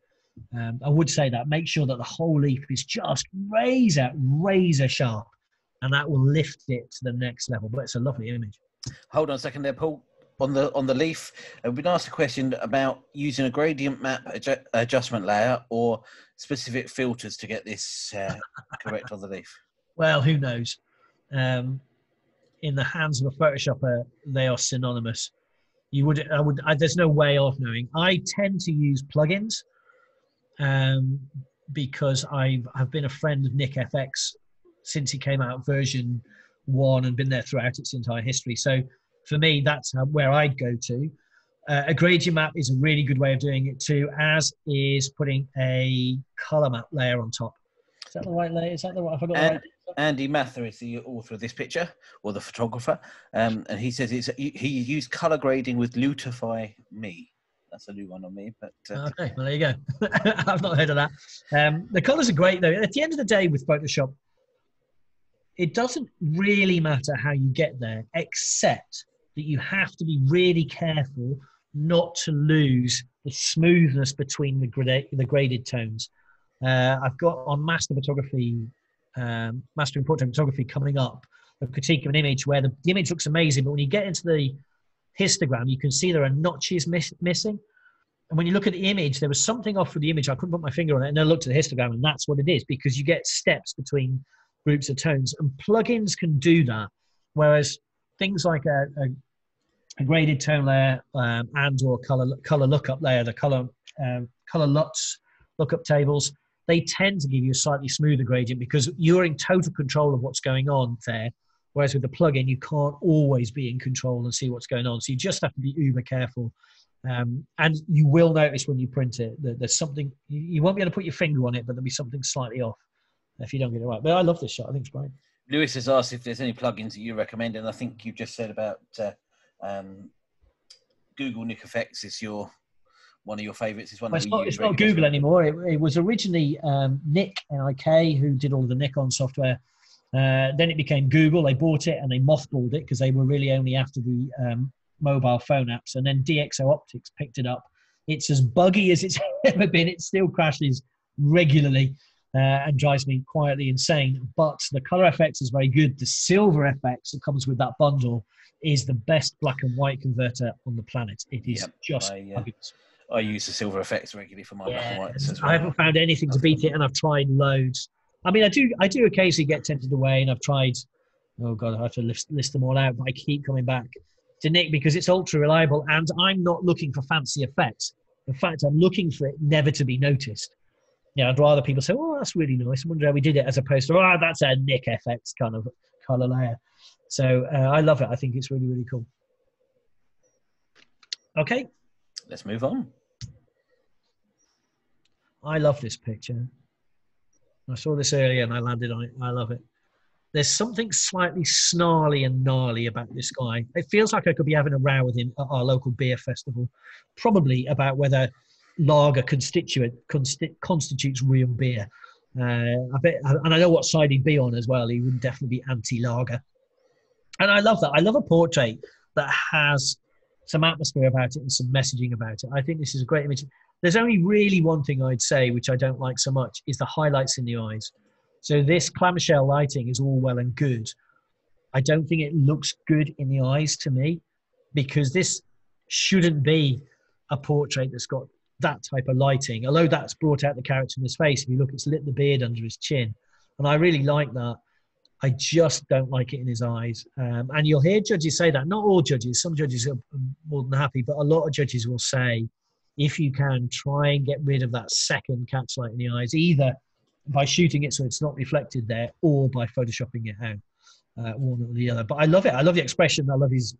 I would say that make sure that the whole leaf is just razor sharp, and that will lift it to the next level. But it's a lovely image. Hold on a second there, Paul. On the leaf, we've been asked a question about using a gradient map adjustment layer or specific filters to get this correct on the leaf. Well, who knows? In the hands of a Photoshopper, they are synonymous. There's no way of knowing. I tend to use plugins because I've been a friend of Nik FX since he came out version 1 and been there throughout its entire history. So for me, that's where I'd go to. A gradient map is a really good way of doing it too, as is putting a color map layer on top. Is that the right layer? Is that the right? I forgot the right. Andy Mather is the author of this picture, or the photographer, and he says he used color grading with Lutify Me. That's a new one on me, but okay, well there you go. I've not heard of that. The colors are great though. At the end of the day, with Photoshop, it doesn't really matter how you get there, except that you have to be really careful not to lose the smoothness between the graded tones. I've got on mastering portrait photography coming up a critique of an image where the image looks amazing, but when you get into the histogram, you can see there are notches missing. And when you look at the image, there was something off with the image. I couldn't put my finger on it, and then I looked at the histogram, and that's what it is, because you get steps between groups of tones, and plugins can do that. Whereas things like a graded tone layer and or color lookup layer, the color LUTs lookup tables, they tend to give you a slightly smoother gradient because you're in total control of what's going on there. Whereas with the plugin, you can't always be in control and see what's going on. So you just have to be uber careful. And you will notice when you print it that there's something, you won't be able to put your finger on it, but there'll be something slightly off if you don't get it right. But I love this shot. I think it's great. Lewis has asked if there's any plugins that you recommend, and I think you just said about Google Nik FX is one of your favourites. It's not Google anymore. It was originally Nik, N-I-K, who did all of the Nikon software. Then it became Google. They bought it and they mothballed it because they were really only after the mobile phone apps. And then DxO Optics picked it up. It's as buggy as it's ever been. It still crashes regularly and drives me quietly insane. But the color FX is very good. The silver FX that comes with that bundle is the best black and white converter on the planet. It is I use the silver FX regularly for my black and whites as well. I haven't found anything to beat it, and I've tried loads. I mean, I do occasionally get tempted away, and I've tried, oh God, I have to list them all out, but I keep coming back to Nik because it's ultra reliable, and I'm not looking for fancy effects. In fact, I'm looking for it never to be noticed. Yeah, I'd rather people say, oh, that's really nice. I wonder how we did it, as opposed to, oh, that's a Nik FX kind of color layer. So I love it. I think it's really, really cool. Okay. Let's move on. I love this picture. I saw this earlier and I landed on it. I love it. There's something slightly snarly and gnarly about this guy. It feels like I could be having a row with him at our local beer festival, probably about whether lager constitutes real beer. And I know what side he'd be on as well. He would definitely be anti-lager. And I love that. I love a portrait that has some atmosphere about it and some messaging about it. I think this is a great image. There's only really one thing I'd say, which I don't like so much, is the highlights in the eyes. So this clamshell lighting is all well and good. I don't think it looks good in the eyes to me, because this shouldn't be a portrait that's got that type of lighting. Although that's brought out the character in his face. If you look, it's lit the beard under his chin. And I really like that. I just don't like it in his eyes. And you'll hear judges say that. Not all judges. Some judges are more than happy, but a lot of judges will say, if you can, try and get rid of that second catch light in the eyes, either by shooting it so it's not reflected there or by photoshopping it out, one or the other. But I love it. I love the expression. I love his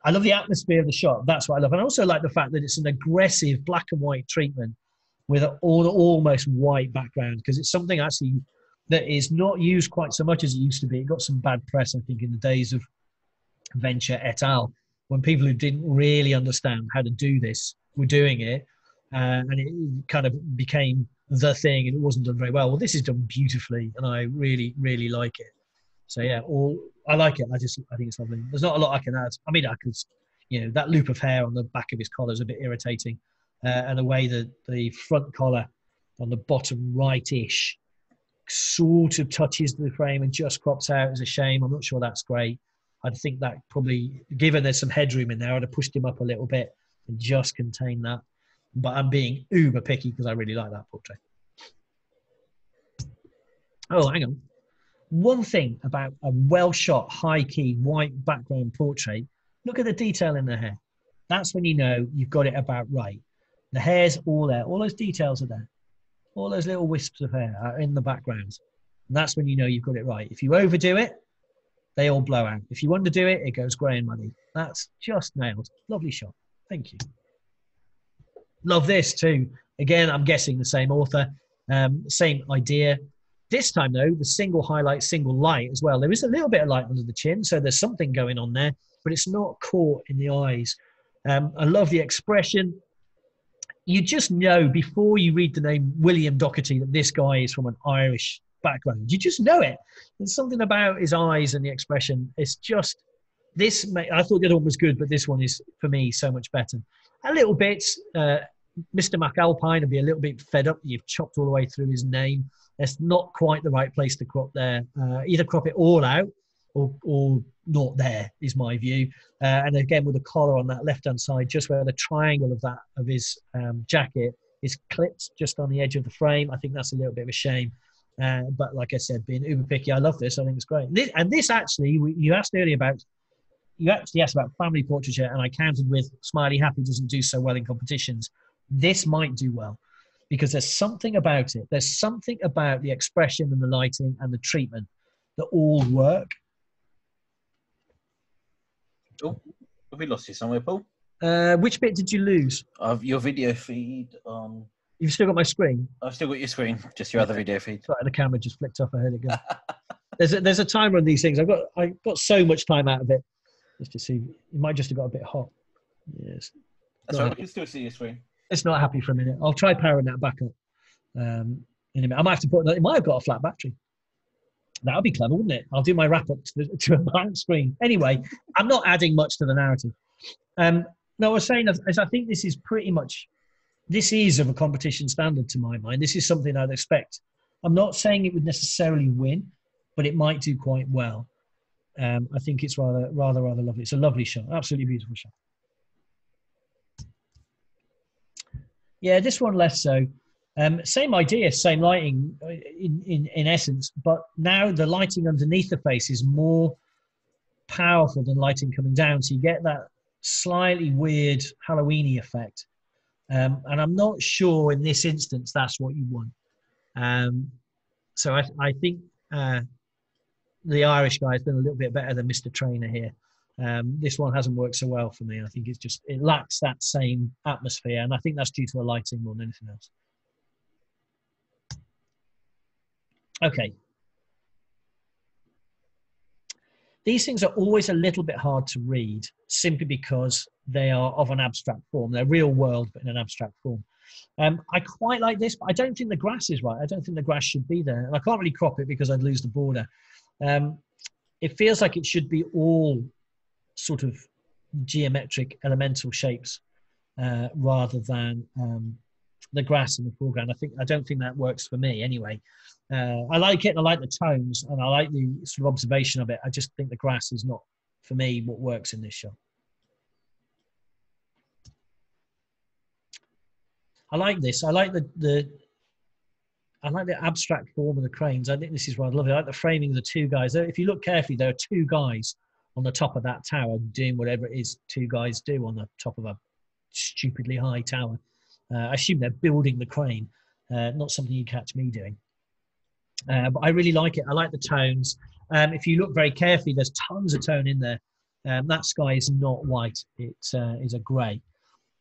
I love the atmosphere of the shot. That's what I love. And I also like the fact that it's an aggressive black and white treatment with an almost white background, because it's something actually that is not used quite so much as it used to be. It got some bad press, I think, in the days of Venture et al., when people who didn't really understand how to do this were doing it, and it kind of became the thing, and it wasn't done very well. Well, this is done beautifully, and I really, really like it. So yeah, I like it. I think it's lovely. There's not a lot I can add. I mean, I could, that loop of hair on the back of his collar is a bit irritating, and the way that the front collar on the bottom right-ish sort of touches the frame and just crops out is a shame. I'm not sure that's great. I think that probably, given there's some headroom in there, I'd have pushed him up a little bit and just contained that. But I'm being uber picky because I really like that portrait. Oh, hang on. One thing about a well-shot, high-key, white background portrait, look at the detail in the hair. That's when you know you've got it about right. The hair's all there. All those details are there. All those little wisps of hair are in the background. And that's when you know you've got it right. If you overdo it, they all blow out. If you underdo it, it goes grey and muddy. That's just nailed. Lovely shot. Thank you. Love this too. Again, I'm guessing the same author, same idea. This time though, the single highlight, single light as well. There is a little bit of light under the chin, so there's something going on there, but it's not caught in the eyes. I love the expression. You just know before you read the name William Doherty that this guy is from an Irish background. You just know it. There's something about his eyes and the expression. It's just this. I thought the other one was good, but this one is, for me, so much better. A little bit. Mr. McAlpine will be a little bit fed up. You've chopped all the way through his name. That's not quite the right place to crop there. Either crop it all out or not there, is my view. And again, with the collar on that left-hand side, just where the triangle of his jacket is clipped just on the edge of the frame. I think that's a little bit of a shame. But like I said, being uber picky, I love this. I think it's great. This actually, you asked earlier about, you actually asked about family portraiture, and I counted with Smiley Happy doesn't do so well in competitions. This might do well because there's something about it. There's something about the expression and the lighting and the treatment that all work. Oh, have we lost you somewhere, Paul? Which bit did you lose? Of your video feed. You've still got my screen? I've still got your screen, just your other video feed. Sorry, the camera just flicked off. I heard it go. There's a timer on these things. I got so much time out of it. Just to see, it might just have got a bit hot. Yes. That's right. I can still see your screen. It's not happy for a minute. I'll try powering that back up in a minute. I might have to put. It might have got a flat battery. That would be clever, wouldn't it? I'll do my wrap up to a blank screen. Anyway, I'm not adding much to the narrative. No, I was saying, as I think this is pretty much, this is of a competition standard to my mind. This is something I'd expect. I'm not saying it would necessarily win, but it might do quite well. I think it's rather lovely. It's a lovely shot, absolutely beautiful shot. Yeah, this one less so. Same idea, same lighting in essence, but now the lighting underneath the face is more powerful than lighting coming down. So you get that slightly weird Halloween-y effect. And I'm not sure in this instance that's what you want. So I think the Irish guy's done a little bit better than Mr. Trainer here. This one hasn't worked so well for me. I think it lacks that same atmosphere, and I think that's due to the lighting more than anything else. Okay. These things are always a little bit hard to read simply because they are of an abstract form. They're real world, but in an abstract form. I quite like this, but I don't think the grass is right. I don't think the grass should be there. And I can't really crop it because I'd lose the border. It feels like it should be all sort of geometric elemental shapes rather than the grass in the foreground. I don't think that works for me anyway. I like it, and I like the tones, and I like the sort of observation of it. I just think the grass is not, for me, what works in this shot. I like this. I like the I like the abstract form of the cranes. I think this is what I love. I like the framing of the two guys. If you look carefully, there are two guys on the top of that tower doing whatever it is two guys do on the top of a stupidly high tower. I assume they're building the crane, not something you catch me doing. But I really like it. I like the tones. If you look very carefully, there's tons of tone in there. That sky is not white. It is a grey.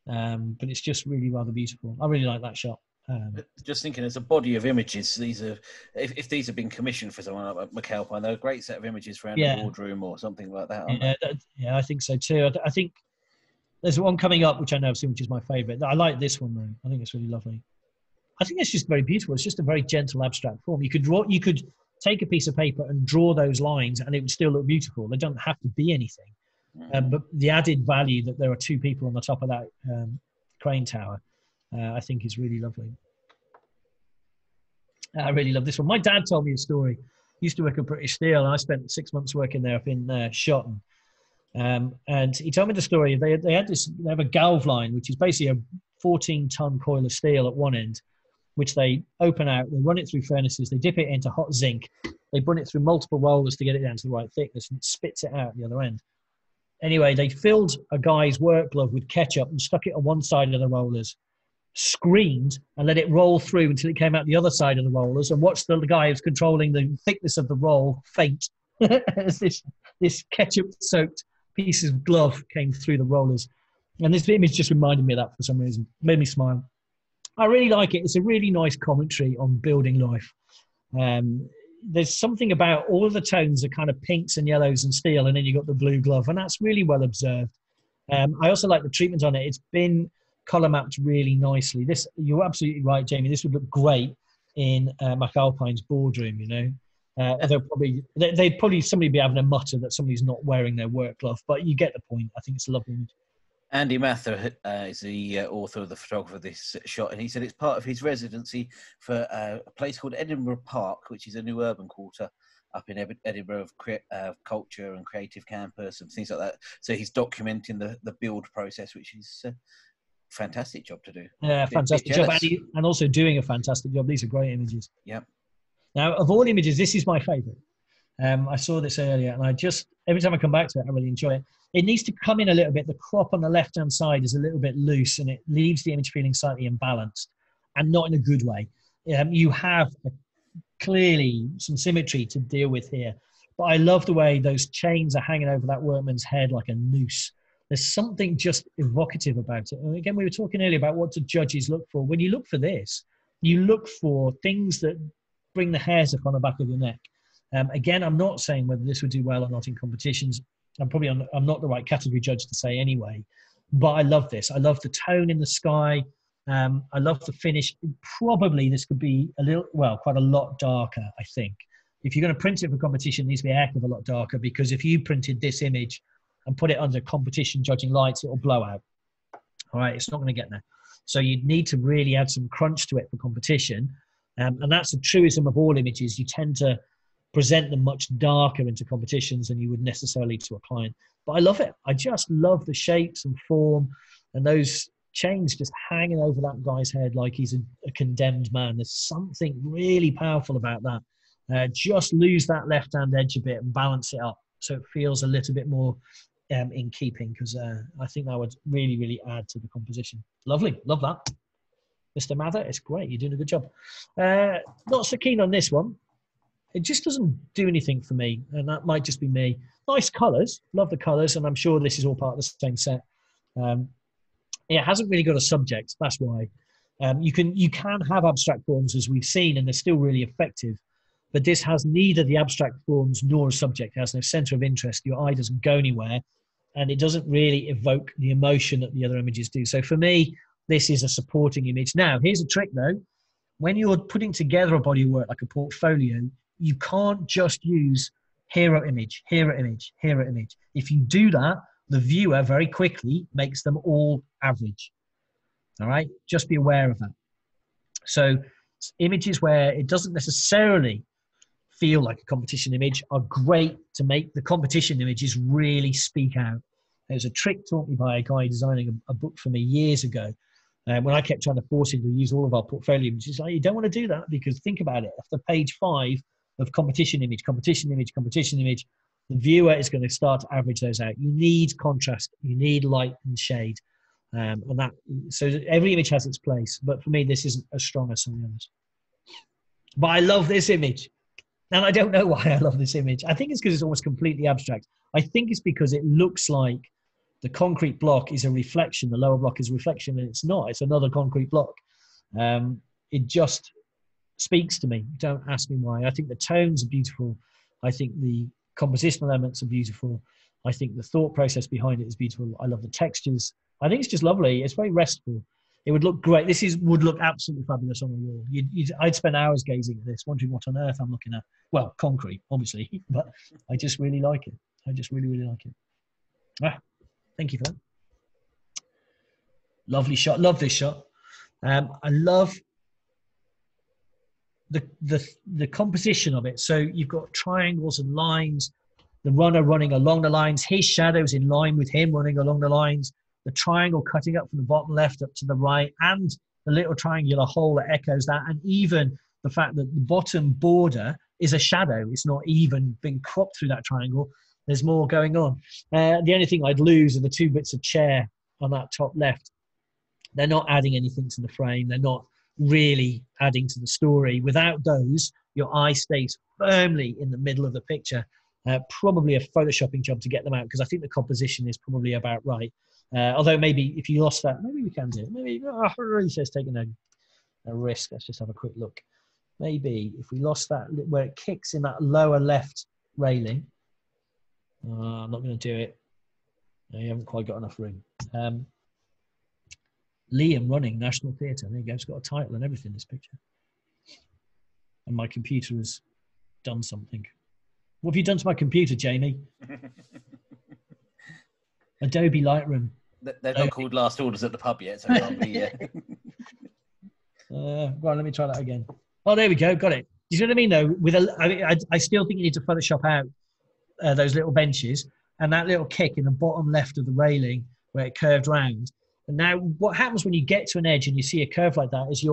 But it's just really rather beautiful. I really like that shot. Just thinking, as a body of images, these are, if these have been commissioned for someone like McAlpine, they're a great set of images for around a boardroom or something like that, aren't they? Yeah, I think so too. I think there's one coming up, which I know I've seen, which is my favourite. I like this one, though. I think it's really lovely. I think it's just very beautiful. It's just a very gentle, abstract form. You could take a piece of paper and draw those lines, and it would still look beautiful. They don't have to be anything. But the added value that there are two people on the top of that crane tower, I think is really lovely. I really love this one. My dad told me a story. He used to work at British Steel, and I spent 6 months working there up in Shotton. And he told me the story. They have a galv line, which is basically a 14-ton coil of steel at one end, which they open out, they run it through furnaces, they dip it into hot zinc, they run it through multiple rollers to get it down to the right thickness, and it spits it out at the other end. Anyway, they filled a guy's work glove with ketchup and stuck it on one side of the rollers, screamed, and let it roll through until it came out the other side of the rollers, and watched the guy who's controlling the thickness of the roll faint as this ketchup-soaked piece of glove came through the rollers. And this image just reminded me of that for some reason. Made me smile. I really like it. It's a really nice commentary on building life. There's something about all of the tones are kind of pinks and yellows and steel, and then you got the blue glove, and that's really well observed. I also like the treatment on it. It's been color mapped really nicely. This, you're absolutely right, Jamie. This would look great in McAlpine's boardroom. You know, they'd probably somebody be having a mutter that somebody's not wearing their work glove, but you get the point. I think it's a lovely image. Andy Mather is the author of the photographer of this shot, and he said it's part of his residency for a place called Edinburgh Park, which is a new urban quarter up in Edinburgh of culture and creative campus and things like that. So he's documenting the build process, which is a fantastic job to do. Yeah, fantastic job, and also doing a fantastic job. These are great images. Yeah. Now, of all images, this is my favourite. I saw this earlier, and every time I come back to it, I really enjoy it. It needs to come in a little bit. The crop on the left-hand side is a little bit loose, and it leaves the image feeling slightly imbalanced, and not in a good way. You have clearly some symmetry to deal with here, but I love the way those chains are hanging over that workman's head like a noose. There's something just evocative about it. And again, we were talking earlier about what do judges look for. When you look for this, you look for things that bring the hairs up on the back of your neck. Again, I'm not saying whether this would do well or not in competitions. I'm not the right category judge to say anyway, but I love this. I love the tone in the sky. I love the finish. Probably this could be quite a lot darker, I think. If you're going to print it for competition, it needs to be a heck of a lot darker, because if you printed this image and put it under competition judging lights, it'll blow out. All right, it's not going to get there. So you need to really add some crunch to it for competition. And that's a truism of all images. You tend to present them much darker into competitions than you would necessarily to a client. But I love it. I just love the shapes and form and those chains just hanging over that guy's head like he's a condemned man. There's something really powerful about that. Just lose that left-hand edge a bit and balance it up so it feels a little bit more in keeping, because I think that would really, really add to the composition. Lovely. Love that. Mr. Mather, it's great. You're doing a good job. Not so keen on this one. It just doesn't do anything for me, and that might just be me. Nice colours, love the colours, and I'm sure this is all part of the same set. It hasn't really got a subject, that's why. You can have abstract forms, as we've seen, and they're still really effective, but this has neither the abstract forms nor a subject. It has no centre of interest. Your eye doesn't go anywhere, and it doesn't really evoke the emotion that the other images do. So for me, this is a supporting image. Now, here's a trick, though. When you're putting together a body of work like a portfolio, you can't just use hero image, hero image, hero image. If you do that, the viewer very quickly makes them all average. All right? Just be aware of that. So images where it doesn't necessarily feel like a competition image are great to make the competition images really speak out. There's a trick taught me by a guy designing a book for me years ago. When I kept trying to force him to use all of our portfolio images, like, you don't want to do that, because think about it. After page 5 of competition image, the viewer is going to start to average those out. You need contrast, you need light and shade, so every image has its place. But for me, this isn't as strong as some of the others. But I love this image, and I don't know why I love this image. I think it's because it's almost completely abstract. I think it's because it looks like the concrete block is a reflection, the lower block is a reflection, and it's not. It's another concrete block. It just speaks to me. Don't ask me why. I think the tones are beautiful. I think the compositional elements are beautiful. I think the thought process behind it is beautiful. I love the textures. I think it's just lovely. It's very restful. It would look great. Would look absolutely fabulous on a wall. I'd spend hours gazing at this, wondering what on earth I'm looking at. Well, concrete, obviously, but I just really like it. I just really, really like it. Thank you for that. Lovely shot. Love this shot. I love the composition of it. So you've got triangles and lines, the runner running along the lines, his shadow's in line with him running along the lines, the triangle cutting up from the bottom left up to the right, and the little triangular hole that echoes that, and even the fact that the bottom border is a shadow. It's not even been cropped through that triangle. There's more going on. The only thing I'd lose are the 2 bits of chair on that top left. They're not adding anything to the frame. They're not really adding to the story. Without those, your eye stays firmly in the middle of the picture. Probably a photoshopping job to get them out, because I think the composition is probably about right. Although maybe if you lost that, maybe we can do it. Maybe it says taking a risk. Let's just have a quick look. Maybe if we lost that, where it kicks in that lower left railing. I'm not going to do it. No, you haven't quite got enough room. Liam running National Theatre. There you go. It's got a title and everything, this picture. And my computer has done something. What have you done to my computer, Jamie? Adobe Lightroom. They're not called last orders at the pub yet, so it can't be yet. Right, let me try that again. Oh, there we go. Got it. Do you know what I mean, though? I still think you need to Photoshop out those little benches and that little kick in the bottom left of the railing where it curved round. And now what happens when you get to an edge and you see a curve like that is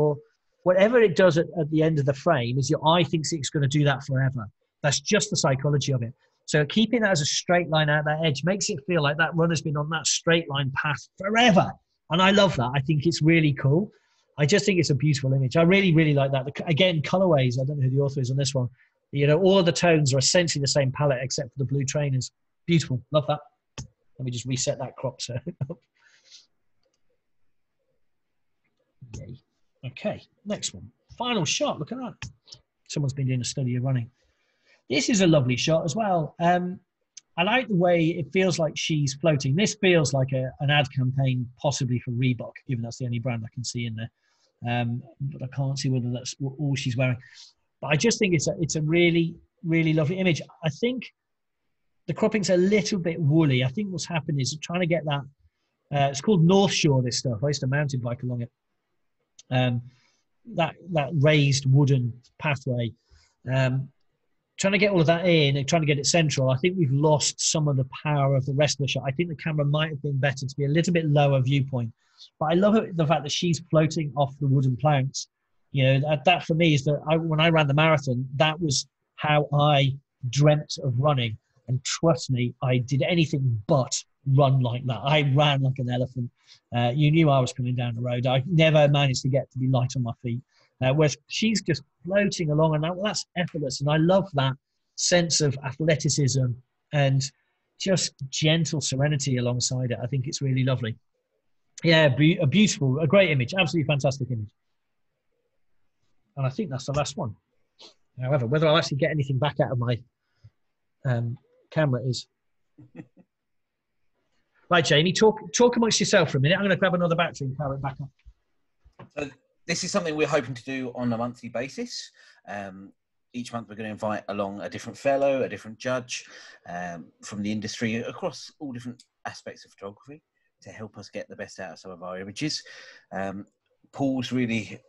whatever it does at the end of the frame is your eye thinks it's going to do that forever. That's just the psychology of it. So keeping that as a straight line out that edge makes it feel like that runner's been on that straight line path forever. And I love that. I think it's really cool. I just think it's a beautiful image. I really, really like that. Again, colorways, I don't know who the author is on this one. All of the tones are essentially the same palette except for the blue trainers. Beautiful. Love that. Let me just reset that crop. So. Yay. Okay, next one. Final shot. Look at that. Someone's been doing a study of running. This is a lovely shot as well. I like the way it feels like she's floating. This feels like an ad campaign, possibly for Reebok, given that's the only brand I can see in there. But I can't see whether that's all she's wearing. But I just think it's a really, really lovely image. I think the cropping's a little bit woolly. I think what's happened is trying to get that. It's called North Shore, this stuff. I used to mountain bike along it. That raised wooden pathway. Trying to get all of that in and trying to get it central, I think we've lost some of the power of the rest of the shot. I think the camera might have been better to be a little bit lower viewpoint. But I love the fact that she's floating off the wooden planks. That for me is that when I ran the marathon, that was how I dreamt of running. And trust me, I did anything but run like that. I ran like an elephant. You knew I was coming down the road. I never managed to get to be light on my feet. Whereas she's just floating along, and that's effortless. And I love that sense of athleticism and just gentle serenity alongside it. I think it's really lovely. Yeah, a great image, absolutely fantastic image. And I think that's the last one. However, whether I'll actually get anything back out of my camera is... Right, Jamie, talk amongst yourself for a minute. I'm going to grab another battery and power it back up. So this is something we're hoping to do on a monthly basis. Each month we're going to invite along a different fellow, a different judge from the industry across all different aspects of photography to help us get the best out of some of our images. Paul's really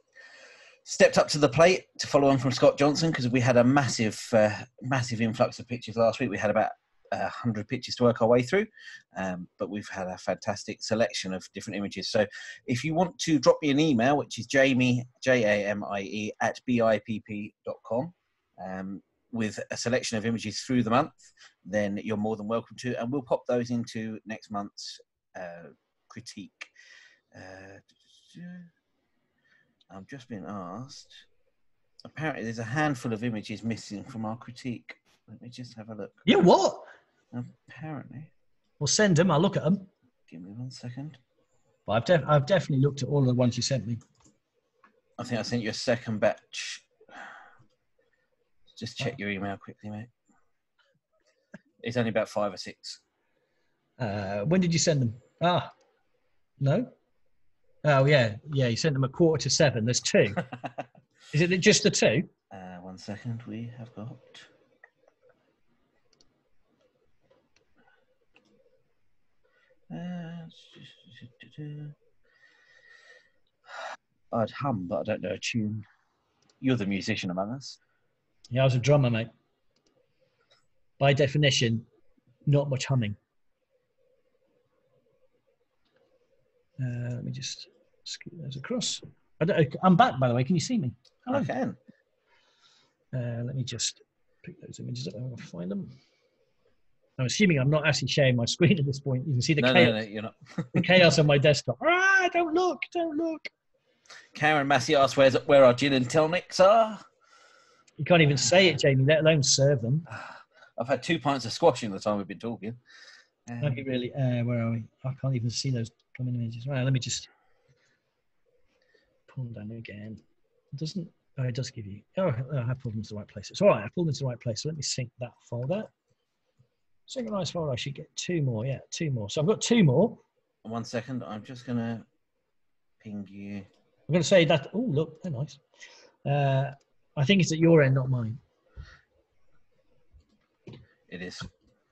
stepped up to the plate to follow on from Scott Johnson, because we had a massive influx of pictures last week. We had about 100 pictures to work our way through, but we've had a fantastic selection of different images. So if you want to drop me an email, which is Jamie, Jamie @bipp.com, with a selection of images through the month, then you're more than welcome to, and we'll pop those into next month's critique. I'm just being asked, apparently there's a handful of images missing from our critique. Let me just have a look. Yeah, what? Apparently. Well, send them. I'll look at them. Give me 1 second. But I've definitely looked at all of the ones you sent me. I think I sent you a second batch. Just check your email quickly, mate. It's only about 5 or 6. When did you send them? No. Oh, yeah. Yeah, you sent them at 6:45. There's 2. Is it just the 2? 1 second. We have got... I'd hum, but I don't know a tune. You're the musician among us. Yeah, I was a drummer, mate. By definition, not much humming. Let me just scoot those across. I'm back, by the way. Can you see me? Hello. I can. Let me just pick those images up. I'm going to find them. I'm assuming I'm not actually sharing my screen at this point. You can see the chaos. No, you're not. The chaos on my desktop. Don't look. Karen Massey asked where our gin and tonics are. You can't even say it, Jamie, let alone serve them. I've had 2 pints of squash in the time we've been talking. Okay, really. Where are we? I can't even see those coming images. Right, let me just pull them down again. It doesn't. Oh, it does give you. Oh, I have pulled them to the right place. It's all right. I pulled them to the right place. So let me sync that folder. Synchronized folder. I should get 2 more. Yeah, 2 more. So I've got 2 more. 1 second. I'm just gonna ping you. I'm going to say that. Oh, look, they're nice. I think it's at your end, not mine. It is.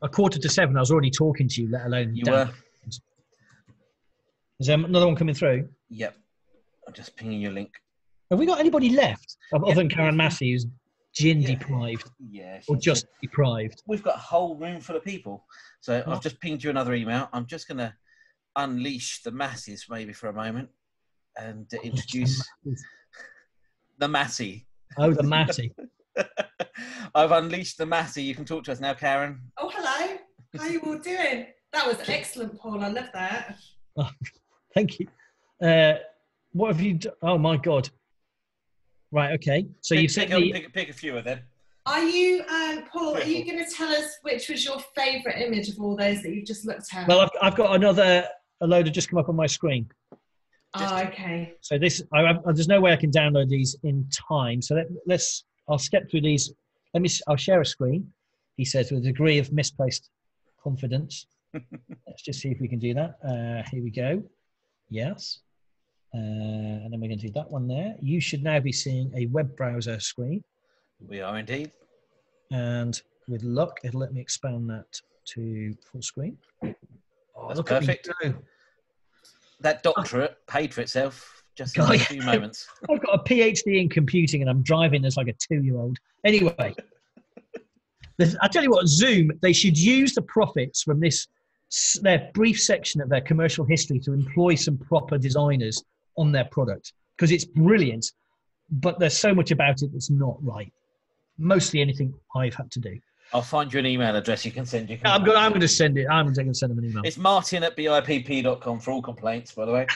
6:45. I was already talking to you, let alone. You were. Is there another one coming through? Yep. I'm just pinging your link. Have we got anybody left other than Karen Massey, who's gin deprived? Yeah. Or just deprived? We've got a whole room full of people. So I've just pinged you another email. I'm just going to unleash the masses maybe for a moment and introduce the Massey. Oh, the Massey. I've unleashed the Massey. You can talk to us now, Karen. Oh, hello. How are you all doing? That was excellent, Paul. I love that. Oh, thank you. What have you done? Oh, my God. Right, okay. So you said pick a few of them. Are you, Paul, are you going to tell us which was your favourite image of all those that you've just looked at? Well, I've got a load have just come up on my screen. Oh, okay. So there's no way I can download these in time. So I'll step through these. I'll share a screen, he says, with a degree of misplaced confidence. Let's just see if we can do that. Here we go. Yes. And then we're going to do that one there. You should now be seeing a web browser screen. We are indeed. And with luck, it'll let me expand that to full screen. Oh, that's look perfect. At me go. That doctorate paid for itself just in a few moments. I've got a PhD in computing and I'm driving as like a 2-year-old. Anyway, I tell you what, Zoom, they should use the profits from their brief section of their commercial history to employ some proper designers on their product, because it's brilliant, but there's so much about it that's not right. Mostly anything I've had to do. I'll find you an email address you can send. I'm going to send it. I'm going to send them an email. It's martin@bipp.com for all complaints, by the way.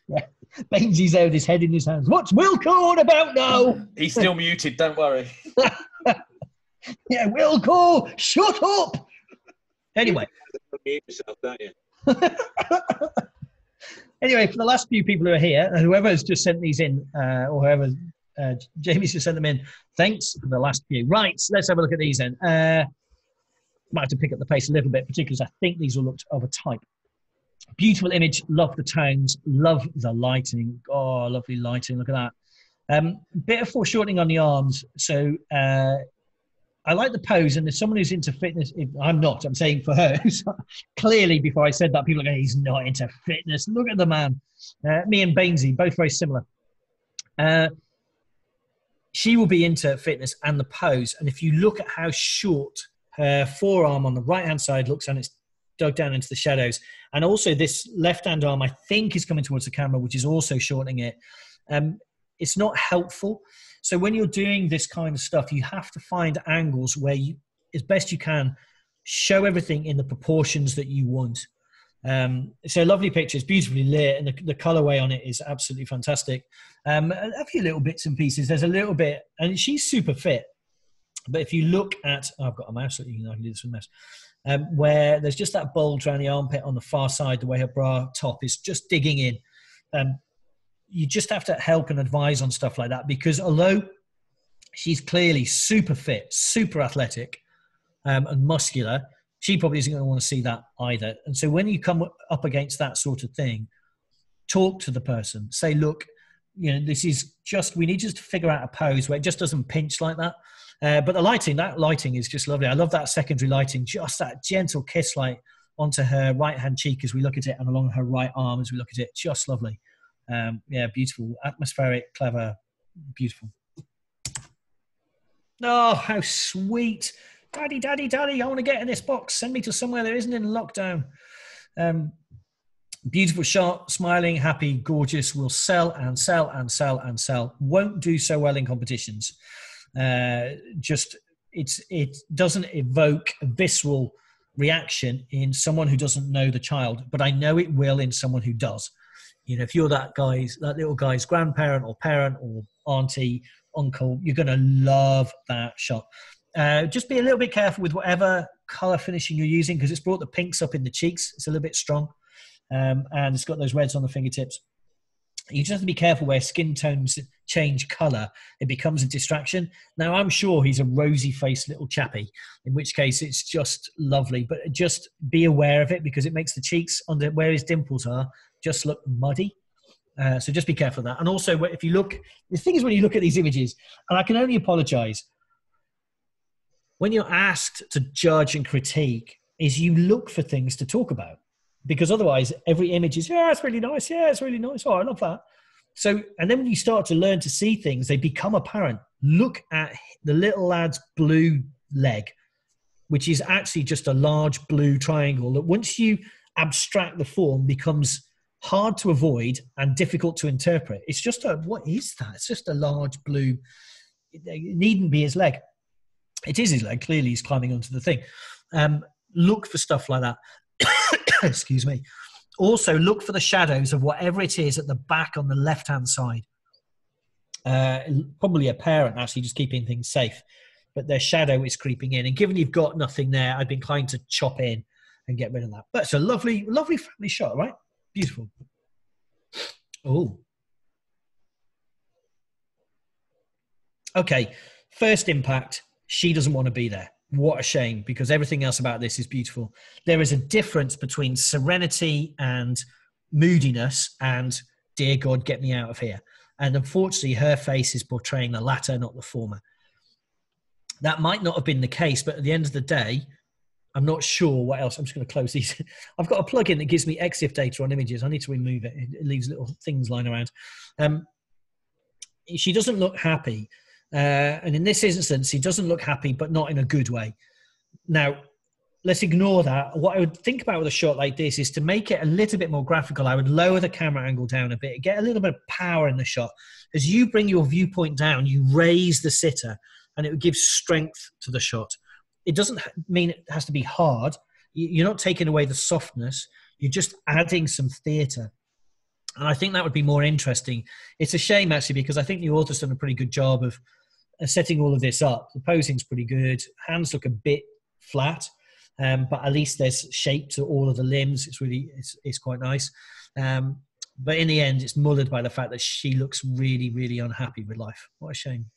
Yeah. Bainesy's there with his head in his hands. What's Wilco on about now? He's still muted, don't worry. Yeah, Wilco, shut up. Anyway. Mute yourself, don't you? Anyway, for the last few people who are here, whoever has just sent these in, or whoever Jamie's just sent them in, thanks for the last few. Right, let's have a look at these then. Might have to pick up the pace a little bit, particularly as I think these will look of a type. Beautiful image, love the tones, love the lighting. Oh, lovely lighting, look at that. Bit of foreshortening on the arms. So I like the pose, and there's someone who's into fitness. I'm not, I'm saying for her. Clearly, before I said that, people are going, he's not into fitness. Look at the man. Me and Bainesy, both very similar. she will be into fitness and the pose. And if you look at how short her forearm on the right-hand side looks, and it's dug down into the shadows, and also this left-hand arm, I think, is coming towards the camera, which is also shortening it. It's not helpful. So when you're doing this kind of stuff, you have to find angles where you, as best you can, show everything in the proportions that you want. So lovely pictures, beautifully lit, and the colorway on it is absolutely fantastic. A few little bits and pieces. There's a little bit, and she's super fit. But if you look at, I've got a mouse, so you know I can do this with a mouse, where there's just that bulge around the armpit on the far side, the way her bra top is just digging in. You just have to help and advise on stuff like that, because although she's clearly super fit, super athletic, and muscular, she probably isn't going to want to see that either. And so when you come up against that sort of thing, talk to the person. Say, look, you know, this is just, we need just to figure out a pose where it just doesn't pinch like that. But the lighting, that lighting is just lovely. I love that secondary lighting, just that gentle kiss light onto her right-hand cheek as we look at it, and along her right arm as we look at it. Just lovely. Yeah, beautiful. Atmospheric, clever, beautiful. Oh, how sweet. Daddy, daddy, daddy, I want to get in this box. Send me to somewhere that isn't in lockdown. Beautiful shot, smiling, happy, gorgeous, will sell and sell and sell and sell. Won't do so well in competitions. It doesn't evoke a visceral reaction in someone who doesn't know the child, but I know it will in someone who does. You know, if you're that little guy's grandparent or parent or auntie, uncle, you're going to love that shot. Just be a little bit careful with whatever color finishing you're using, because it's brought the pinks up in the cheeks. It's a little bit strong. And it's got those reds on the fingertips. You just have to be careful where skin tones change color. It becomes a distraction. Now, I'm sure he's a rosy-faced little chappy, in which case it's just lovely. But just be aware of it, because it makes the cheeks under where his dimples are just look muddy. So just be careful of that. And also, if you look, the thing is, when you look at these images, and I can only apologize, when you're asked to judge and critique, is you look for things to talk about. Because otherwise, every image is, yeah, it's really nice. Yeah, it's really nice. Oh, I love that. So, and then when you start to learn to see things, they become apparent. Look at the little lad's blue leg, which is actually just a large blue triangle that, once you abstract the form, becomes hard to avoid and difficult to interpret. It's just what is that? It's just a large blue, it needn't be his leg. It is his leg. Clearly, he's climbing onto the thing. Look for stuff like that. Excuse me. Also, look for the shadows of whatever it is at the back on the left-hand side. Probably a parent, actually, just keeping things safe. But their shadow is creeping in. And given you've got nothing there, I'd be inclined to chop in and get rid of that. But it's a lovely, lovely family shot, right? Beautiful. Oh. Okay. First impact. She doesn't want to be there. What a shame, because everything else about this is beautiful. There is a difference between serenity and moodiness and, dear God, get me out of here. And unfortunately, her face is portraying the latter, not the former. That might not have been the case, but at the end of the day, I'm not sure what else. I'm just going to close these. I've got a plugin that gives me EXIF data on images. I need to remove it. It leaves little things lying around. She doesn't look happy. And in this instance, he doesn't look happy, but not in a good way. Now, let's ignore that. What I would think about with a shot like this is to make it a little bit more graphical. I would lower the camera angle down a bit, get a little bit of power in the shot. As you bring your viewpoint down, you raise the sitter, and it would give strength to the shot. It doesn't mean it has to be hard. You're not taking away the softness. You're just adding some theatre. And I think that would be more interesting. It's a shame, actually, because I think the author's done a pretty good job of setting all of this up. The posing's pretty good. Hands look a bit flat, but at least there's shape to all of the limbs. It's quite nice. But in the end, it's mullered by the fact that she looks really, really unhappy with life. What a shame.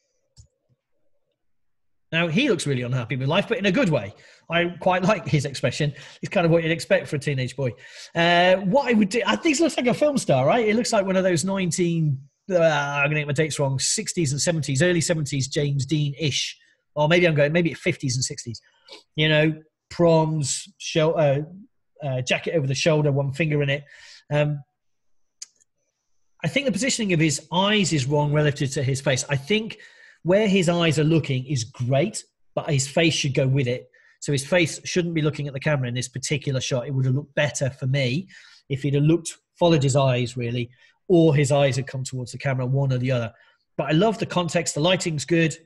Now, he looks really unhappy with life, but in a good way. I quite like his expression. It's kind of what you'd expect for a teenage boy. What I would do, I think he looks like a film star, right? It looks like one of those I'm going to get my dates wrong, 60s and 70s, early 70s James Dean-ish. Or maybe 50s and 60s. You know, proms, jacket over the shoulder, one finger in it. I think the positioning of his eyes is wrong relative to his face. I think Where his eyes are looking is great, but his face should go with it. So his face shouldn't be looking at the camera in this particular shot. It would have looked better for me if he'd have followed his eyes really, or his eyes had come towards the camera, one or the other. But I love the context. The lighting's good.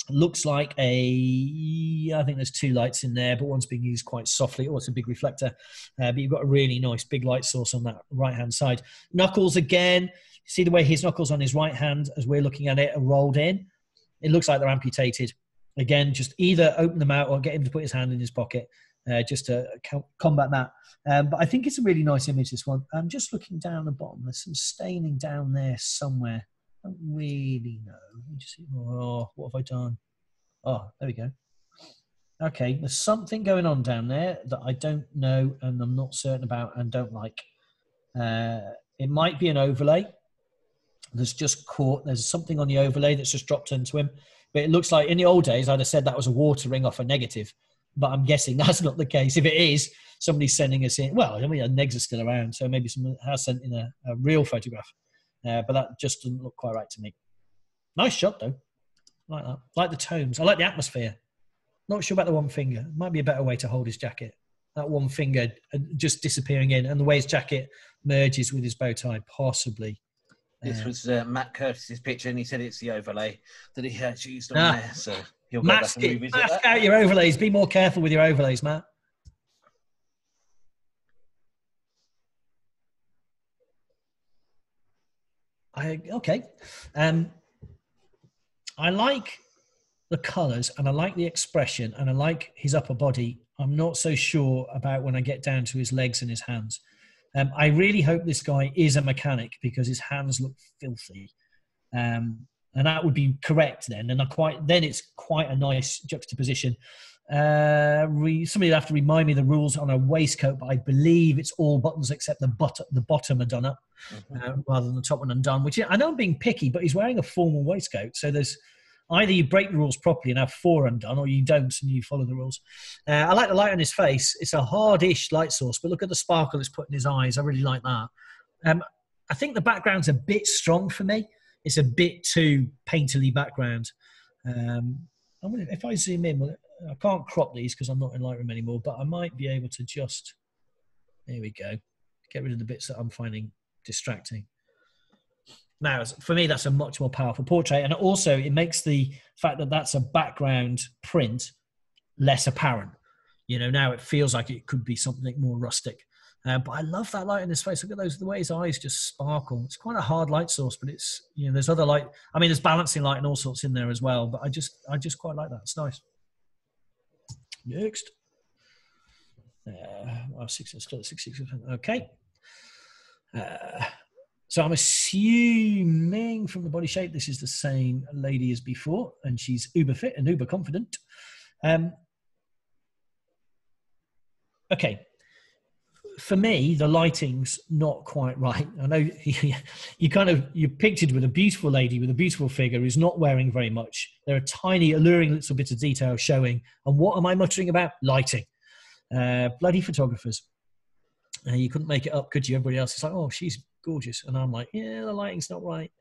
Looks like I think there's 2 lights in there, but one's being used quite softly. Oh, it's a big reflector. But you've got a really nice big light source on that right-hand side. Knuckles again. See the way his knuckles on his right hand, as we're looking at it, are rolled in? It looks like they're amputated. Again, just either open them out or get him to put his hand in his pocket just to combat that. But I think it's a really nice image, this one. I'm just looking down the bottom. There's some staining down there somewhere. I don't really know. Let me just see. Oh, what have I done? Oh, there we go. Okay, there's something going on down there that I don't know and I'm not certain about and don't like. It might be an overlay. There's something on the overlay that's just dropped into him. But it looks like in the old days, I'd have said that was a water ring off a negative. But I'm guessing that's not the case. If it is, somebody's sending us in. Well, I mean, the negs are still around, so maybe someone has sent in a real photograph. But that just doesn't look quite right to me. Nice shot, though. I like that. I like the tones. I like the atmosphere. Not sure about the one finger. Might be a better way to hold his jacket. That one finger just disappearing in, and the way his jacket merges with his bow tie, possibly. This was Matt Curtis's picture, and he said it's the overlay that he has used on there. So he'll go back and revisit that. Mask out your overlays. Be more careful with your overlays, Matt. Okay. I like the colours and I like the expression and I like his upper body. I'm not so sure about when I get down to his legs and his hands. I really hope this guy is a mechanic because his hands look filthy. And that would be correct then. And then it's quite a nice juxtaposition. Somebody will have to remind me the rules on a waistcoat, but I believe it's all buttons except the bottom are done up rather than the top one undone, which I know I'm being picky, but he's wearing a formal waistcoat. So there's either you break the rules properly and have 4 undone, or you don't and you follow the rules. I like the light on his face. It's a hard-ish light source, but look at the sparkle it's put in his eyes. I really like that. I think the background's a bit strong for me. It's a bit too painterly background. If I zoom in, I can't crop these because I'm not in Lightroom anymore, but I might be able to just, there we go, get rid of the bits that I'm finding distracting. Now, for me, that's a much more powerful portrait. And also, it makes the fact that that's a background print less apparent. You know, now it feels like it could be something more rustic. But I love that light in his face. Look at the way his eyes just sparkle. It's quite a hard light source, but it's, you know, there's other light. I mean, there's balancing light and all sorts in there as well. But I just quite like that. It's nice. Next. 6. Okay. So I'm assuming from the body shape, this is the same lady as before, and she's uber fit and uber confident. Okay. For me, the lighting's not quite right. I know you're pictured with a beautiful lady with a beautiful figure who's not wearing very much. There are tiny, alluring little bits of detail showing. And what am I muttering about? Lighting. Bloody photographers. You couldn't make it up, could you? Everybody else is like, oh, she's gorgeous. And I'm like, yeah, the lighting's not right.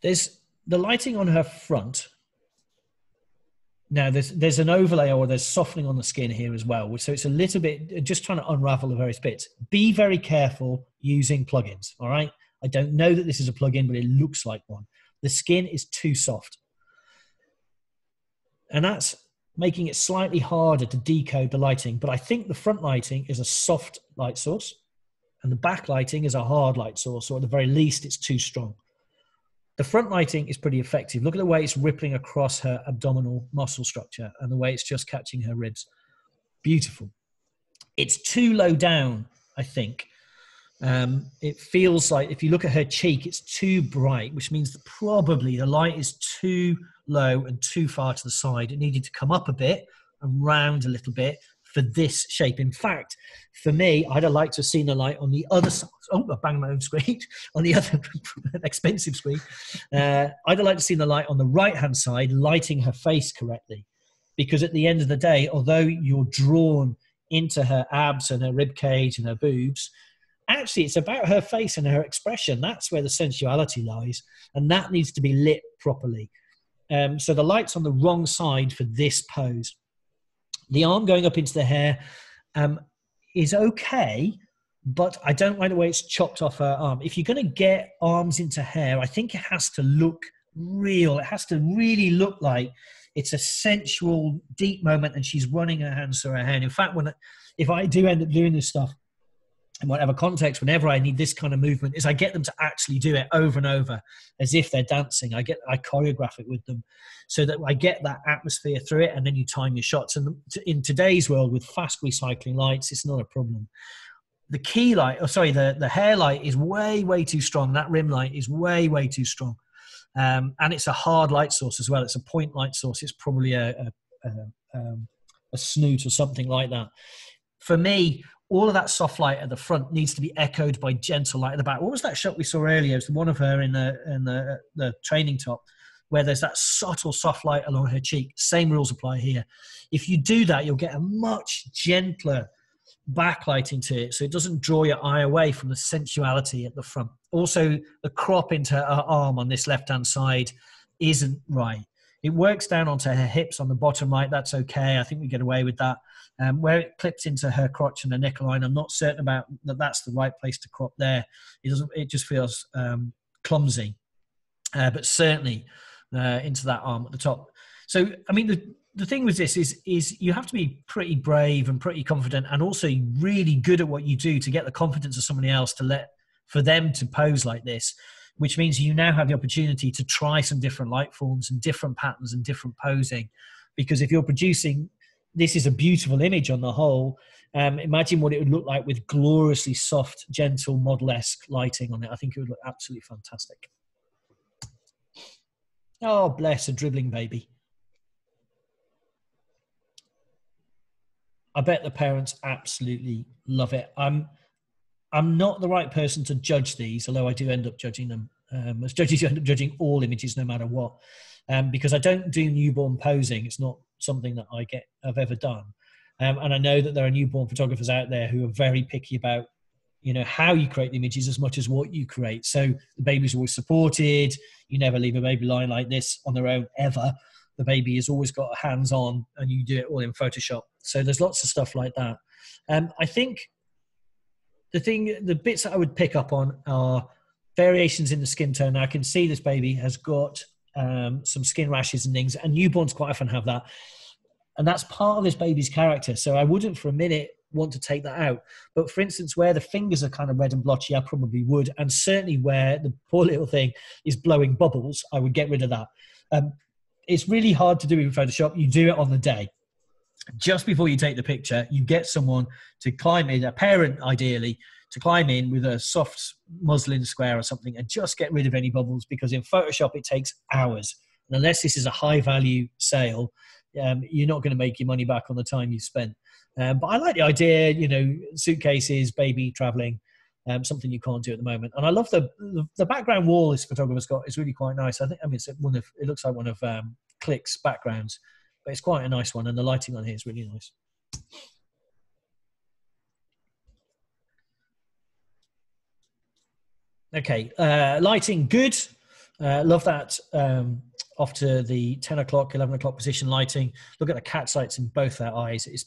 There's the lighting on her front. Now, there's an overlay or there's softening on the skin here as well. So it's a little bit, just trying to unravel the various bits. Be very careful using plugins, all right? I don't know that this is a plugin, but it looks like one. The skin is too soft. And that's making it slightly harder to decode the lighting. But I think the front lighting is a soft light source and the back lighting is a hard light source, or at the very least, it's too strong. The front lighting is pretty effective. Look at the way it's rippling across her abdominal muscle structure and the way it's just catching her ribs. Beautiful. It's too low down, I think. It feels like if you look at her cheek, it's too bright, which means that probably the light is too low and too far to the side. It needed to come up a bit and round a little bit for this shape. In fact, for me, I'd have liked to have seen the light on the other side. Oh, I banged my own screen. On the other expensive screen. I'd have liked to see the light on the right-hand side, lighting her face correctly. Because at the end of the day, although you're drawn into her abs and her rib cage and her boobs, actually it's about her face and her expression. That's where the sensuality lies, and that needs to be lit properly. So the light's on the wrong side for this pose. The arm going up into the hair is okay, but I don't like the way it's chopped off her arm. If you're going to get arms into hair, I think it has to look real. It has to really look like it's a sensual, deep moment, and she's running her hands through her hair. And in fact, if I do end up doing this stuff, in whatever context, whenever I need this kind of movement, is I get them to actually do it over and over as if they're dancing. I choreograph it with them so that I get that atmosphere through it, and then you time your shots. And in today's world with fast recycling lights, it's not a problem. The key light, the hair light is way, way too strong. That rim light is way, way too strong. And it's a hard light source as well. It's a point light source. It's probably a snoot or something like that. For me, all of that soft light at the front needs to be echoed by gentle light at the back. What was that shot we saw earlier? It was the one of her in the training top, where there's that subtle soft light along her cheek. Same rules apply here. If you do that, you'll get a much gentler backlighting to it, so it doesn't draw your eye away from the sensuality at the front. Also, the crop into her arm on this left-hand side isn't right. It works down onto her hips on the bottom right. That's okay. I think we get away with that. Where it clips into her crotch and her neckline, I'm not certain about that. That's the right place to crop there. It just feels clumsy, but certainly into that arm at the top. So, I mean, the thing with this is you have to be pretty brave and pretty confident, and also really good at what you do to get the confidence of somebody else for them to pose like this, which means you now have the opportunity to try some different light forms and different patterns and different posing. Because if you're producing, this is a beautiful image on the whole. Imagine what it would look like with gloriously soft, gentle, model-esque lighting on it. I think it would look absolutely fantastic. Oh, bless a dribbling baby. I bet the parents absolutely love it. I'm not the right person to judge these, although I do end up judging them. As judges, you end up judging all images no matter what. Because I don't do newborn posing. It's not something that I've ever done. And I know that there are newborn photographers out there who are very picky about, how you create the images as much as what you create. So the baby's always supported. You never leave a baby lying like this on their own ever. The baby has always got hands on, and you do it all in Photoshop. So there's lots of stuff like that. I think the bits that I would pick up on are variations in the skin tone. Now I can see this baby has got some skin rashes and things, and newborns quite often have that. And that's part of this baby's character. So I wouldn't for a minute want to take that out. But for instance, where the fingers are kind of red and blotchy, I probably would. And certainly where the poor little thing is blowing bubbles, I would get rid of that. It's really hard to do in Photoshop. You do it on the day. Just before you take the picture, you get someone to climb in, a parent ideally, to climb in with a soft muslin square or something and just get rid of any bubbles, because in Photoshop it takes hours. And unless this is a high value sale, you're not going to make your money back on the time you spent. But I like the idea, suitcases, baby traveling, something you can't do at the moment. And I love the background wall this photographer's got is really quite nice. It looks like one of Click's backgrounds, but it's quite a nice one. And the lighting on here is really nice. Okay, lighting, good. Love that off to the 10 o'clock, 11 o'clock position lighting. Look at the cat's lights in both their eyes. It's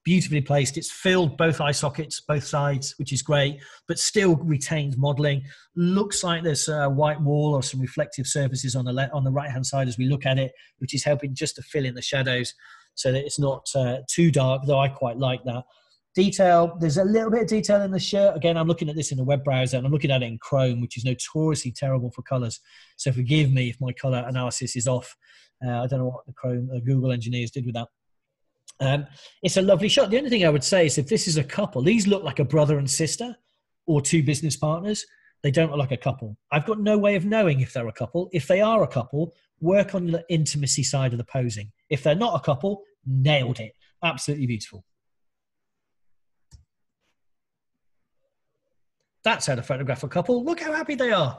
beautifully placed. It's filled both eye sockets, both sides, which is great, but still retains modeling. Looks like there's a white wall or some reflective surfaces on the right-hand side as we look at it, which is helping just to fill in the shadows so that it's not too dark, though I quite like that. Detail, there's a little bit of detail in the shirt. Again, I'm looking at this in a web browser and I'm looking at it in Chrome, which is notoriously terrible for colors. So forgive me if my color analysis is off. I don't know what the Google engineers did with that. It's a lovely shot. The only thing I would say is if this is a couple, these look like a brother and sister or two business partners. They don't look like a couple. I've got no way of knowing if they're a couple. If they are a couple, work on the intimacy side of the posing. If they're not a couple, nailed it. Absolutely beautiful. That's how to photograph a couple. Look how happy they are.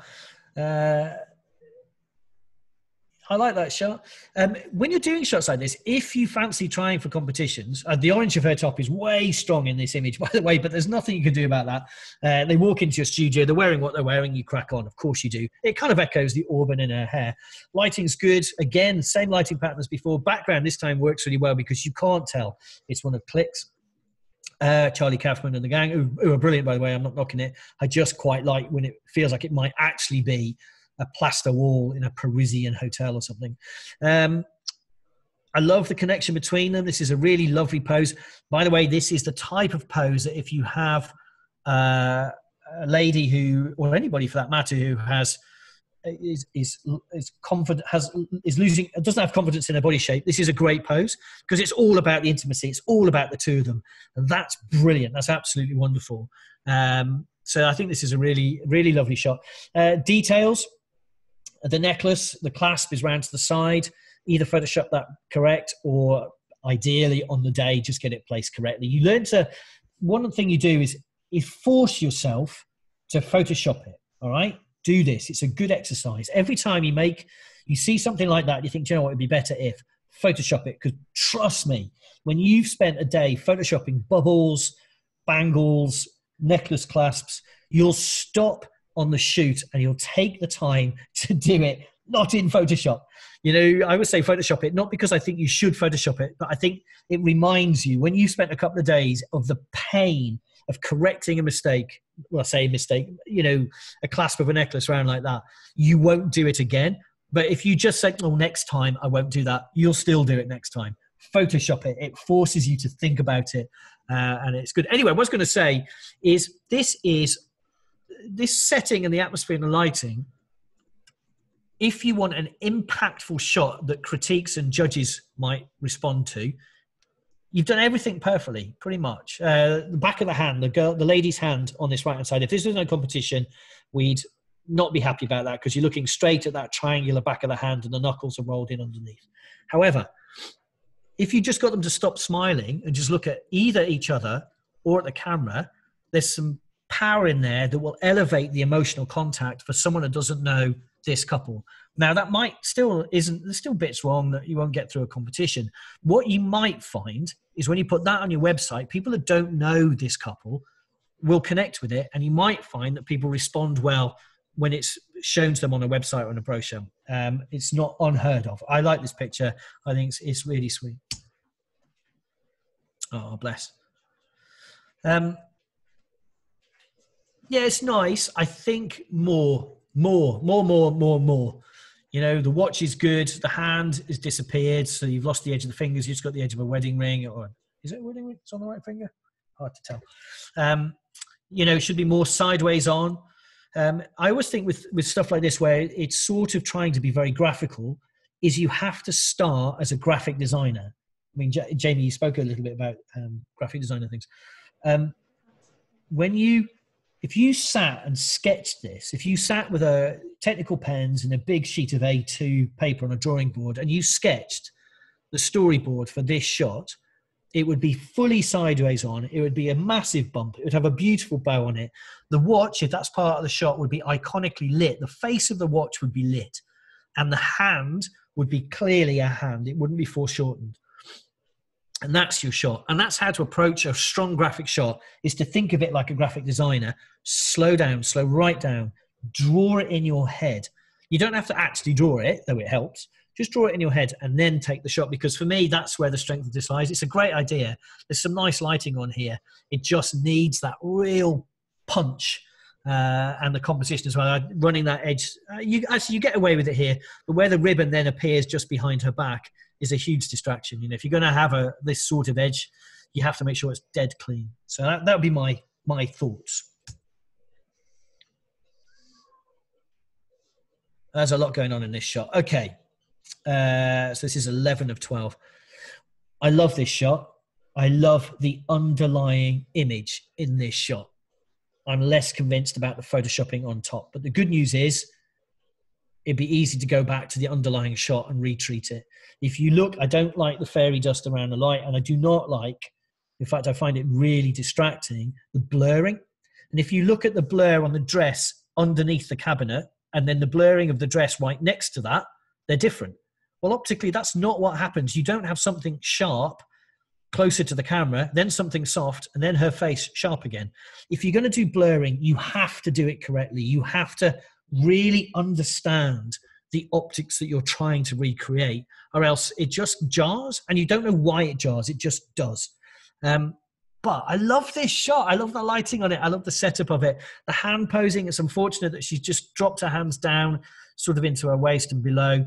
I like that shot. When you're doing shots like this, if you fancy trying for competitions, the orange of her top is way strong in this image, by the way, but there's nothing you can do about that. They walk into your studio, they're wearing what they're wearing, you crack on. Of course you do. It kind of echoes the auburn in her hair. Lighting's good. Again, same lighting pattern as before. Background this time works really well because you can't tell it's one of Click's. Charlie Kaufman and the gang, who are brilliant, by the way. I'm not knocking it. I just quite like when it feels like it might actually be a plaster wall in a Parisian hotel or something. I love the connection between them. This is a really lovely pose. By the way, this is the type of pose that if you have a lady who, or anybody for that matter, who has is confident, doesn't have confidence in their body shape, this is a great pose because it's all about the intimacy. It's all about the two of them, and that's brilliant. That's absolutely wonderful. So I think this is a really, really lovely shot. Details. The necklace, the clasp is round to the side. Either Photoshop that correct or ideally on the day, just get it placed correctly. You learn to, one thing you do is force yourself to Photoshop it, all right? Do this. It's a good exercise. Every time you see something like that, you think, do you know what, it'd be better if, Photoshop it, because trust me, when you've spent a day Photoshopping bubbles, bangles, necklace clasps, you'll stop on the shoot and you'll take the time to do it, not in Photoshop. You know, I would say Photoshop it, not because I think you should Photoshop it, but I think it reminds you when you've spent a couple of days of the pain of correcting a mistake, well, I say a mistake, you know, a clasp of a necklace around like that, you won't do it again. But if you just say, oh, next time I won't do that, you'll still do it next time. Photoshop it. It forces you to think about it, and it's good. Anyway, what I was going to say is this setting and the atmosphere and the lighting, if you want an impactful shot that critiques and judges might respond to, you've done everything perfectly, pretty much. The back of the hand, the lady's hand on this right-hand side, if this was no competition, we'd not be happy about that because you're looking straight at that triangular back of the hand and the knuckles are rolled in underneath. However, if you just got them to stop smiling and just look at either each other or at the camera, there's some power in there that will elevate the emotional contact for someone who doesn't know this couple. Now that might there's still bits wrong that you won't get through a competition. What you might find is when you put that on your website, people that don't know this couple will connect with it, and you might find that people respond well when it's shown to them on a website or on a brochure. It's not unheard of. I like this picture. I think it's really sweet. Oh, bless. Yeah, it's nice. I think more. You know, the watch is good. The hand has disappeared, so you've lost the edge of the fingers. You've just got the edge of a wedding ring, or is it a wedding ring? It's on the right finger. Hard to tell. You know, it should be more sideways on. I always think with stuff like this, where it's sort of trying to be very graphical, is you have to start as a graphic designer. I mean, Jamie, you spoke a little bit about graphic designer things. If you sat and sketched this, if you sat with a technical pens and a big sheet of A2 paper on a drawing board and you sketched the storyboard for this shot, it would be fully sideways on. It would be a massive bump. It would have a beautiful bow on it. The watch, if that's part of the shot, would be iconically lit. The face of the watch would be lit. And the hand would be clearly a hand. It wouldn't be foreshortened. And that's your shot. And that's how to approach a strong graphic shot, is to think of it like a graphic designer. Slow down, slow right down. Draw it in your head. You don't have to actually draw it, though it helps. Just draw it in your head and then take the shot. Because for me, that's where the strength of this lies. It's a great idea. There's some nice lighting on here. It just needs that real punch and the composition as well. Running that edge. You get away with it here. But where the ribbon then appears just behind her back is a huge distraction. You know, if you're going to have this sort of edge, you have to make sure it's dead clean. So that would be my thoughts. There's a lot going on in this shot. Okay. So this is 11 of 12. I love this shot. I love the underlying image in this shot. I'm less convinced about the photoshopping on top. But the good news is it'd be easy to go back to the underlying shot and retreat it. If you look, I don't like the fairy dust around the light, and I do not like, in fact, I find it really distracting, the blurring. And if you look at the blur on the dress underneath the cabinet, and then the blurring of the dress right next to that, they're different. Well, optically, that's not what happens. You don't have something sharp closer to the camera, then something soft, and then her face sharp again. If you're going to do blurring, you have to do it correctly. You have to really understand the optics that you're trying to recreate, or else it just jars, and you don't know why it jars. It just does. But I love this shot. I love the lighting on it. I love the setup of it. The hand posing, it's unfortunate that she's just dropped her hands down sort of into her waist and below.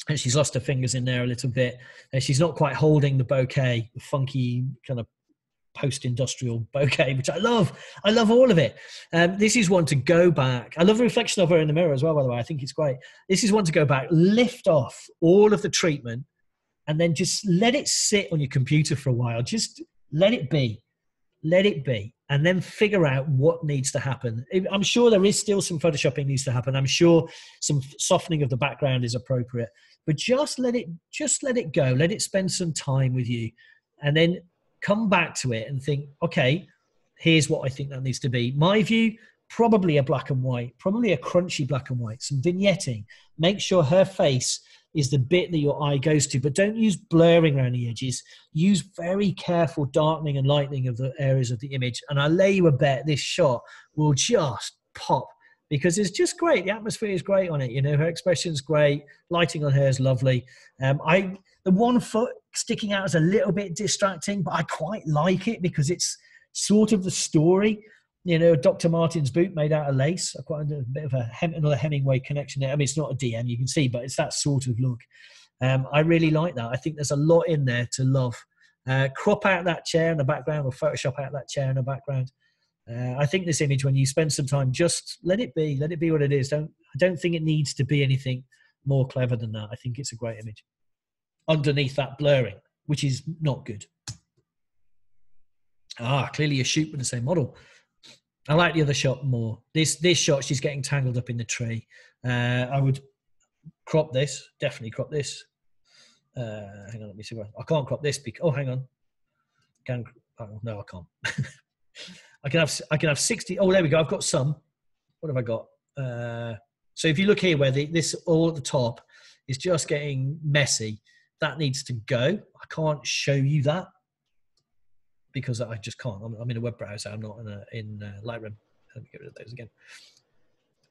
And she's lost her fingers in there a little bit. She's not quite holding the bouquet, the funky kind of post-industrial bouquet, which I love. I love all of it. This is one to go back. I love the reflection of her in the mirror as well, by the way. I think it's great. This is one to go back, lift off all of the treatment, and then just let it sit on your computer for a while. Just let it be. Let it be. And then figure out what needs to happen. I'm sure there is still some photoshopping needs to happen. I'm sure some softening of the background is appropriate. But just let it go. Let it spend some time with you. And then come back to it and think, okay, here's what I think that needs to be. My view, probably a black and white, probably a crunchy black and white, some vignetting. Make sure her face is the bit that your eye goes to, but don't use blurring around the edges. Use very careful darkening and lightening of the areas of the image. And I lay you a bet this shot will just pop because it's just great. The atmosphere is great on it. You know, her expression's great. Lighting on her is lovely. The one foot sticking out is a little bit distracting, but I quite like it because it's sort of the story. You know, Dr. Martens boot made out of lace. I quite a bit of another Hemingway connection there. I mean, it's not a DM, you can see, but it's that sort of look. I really like that. I think there's a lot in there to love. Crop out that chair in the background or Photoshop out that chair in the background. I think this image, when you spend some time, just let it be. Let it be what it is. I don't think it needs to be anything more clever than that. I think it's a great image. Underneath that blurring, which is not good. Clearly a shoot with the same model. I like the other shot more. This shot, she's getting tangled up in the tree. I would crop this, definitely crop this. Hang on, let me see. I can't crop this because, hang on. No, I can't. I can have 60. Oh, there we go. I've got some. What have I got? So if you look here where this all at the top is just getting messy, that needs to go. I can't show you that, because I just can't. I'm in a web browser. I'm not in Lightroom. Let me get rid of those again.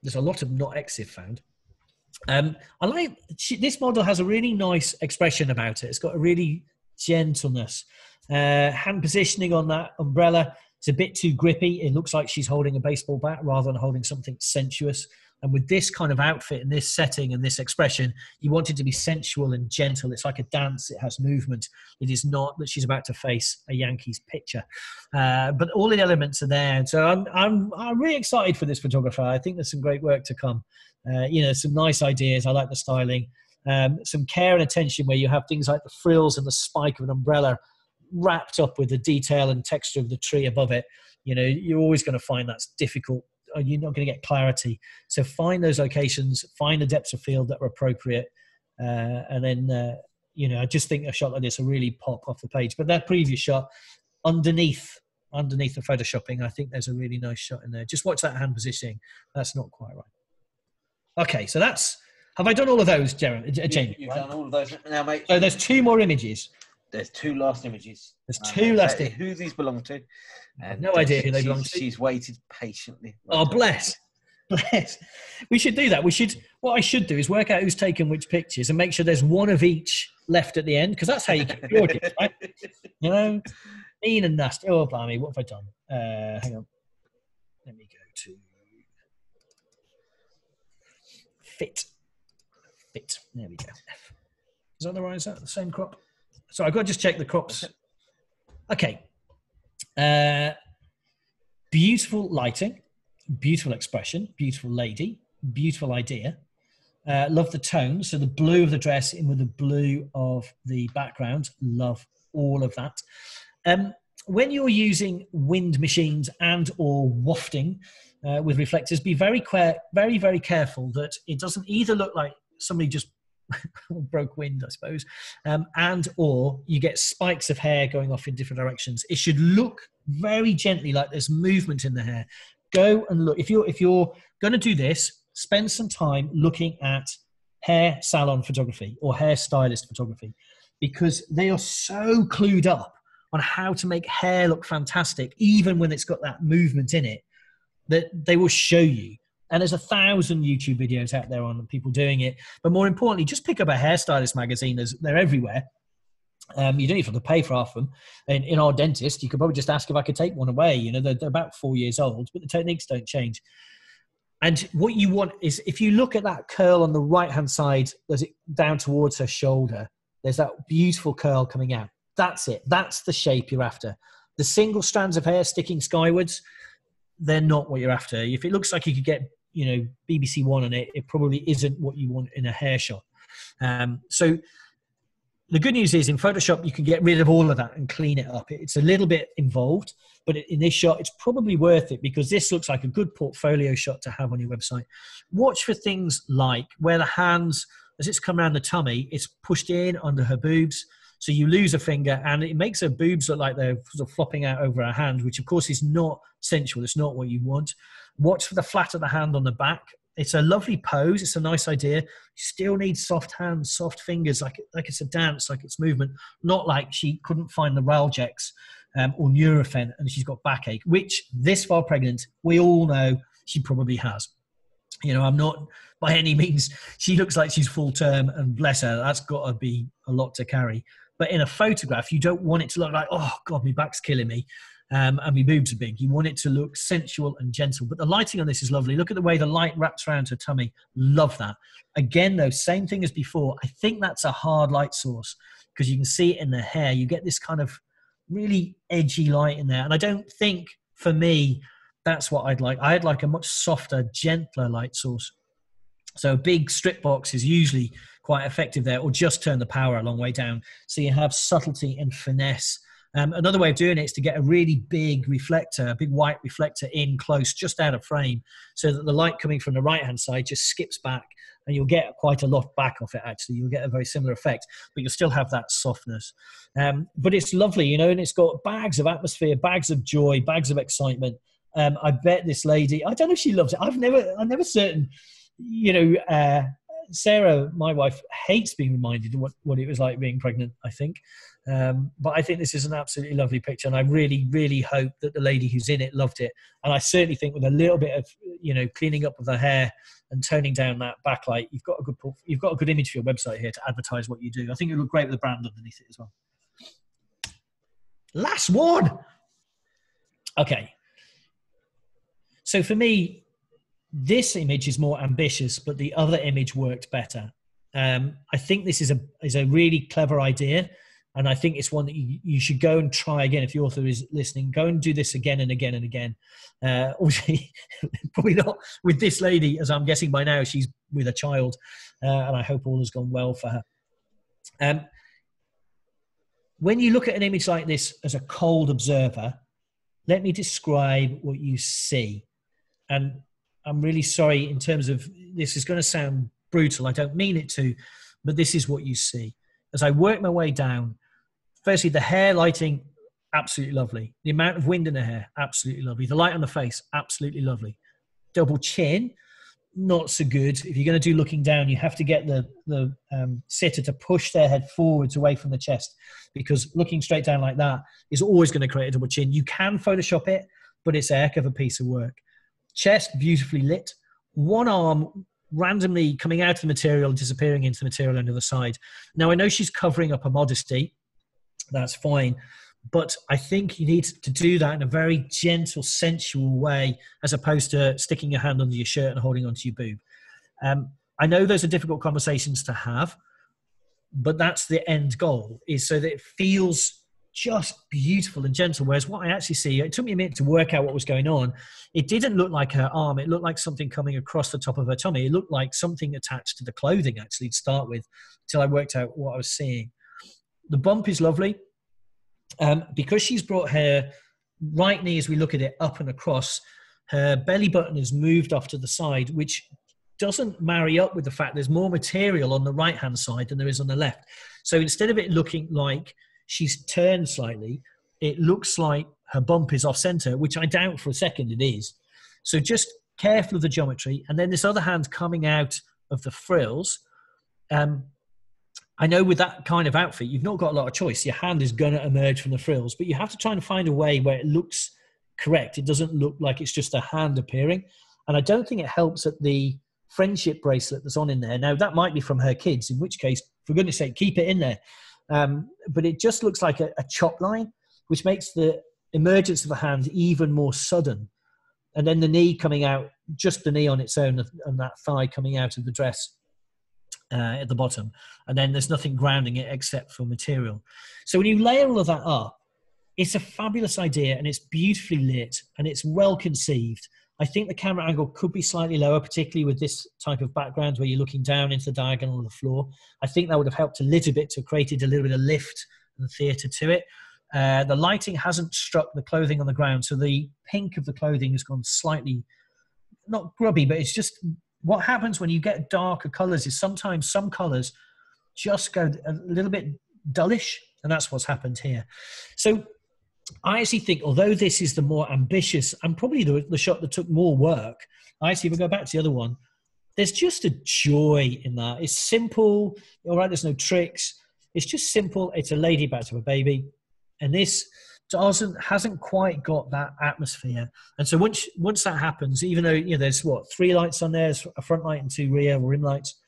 There's a lot of not EXIF found. I like this model has a really nice expression about it. It's got a really gentleness. Hand positioning on that umbrella. It's a bit too grippy. It looks like she's holding a baseball bat rather than holding something sensuous. And with this kind of outfit and this setting and this expression, you want it to be sensual and gentle. It's like a dance. It has movement. It is not that she's about to face a Yankees pitcher. But all the elements are there. And so I'm really excited for this photographer. I think there's some great work to come. Some nice ideas. I like the styling. Some care and attention where you have things like the frills and the spike of an umbrella wrapped up with the detail and texture of the tree above it. You know, you're always going to find that's difficult. You're not going to get clarity. So find those locations, find the depths of field that are appropriate. And then, I just think a shot like this will really pop off the page. But that previous shot underneath the photoshopping, I think there's a really nice shot in there. Just watch that hand positioning. That's not quite right. Okay, so have I done all of those, Jamie? You've done all of those now, mate. So there's two more images. There's two last images. There's two last images. Who these belong to. I have no idea who they belong to. She's waited patiently. Oh, bless. We should do that. What I should do is work out who's taken which pictures and make sure there's one of each left at the end, because that's how you keep the audience, right? You know, mean and nasty. Oh, blimey, what have I done? Hang on. Let me go to fit. There we go. Is that the right? Is that the same crop? So I've got to just check the crops. Okay. Beautiful lighting, beautiful expression, beautiful lady, beautiful idea. Love the tone. So the blue of the dress in with the blue of the background. Love all of that. When you're using wind machines and or wafting with reflectors, be very, very careful that it doesn't either look like somebody just broke wind, I suppose, and or you get spikes of hair going off in different directions. It should look very gently like there's movement in the hair. Go and look. If you're going to do this, spend some time looking at hair salon photography or hairstylist photography, because they are so clued up on how to make hair look fantastic, even when it's got that movement in it, that they will show you. And there's 1,000 YouTube videos out there on people doing it. But more importantly, just pick up a hairstylist magazine. They're everywhere. You don't even have to pay for half of them. And in our dentist, you could probably just ask if I could take one away. You know, they're about 4 years old, but the techniques don't change. And what you want is, if you look at that curl on the right-hand side, there's it down towards her shoulder, there's that beautiful curl coming out. That's it. That's the shape you're after. The single strands of hair sticking skywards, they're not what you're after. If it looks like you could get, you know, BBC One on it, it probably isn't what you want in a hair shot. So the good news is in Photoshop, you can get rid of all of that and clean it up. It's a little bit involved, but in this shot, it's probably worth it, because this looks like a good portfolio shot to have on your website. Watch for things like where the hands, as it's come around the tummy, it's pushed in under her boobs. So you lose a finger and it makes her boobs look like they're sort of flopping out over her hand, which of course is not sensual. It's not what you want. Watch for the flat of the hand on the back. It's a lovely pose. It's a nice idea. You still need soft hands, soft fingers, like it's a dance, like it's movement, not like she couldn't find the Ralgex or Nurofen and she's got backache, which this far pregnant, we all know she probably has. You know, I'm not by any means, she looks like she's full term, and bless her, that's got to be a lot to carry. But in a photograph, you don't want it to look like, oh God, my back's killing me. And my boobs are big. You want it to look sensual and gentle. But the lighting on this is lovely. Look at the way the light wraps around her tummy. Love that. Again, though, same thing as before. I think that's a hard light source, because you can see it in the hair. You get this kind of really edgy light in there. And I don't think, for me, that's what I'd like. I'd like a much softer, gentler light source. So a big strip box is usually quite effective there, or just turn the power a long way down. So you have subtlety and finesse. Another way of doing it is to get a really big reflector, a big white reflector in close, just out of frame, so that the light coming from the right-hand side just skips back, and you'll get quite a lot back off it, actually. You'll get a very similar effect, but you'll still have that softness. But it's lovely, you know, and it's got bags of atmosphere, bags of joy, bags of excitement. I bet this lady, I don't know if she loves it. I'm never certain, you know, Sarah, my wife, hates being reminded of what it was like being pregnant, I think. But I think this is an absolutely lovely picture, and I really, really hope that the lady who's in it loved it. And I certainly think with a little bit of, you know, cleaning up of the hair and toning down that backlight, you've got a good image for your website here to advertise what you do. I think it would look great with the brand underneath it as well. Last one. Okay. So for me, this image is more ambitious, but the other image worked better. I think this is a really clever idea, and I think it's one that you should go and try again. If the author is listening, go and do this again and again and again. Obviously, probably not with this lady, as I'm guessing by now she's with a child, and I hope all has gone well for her. When you look at an image like this as a cold observer, let me describe what you see. And I'm really sorry in terms of, this is going to sound brutal. I don't mean it to, but this is what you see. As I work my way down, firstly, the hair lighting, absolutely lovely. The amount of wind in the hair, absolutely lovely. The light on the face, absolutely lovely. Double chin, not so good. If you're going to do looking down, you have to get the sitter to push their head forwards away from the chest, because looking straight down like that is always going to create a double chin. You can Photoshop it, but it's a heck of a piece of work. Chest beautifully lit, one arm randomly coming out of the material and disappearing into the material on the other side. Now, I know she's covering up her modesty. That's fine. But I think you need to do that in a very gentle, sensual way, as opposed to sticking your hand under your shirt and holding onto your boob. I know those are difficult conversations to have, but that's the end goal, is so that it feels just beautiful and gentle. Whereas what I actually see, it took me a minute to work out what was going on. It didn't look like her arm. It looked like something coming across the top of her tummy. It looked like something attached to the clothing, actually, to start with, until I worked out what I was seeing. The bump is lovely. Because she's brought her right knee, as we look at it, up and across, her belly button is moved off to the side, which doesn't marry up with the fact there's more material on the right-hand side than there is on the left. So instead of it looking like she's turned slightly, it looks like her bump is off center, which I doubt for a second it is. So just careful of the geometry. And then this other hand coming out of the frills, I know with that kind of outfit, you've not got a lot of choice. Your hand is going to emerge from the frills, but you have to try and find a way where it looks correct. It doesn't look like it's just a hand appearing. And I don't think it helps at the friendship bracelet that's on in there. Now, that might be from her kids, in which case, for goodness sake, keep it in there. But it just looks like a chop line, which makes the emergence of a hand even more sudden. And then the knee coming out, just the knee on its own, and that thigh coming out of the dress at the bottom. And then there's nothing grounding it except for material. So when you layer all of that up, it's a fabulous idea, and it's beautifully lit, and it's well conceived. I think the camera angle could be slightly lower, particularly with this type of background where you're looking down into the diagonal of the floor. I think that would have helped a little bit to create a little bit of lift and theatre to it. The lighting hasn't struck the clothing on the ground, so the pink of the clothing has gone slightly, not grubby, but it's just what happens when you get darker colours is sometimes some colours just go a little bit dullish, and that's what's happened here. So I actually think, although this is the more ambitious and probably the shot that took more work, I actually, if we go back to the other one, there's just a joy in that. It's simple, all right, there's no tricks. It's just simple. It's a lady about to have a baby. And this hasn't quite got that atmosphere. And so once that happens, even though there's 3 lights on there, there's a front light and 2 rear or rim lights,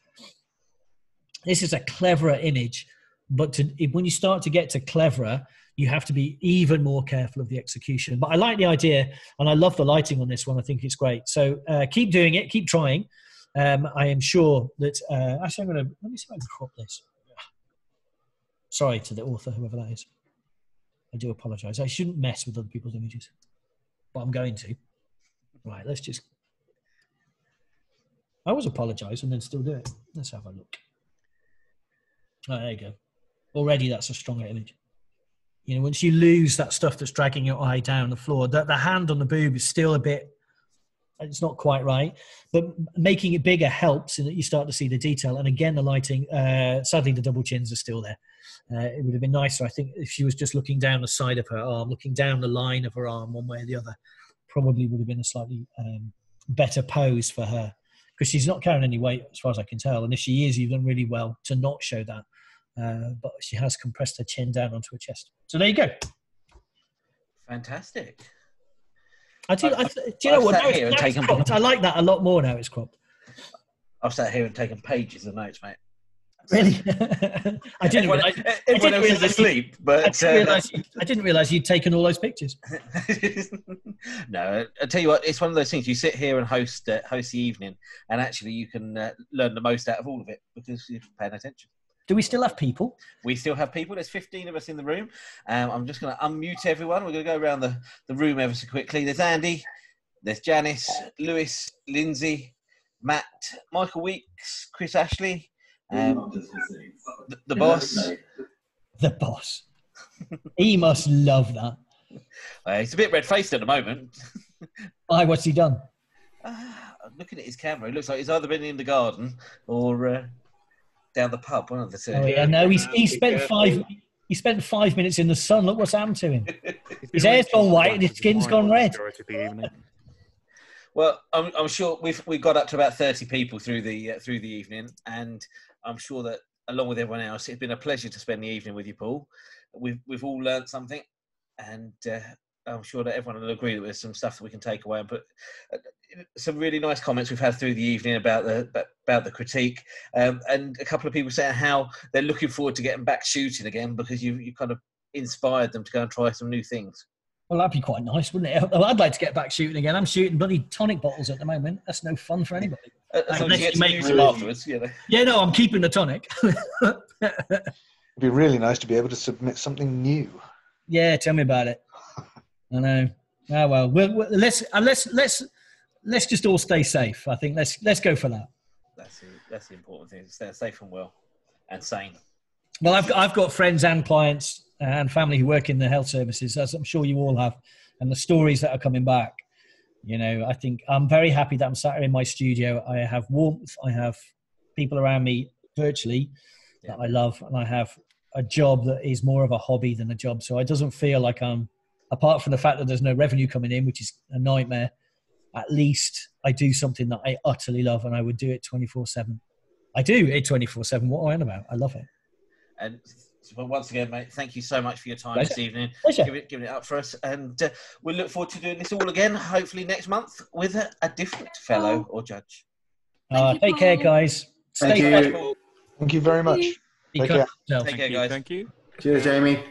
this is a cleverer image. But when you start to get to cleverer, you have to be even more careful of the execution. But I like the idea, and I love the lighting on this one. I think it's great. So keep doing it, keep trying. I am sure that actually let me see if I can crop this. Sorry to the author, whoever that is. I do apologize. I shouldn't mess with other people's images, but I'm going to. Right, let's just. I always apologize and then still do it. Let's have a look. Oh, there you go. Already that's a stronger image. Once you lose that stuff that's dragging your eye down the floor, the hand on the boob is still a bit, it's not quite right, but making it bigger helps in that you start to see the detail. And again, the lighting, sadly, the double chins are still there. It would have been nicer, I think, if she was just looking down the side of her arm, looking down the line of her arm one way or the other, probably would have been a slightly better pose for her, because she's not carrying any weight as far as I can tell. And if she is, you've done really well to not show that. But she has compressed her chin down onto her chest. So there you go. Fantastic. Do you know what? I like that a lot more now it's cropped. I've sat here and taken pages of notes, mate. Really? I didn't realize. Everyone else is asleep, but I didn't realize you'd taken all those pictures. No, I tell you what, it's one of those things. You sit here and host the evening, and actually you can learn the most out of all of it because you're paying attention. Do we still have people? We still have people. There's 15 of us in the room. I'm just going to unmute everyone. We're going to go around the room ever so quickly. There's Andy, there's Janice, Lewis, Lindsay, Matt, Michael Weeks, Chris Ashley, the boss. The boss. He must love that. He's a bit red-faced at the moment. Why? What's he done? Looking at his camera, it looks like he's either been in the garden or down the pub, one of the two. Oh yeah, no, he spent 5 minutes in the sun. Look what's happened to him. His hair's gone white and his skin's gone red. Well, I'm sure we got up to about 30 people through the evening, and I'm sure that along with everyone else, it's been a pleasure to spend the evening with you, Paul. We've all learnt something, and I'm sure that everyone will agree that there's some stuff that we can take away and put. Some really nice comments we've had through the evening about the critique, and a couple of people saying how they're looking forward to getting back shooting again because you kind of inspired them to go and try some new things. Well, that'd be quite nice, wouldn't it? I'd like to get back shooting again. I'm shooting bloody tonic bottles at the moment. That's no fun for anybody. As long as you get to use them afterwards, you know. Yeah, no, I'm keeping the tonic. It'd be really nice to be able to submit something new. Yeah, tell me about it. I know. Oh well, let's just all stay safe. I think let's go for that. That's the important thing. Stay safe and well and sane. Well, I've got friends and clients and family who work in the health services, as I'm sure you all have, and the stories that are coming back. I think I'm very happy that I'm sat here in my studio. I have warmth. I have people around me virtually that I love, and I have a job that is more of a hobby than a job. So it doesn't feel like I'm, apart from the fact that there's no revenue coming in, which is a nightmare, at least I do something that I utterly love, and I would do it 24/7. I do. 24/7. What am I on about? I love it. And well, once again, mate, thank you so much for your time Pleasure. this evening. Pleasure. Giving it up for us. And we look forward to doing this all again, hopefully next month, with a different fellow or judge. Thank you, Take care, Paul. guys. Thank Stay you. safe. Thank you very much. Be Take kind care. to yourself. Take care, guys. Thank you. Cheers, Jamie.